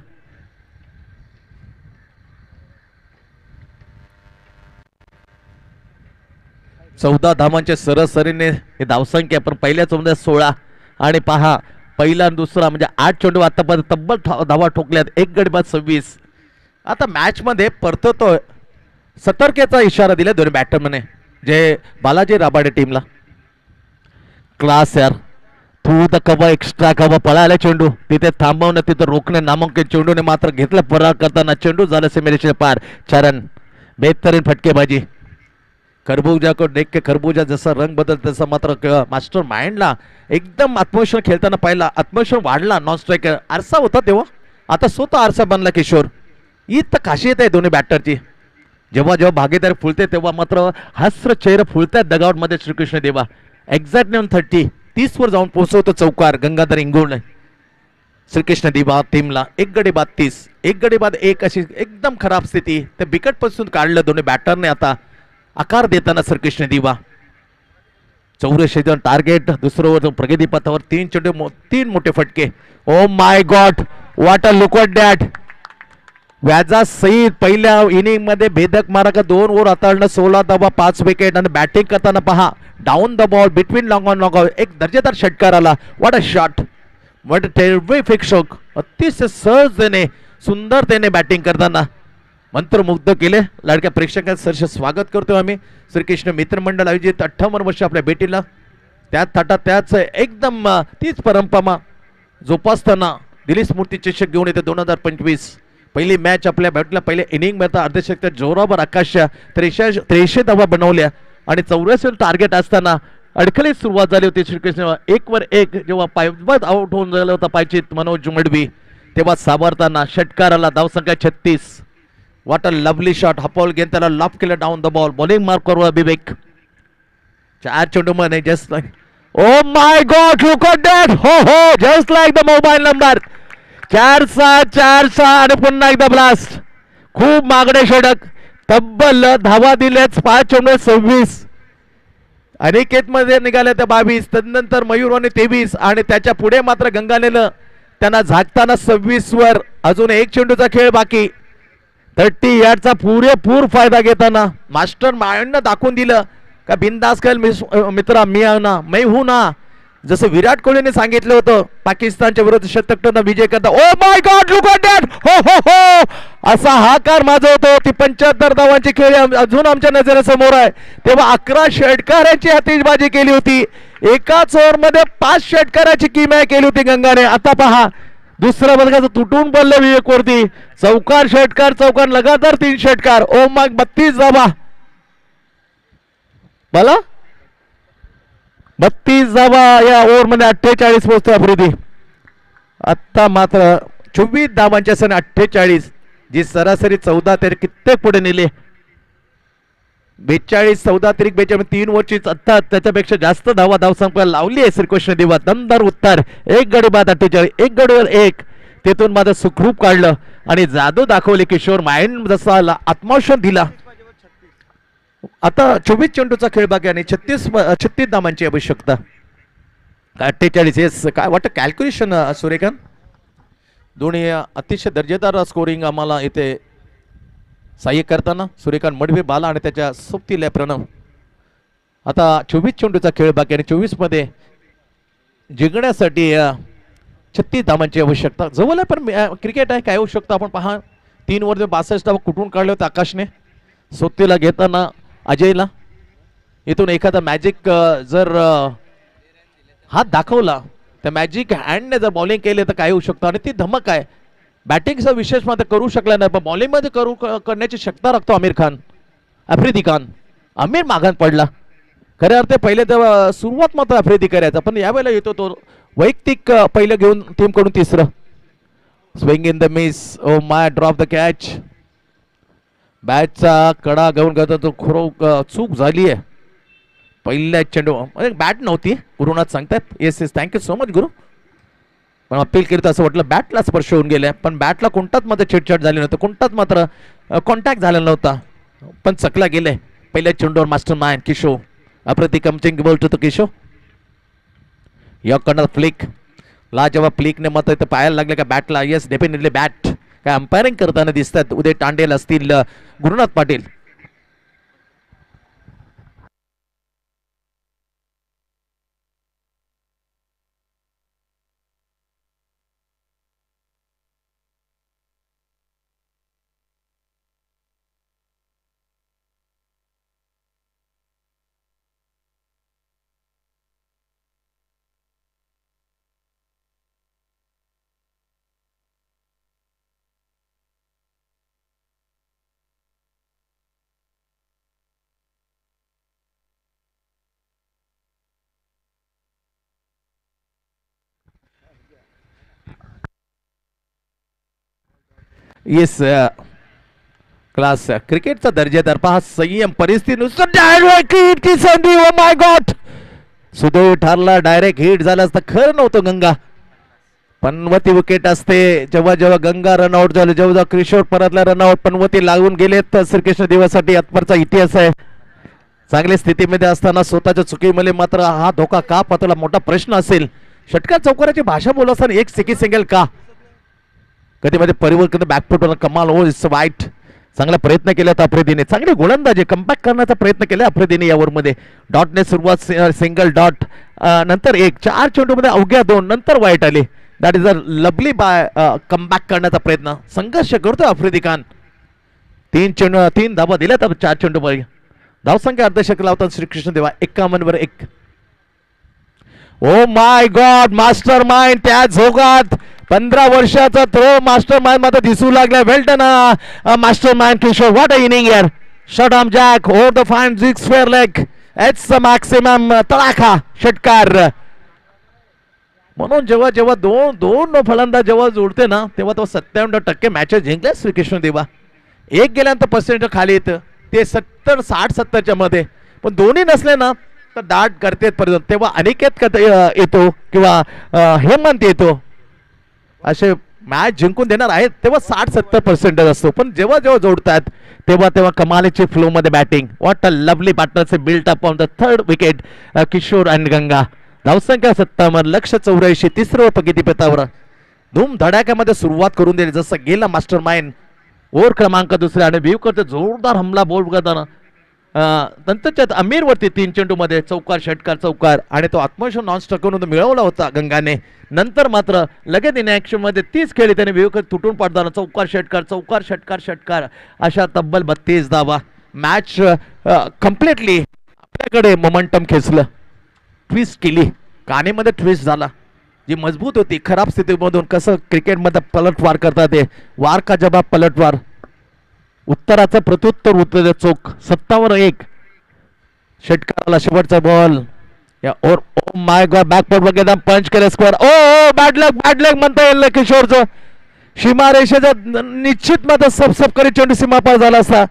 चौदा धावांचे सरसरीने हे धावसंख्या, पण पहिल्या चौदा 16 आणि पहा पहिला आणि दुसरा म्हणजे 8 चेंडू आतापर्यंत तब्बल धावा ठोकल्यात. 1 गडी बाद 26. आता मॅच मध्ये परततोय सतर्कतेचा इशारा दिला दोन्ही बॅटरमने जे बालाजी राबाडे टीमला. क्लास यार. Through the cover extra cover पळायला चेंडू तिथे थांबवणं, तिथे रोखणे नामांकित. चेंडूने मात्र घेतलं परार करताना. चेंडू झालं सीमेरेषेच्या पार. चरण बेहतरीन फटकेबाजी. खरबूजा को देख के खरबूजा जसा रंग बदलत तसा मात्र मास्टर माइंडला एकदम आत्मविश्वास खेळताना पाहिला. आत्मविश्वास वाढला. नॉन स्ट्रायकर आरसा होता तेव्हा, आता स्वतः आरसा बनला किशोर. ही तर खासियत आहे दोन्ही बॅटरची. जेव्हा भागीदारी फुलते तेव्हा मात्र हस्र चेहरा फुलतात दगावट मध्ये श्रीकृष्ण देवा. एक्झॅक्ट 30 वर जाऊन पोहोचवतो चौकार गंगाधर इंगोळ. श्रीकृष्ण देवा टीमला 1 गडी बाद 30. 1 गडी बाद 1 अशी एकदम खराब स्थिती. ते बिकट पासून काढलं दोन्ही बॅटरने आता आकार देताना श्रीकृष्ण देवा. 84 टार्गेट. दुसरं ओव्हर प्रगती पथावर 3 चेंडू 3 मोठे फटके. ओ my God, what a look at that. व्याजा सहित पहिल्या इनिंग मध्ये भेदक मारा का 2 ओव्हर हाताळणं, 16 धावा 5 विकेट. आणि बॅटिंग करताना पहा down the ball between long on long out एक दर्जेदार षटकार आला. What a shot, what a terrific shot. अतिशय सहजतेने सुंदरतेने बॅटिंग करताना मंत्रमुग्ध केले. लाडक्या प्रेक्षकांचं सरसे स्वागत करतो आम्ही. श्रीकृष्ण मित्रमंडळ आयोजित 58 वर्ष आपल्या भेटीला त्याच थाटात त्याच एकदम तीच परंपरा जोपासताना दिलीप स्मृती चषक घेऊन येते 2025. पहिली मॅच आपल्या बॅटला पहिल्या इनिंग मध्ये अर्धशतक जोरावर आकाश 83 धावा बनवल्या आणि 84 टार्गेट असताना अडखळीत सुरुवात झाली होती. श्रीकृष्ण 1 वर 1 जेव्हा पायबद आउट होऊन झाला होता पायचीत मनोज जुमडवी तेव्हा सावरताना षटकाराला धावसंख्या 36. What a lovely shot. हपॉल गेन त्याला लॉप केलं down the ball. Bowling mark करू विवेक. 4 चेंडू मध्ये just like oh my God look at that. हो just like the mobile number. 4-6 आणि पुन्हा एकदा ब्लास्ट. खूप मागडे षटक. तब्बल धावा दिल्याच 5 चेंडू 26. अनिकेत मध्ये निघाल्या त्या 22. तदनंतर मयूर आणि 23 आणि त्याच्या पुढे मात्र गंगानेलं त्यांना झाकताना 26 वर. अजून एक चेंडूचा खेळ बाकी. 30 यार्डचा पुरेपूर फायदा घेताना मास्टर माइंडनं दाखवून दिलं का बिंदास खेळ मित्रा, मी आहे ना, मैं हूं ना. जसं विराट कोहलीने सांगितलं होतं पाकिस्तानच्या विरुद्ध शतकनं विजय करता. ओ my God, look at that. हो हो हो, असा हाकार माझा होतो. ती 75 धावांची खेळी अजून आमच्या नजरेसमोर आहे. तेव्हा 11 षटकारांची आतिषबाजी केली होती. एकाच ओव्हरमध्ये 5 षटकाराची किमया केली होती गंगाने. आता पहा दुसऱ्या बदकाचं तुटून पडलं विवेक वरती. चौकार षटकार, चौकार लगातार 3 षटकार. ओ मग 32 धावा. मला 32 धावा या ओव्हरमध्ये 48 पोहोचतो आफ्रिदी. आता मात्र 24 धावांच्या सण 48, जी सरासरी 14 तरी कित्येक पुढे नेले. 42 14 तरी 42 3 ओव्हरची आता त्याच्यापेक्षा जास्त धावा धावसंख्या लावली आहे श्रीकृष्ण देवा. दमदार उत्तर. एक गडी बाद 48, एक गडीवर एक. तेथून माझं सुखरूप काढलं आणि जादू दाखवले किशोर माइंड. जसा आत्मविश्वास दिला. आता 24 चेंडूचा खेळ बाकी आणि 36 धावांची आवश्यकता. 48 येस. काय वाटतं कॅल्क्युलेशन सूर्यकांत? दोन्ही अतिशय दर्जेदार स्कोरिंग आम्हाला इथे सहाय्य करताना सूर्यकांत मडवी बाला आणि त्याच्या सोबतीला प्रणव. आता 24 चेंडूचा खेळ बाकी आणि 24 मध्ये जिंकण्यासाठी 36 धावांची आवश्यकता. जवळ आहे पण क्रिकेट आहे, काय होऊ शकतं आपण पहा. 3 ओव्हर 62 धावा कुठून काढले होते आकाशने. सोबतीला घेताना अजयला. इथून एखादा मॅजिक जर हात दाखवला, त्या मॅजिक हँडने जर बॉलिंग केली तर काय होऊ शकतं. आणि ती धमक आहे. बॅटिंगचा विशेष मात्र करू शकला नाही, पण बॉलिंगमध्ये करण्याची शक्यता राखतो आमिर खान. आफ्रिदी खान. आमिर मागान पडला. खऱ्या अर्थे पहिले तेव्हा सुरुवात मात्र आफ्रिदी करायचा, पण यावेळेला येतो तो वैयक्तिक पहिलं घेऊन टीमकडून तिसरं. Swing in the miss. Oh my, drop the catch. बॅटचा कडा घेऊन करता तो खरो चूक झाली आहे. पहिल्या चेंडू बॅट नव्हती गुरुनाथ सांगतात. Yes yes, thank you so much गुरु. पण अपील केलं तर असं वाटलं बॅटला स्पर्श होऊन गेल्या, पण बॅटला कोणताच मात्र छेडछाड झाली नव्हतं, कोणताच मात्र कॉन्टॅक्ट झालेला नव्हता, पण चकला गेले. पहिल्या चेंडूवर मास्टर माइंड किशो. अप्रतिम चिंग बोलतो तो किशो. या कर्नर फ्लिक. लाजवाब फ्लिकने मात्र इथं पायाला लागले का बॅटला. Yes, definitely bat. काय अंपायरिंग करताना दिसतात. उदय तांडेल असतील, गुरुनाथ पाटील. येस, क्लास क्रिकेटचा दर्जेदार पहा. संयम परिस्थिती संधी. ओ माय गॉड, सुदैव ठरला. डायरेक्ट हिट झाला असता खरं नव्हतं गंगा. पनवती विकेट असते जेव्हा जेव्हा गंगा रनआउट झाले, जेव्हा जेव्हा किशोर परतला रनआउट, पनवती लागून गेले तर श्रीकृष्ण देवासाठी आत्मरचा इतिहास आहे. चांगल्या स्थितीमध्ये असताना स्वतःच्या चुकीमुळे मात्र हा धोका का पतला मोठा प्रश्न असेल. षटकार चौकाराची भाषा बोलत असताना एक सिंगल का कधी मध्ये परिवर्तन बॅकफुटवर कमाल. हो, इट्स वाईट. चांगला प्रयत्न केला होता आफ्रिदीने. चांगले गोलंदाजी कमबॅक करण्याचा प्रयत्न केला आफ्रिदीने या ओव्हरमध्ये. डॉटने सुरुवात, सिंगल डॉट, नंतर 4 चेंडूमध्ये अवघ्या 2, नंतर वाईट आली. That is a lovely bye. Comeback करण्याचा प्रयत्न, संघर्ष करतो आफ्रिदी खान. 3 धाबा दिल्यात 4 चेंडूमध्ये. धावसंख्या अर्धशतक लावतात श्रीकृष्ण देवा. 51 वर 1. ओ माय गॉड, मास्टर माइंड त्या झोगात 15 वर्षाचा थ्रो मास्टर माइंड मध्ये दिसू लागला. Well done master mind Kishor. What a inning यार. Shot arm jack over the fine six square leg. It's maximum तडाखा षटकार. म्हणून जेव्हा जेव्हा दोन फलंदाज जेव्हा जोडते ना, तेव्हा तो 97% मॅचेस जिंकले श्रीकृष्ण देवा. एक गेल्यानंतर पर्सेंट खाली येतं ते 60-70च्या मध्ये, पण दोन्ही नसले ना तर दाट करते पर्यंत. तेव्हा अनिकेत येतो किंवा हेमंत येतो, असे मॅच जिंकून देणार आहेत. तेव्हा 60-70% असतो, पण जेव्हा जेव्हा जोडतात तेव्हा कमालीची फ्लो मध्ये batting. What a lovely partnership built up on the 3rd wicket. Kishor and Ganga. धावसंख्या 57, लक्ष 84, तिसरं प्रगती पथावर. धूमधडाक्यामध्ये सुरुवात करून दिली, जसं गेला मास्टर माइंड ओव्हर क्रमांक दुसऱ्या आणि विवकरचा जोरदार हमला बोल करताना नंतरच्या अमीरवरती 3 चेंडूमध्ये चौकार षटकार चौकार आणि तो आत्मविश्वास नॉन स्ट्राईक करून मिळवला होता गंगाने. नंतर मात्र लगेच इन ऍक्शन मध्ये 30 खेळी त्याने विवकर तुटून पडताना चौकार षटकार षटकार अशा तब्बल 32 धावा. मॅच कम्प्लिटली आपल्याकडे मोमेंटम खेचलं, ट्विस्ट केली, कानेमध्ये ट्विस्ट झाला. जी मजबूत होती खराब स्थितीमधून कसं क्रिकेटमध्ये पलटवार करतात ते वार का जबाब पलटवार, उत्तराचं प्रत्युत्तर उत्तर चोख. 57 षटकाराला शेवटचा बॉल या ओ माय गॉड बॅकवर्ड वगैरे पंच केले स्क्वेअर. ओ बॅड लक म्हणता येईल किशोरचं. सीमारेषेचा निश्चित मध्ये सब करी चेंडू सीमापार झाला असता,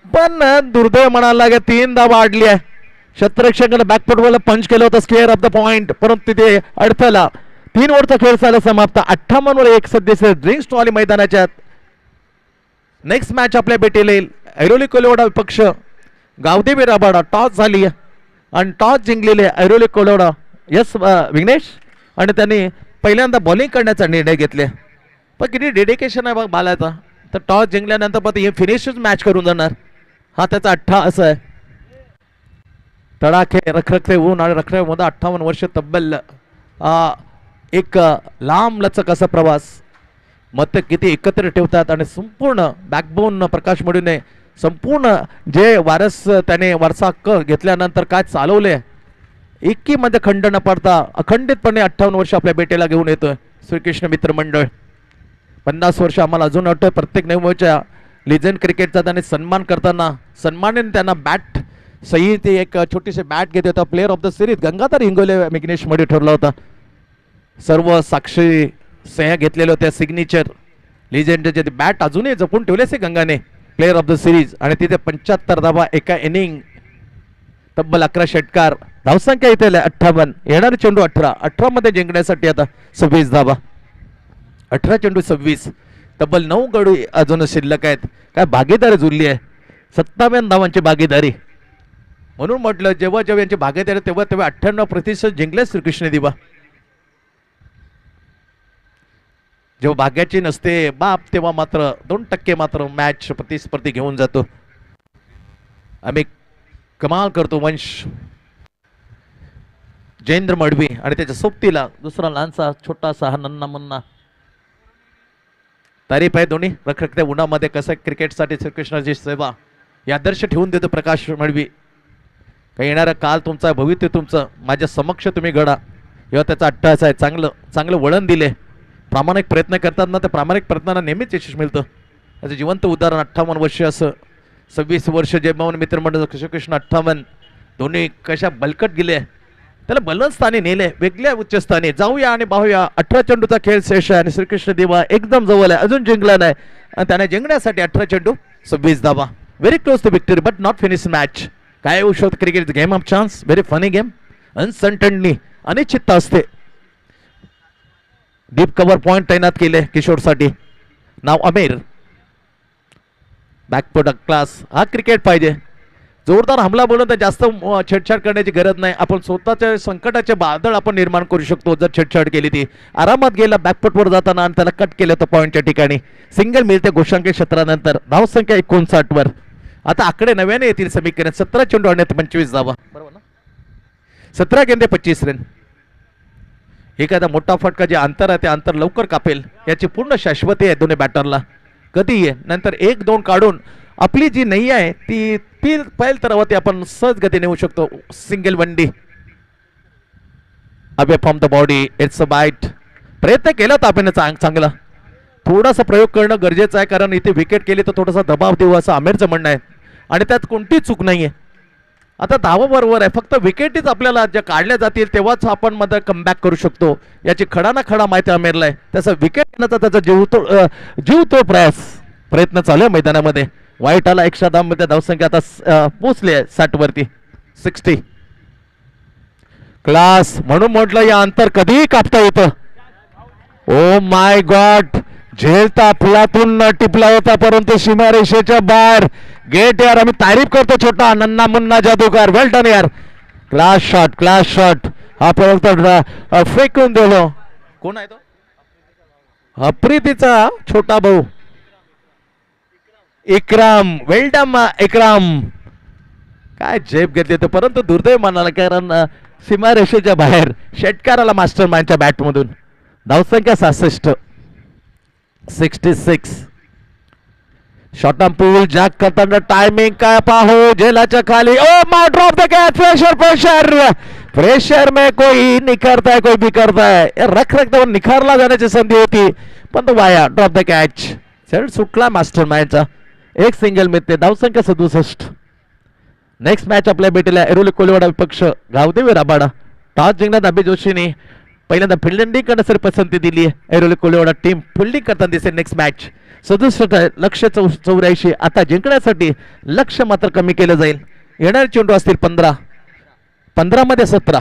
पण दुर्दैव म्हणायला लागे 3 धावा आडली आहे. क्षेत्ररक्षकाला बॅकफुटबॉल पंच केलं होतं स्क्वेअर ऑफ द पॉइंट, परंतु तिथे अडथळा. 3 ओव्हरचा खेळ झाला समाप्त. 58 सध्या ड्रिंक्स ट्रॉली मैदानाच्या. नेक्स्ट मॅच आपल्या भेटीला येईल ऐरोली कोलवडा विपक्ष गावदेवी राबाडा. टॉस झाली आणि टॉस जिंकलेले ऐरोली कोलवडा यस विघ्नेश, आणि त्यांनी पहिल्यांदा बॉलिंग करण्याचा निर्णय घेतले. पण किती डेडिकेशन आहे बघ बालाचा. तर टॉस जिंकल्यानंतर पण हे फिनिशच मॅच करून जाणार, हा त्याचा अठ्ठा असं आहे. तडाखे रखरखे ऊन आणि रखरखेमध्ये 58 वर्ष तब्बल एक लांब लचक असा प्रवास. मत किती एकत्र ठेवतात आणि संपूर्ण बॅकबोन प्रकाश मडूने संपूर्ण जे वारस त्याने वारसा हक्क घेतल्यानंतर काय चालवले, एकी मध्ये खंड न पडता अखंडितपणे 58 वर्ष आपल्या बेटेला घेऊन येतोय श्रीकृष्ण मित्र मंडळ. 50 वर्ष आम्हाला अजून वाटतंय. प्रत्येक नवच्या लिजंड क्रिकेटचा त्याने सन्मान करताना सन्मानाने त्यांना बॅट सही ते एक छोटीशी बॅट घेत होता. Player of the series Gangadhar Hingole Vighnesh मध्ये ठरला होता. सर्व साक्षी सह्या घेतलेल्या होत्या सिग्नेचर लिजेंडचे बॅट अजूनही जपून ठेवलेच गंगाने. प्लेअर ऑफ द सिरीज आणि तिथे 75 धावा एका इनिंग, तब्बल 11 षटकार, धावसंख्या इथे 58, येणारे चेंडू 18 मध्ये जिंकण्यासाठी आता 26 धावा. 18 चेंडू 26, तब्बल 9 गडी अजून शिल्लक आहेत. काय भागीदारी जुळली आहे, 57 धावांची भागीदारी. म्हणून म्हटलं जेव्हा यांची भागीदारी तेव्हा 98% जिंकले श्रीकृष्ण दिवा. जेव्हा भाग्याची नसते बाप तेव्हा मात्र 2% मात्र मॅच प्रतिस्पर्धी घेऊन जातो. आम्ही कमाल करतो. वंश जयेंद्र मडवी आणि त्याच्या सोबतीला दुसरा लहानसा छोटासा हा नन्ना मुन्ना. तारीफ आहे दोन्ही. रखरखत्या उन्हामध्ये कसं क्रिकेटसाठी श्रीकृष्णाची सेवा हे आदर्श ठेवून देतो प्रकाश मडवी. काही येणारा काल तुमचा, भविष्य तुमचं माझ्या समक्ष तुम्ही घडा. जेव्हा त्याचा अट्टास आहे, चांगलं वळण दिले, प्रामाणिक प्रयत्न करतात ना, त्या प्रामाणिक प्रयत्नांना नेहमीच यश मिळतं. त्याचं जिवंत उदाहरण 58 वर्ष असं 26 वर्ष जयभवन मित्रमंडळ श्रीकृष्ण 58 दोन्ही कशा बलकट गेले, त्याला बलस्थानी नेले वेगळ्या उच्चस्थानी. जाऊया आणि पाहूया 18 चेंडूचा खेळ शेष आहे आणि श्रीकृष्ण देवा एकदम जवळ आहे, अजून जिंकला नाही आणि त्याने जिंकण्यासाठी 18 चेंडू 26 धावा. Very close to victory but not finish match. काय होऊ शकतं cricket game of chance, very funny game. Uncertainly अनिश्चितता असते. डीप कव्हर पॉइंट तैनात केले किशोरसाठी. नाव आमिर. Back foot class. हा क्रिकेट पाहिजे. जोरदार हमला बोलून तर जास्त छेडछाड करण्याची गरज नाही. आपण स्वतःच्या संकटाचे बादळ आपण निर्माण करू शकतो जर छेडछाड केली ती. आरामात गेला बॅकफुटवर जाताना आणि त्याला कट केलं तर पॉईंटच्या ठिकाणी सिंगल मिळते गोशांकी क्षेत्रानंतर. धावसंख्या 59 वर. आता आकडे नव्याने येतील समीकरण. 17 चेंडू आणि 25 धावा, बरोबर ना. 17 गेंदे 25 रन. एखादा मोठा फटका जे अंतर आहे ते अंतर लवकर कापेल याची पूर्ण शाश्वती आहे दोन्ही बॅटरला. कधी आहे नंतर 1-2 काढून आपली जी नाही आहे ती पहिल तरावरती आपण सहज गती नेऊ शकतो. सिंगल वनडी away from the body. It's a bite. प्रयत्न केला तर आपण चांगला थोडासा प्रयोग करणं गरजेचं आहे, कारण इथे विकेट केली तर थोडासा दबाव देऊ असं आमिरचं म्हणणं आहे आणि त्यात कोणती चूक नाहीये. आता धावा बरोबर आहे, फक्त विकेटीच आपल्याला ज्या काढल्या जातील तेव्हाच आपण मध्ये कमबॅक करू शकतो याची खडा ना खडा माहिती आमिरला आहे. त्याचा विकेट घेण्याचा त्याचा जीव प्रयत्न चालू आहे मैदानामध्ये. वाईट आला 110 मध्ये धावसंख्या आता पोचली आहे 60 वरती. 60 क्लास. म्हणून म्हटलं या अंतर कधीही कापता येतं. ओ माय गॉड. झेलता फुलातून टिपला होता परंतु सीमारेषेच्या बाहेर. गेट यार, आम्ही तारीफ करतो छोटा नन्ना मुन्ना जादूगार. वेल डन यार. Class shot. हा परत फेकून दिलो. कोण आहे तो? अप्रितीचा छोटा भाऊ इकराम, वेल्डम इकराम, काय झेप घेतली तर, परंतु दुर्दैव मानाला, कारण सीमारेषेच्या बाहेर षटकाराला मास्टर माइंडच्या बॅटमधून. धावसंख्या 66. शॉर्ट ऑन पूल जॅक करताना टायमिंग काय पाहू, झेलाच्या खाली. ओ my drop the catch, pressure में कोई निखरता है कोई बिखरता है. रख निखारला जाण्याची संधी होती पण तो वाया. ड्रॉप द कॅच, सेट सुटला मास्टर माइंडचा. एक सिंगल मिळते. धावसंख्या 67. नेक्स्ट मॅच आपल्या भेटीला ऐरोली कोलीवाडा विपक्ष गावदेवी राबाडा. टॉस जिंकण्यात अभि जोशीने पहिल्यांदा फिल्डिंग करण्यासाठी पसंती दिली आहे. ऐरोली कोलीवाडा टीम फिल्डिंग करताना दिसेल. नेक्स्ट मॅच 67 लक्ष 84. आता जिंकण्यासाठी लक्ष मात्र कमी केलं जाईल. येणारे चेंडू असतील 15 मध्ये 17.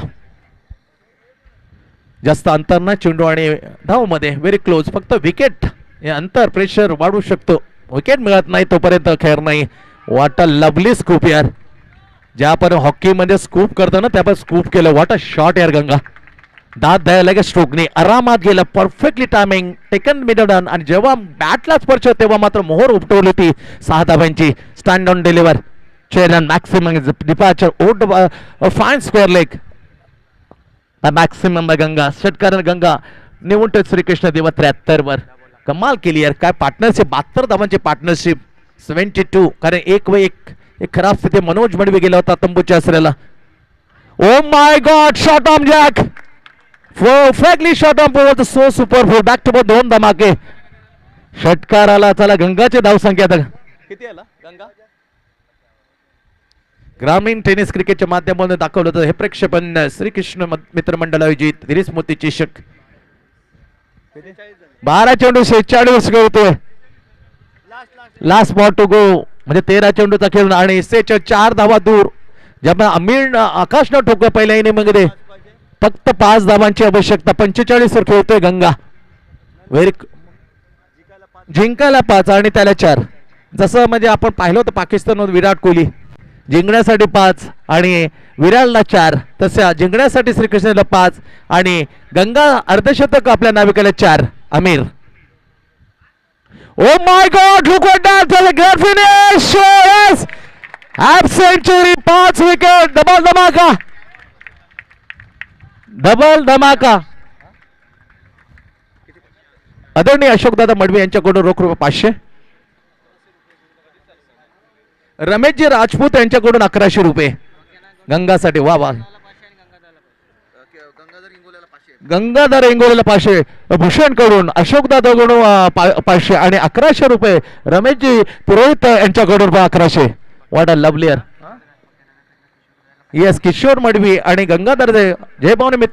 जास्त अंतर ना चेंडू आणि धाव मध्ये व्हेरी क्लोज. फक्त विकेट हे अंतर प्रेशर वाढू शकतो. विकेट मिळत नाही तोपर्यंत खेळ नाही. वॉट अ लवली स्कूप यार, ज्या आपण हॉकी मध्ये स्कूप करतो ना त्यापासून स्कूप केलं. वॉट अ शॉट यार गंगा. दात द्यायला लगेच स्ट्रोकने आरामात गेलं. Perfectly timing taken mid done. आणि जेव्हा बॅटला स्पर्श तेव्हा मात्र मोहर उपटवली होती 6 धाबांची. स्टँड ऑन डिलिव्हर चेरन maximum departure out fine square leg maximum गंगा. षटकार गंगा निवंट श्रीकृष्ण देवा 73 वर. कमाल केली यार, काय पार्टनरशिप. 72 धावांची पार्टनरशिप 72. कारण एक खराब स्थिती मनोज मडवी गेला होता तंबूच्या आसऱ्याला. Oh my God, shot on jack, perfectly shot on pole, so superfull. Back to back 2 धमाके षटकाराला. चला गंगाची धावसंख्या किती आला गंगा. ग्रामीण टेनिस क्रिकेटच्या माध्यमातून दाखवलं होतं हे प्रेक्षेपण श्रीकृष्ण मित्रमंडळ आयोजित दिलीप मोती चषक. 12 चेंडू 46 खेळतोय. लास्ट बॉल टू गो म्हणजे 13 चेंडूचा खेळ आणि 4 धावा दूर. जेव्हा अमीर आकाश न ठोकलं पहिल्या इनिंग मध्ये फक्त 5 धावांची आवश्यकता. 45 वर खेळतोय गंगा. व्हेरी जिंकायला 5 आणि त्याला 4. जसं म्हणजे आपण पाहिलं होतं पाकिस्तान विराट कोहली जिंकण्यासाठी 5 आणि विराटला 4, तसं जिंकण्यासाठी श्रीकृष्णला 5 आणि गंगा अर्धशतक आपल्या नाविकाला 4. Aamir. Oh my God, look what that, the great finish. Yes, half century, 5 wicket, double धमाका. आदरणीय अशोकदादा मडवी यांच्याकडून रोख रुपये 500. रमेशजी राजपूत यांच्याकडून 1100 रुपये गंगासाठी. वा वा. गंगाधर इंगोलेला 500. भूषण कडून अशोकदादाकडून 500 आणि 1100 रुपये रमेशजी पुरोहित यांच्याकडून 1100. व्हॉट अ लवली यार. येस, किशोर मडवी आणि गंगाधर जयभावने मित्र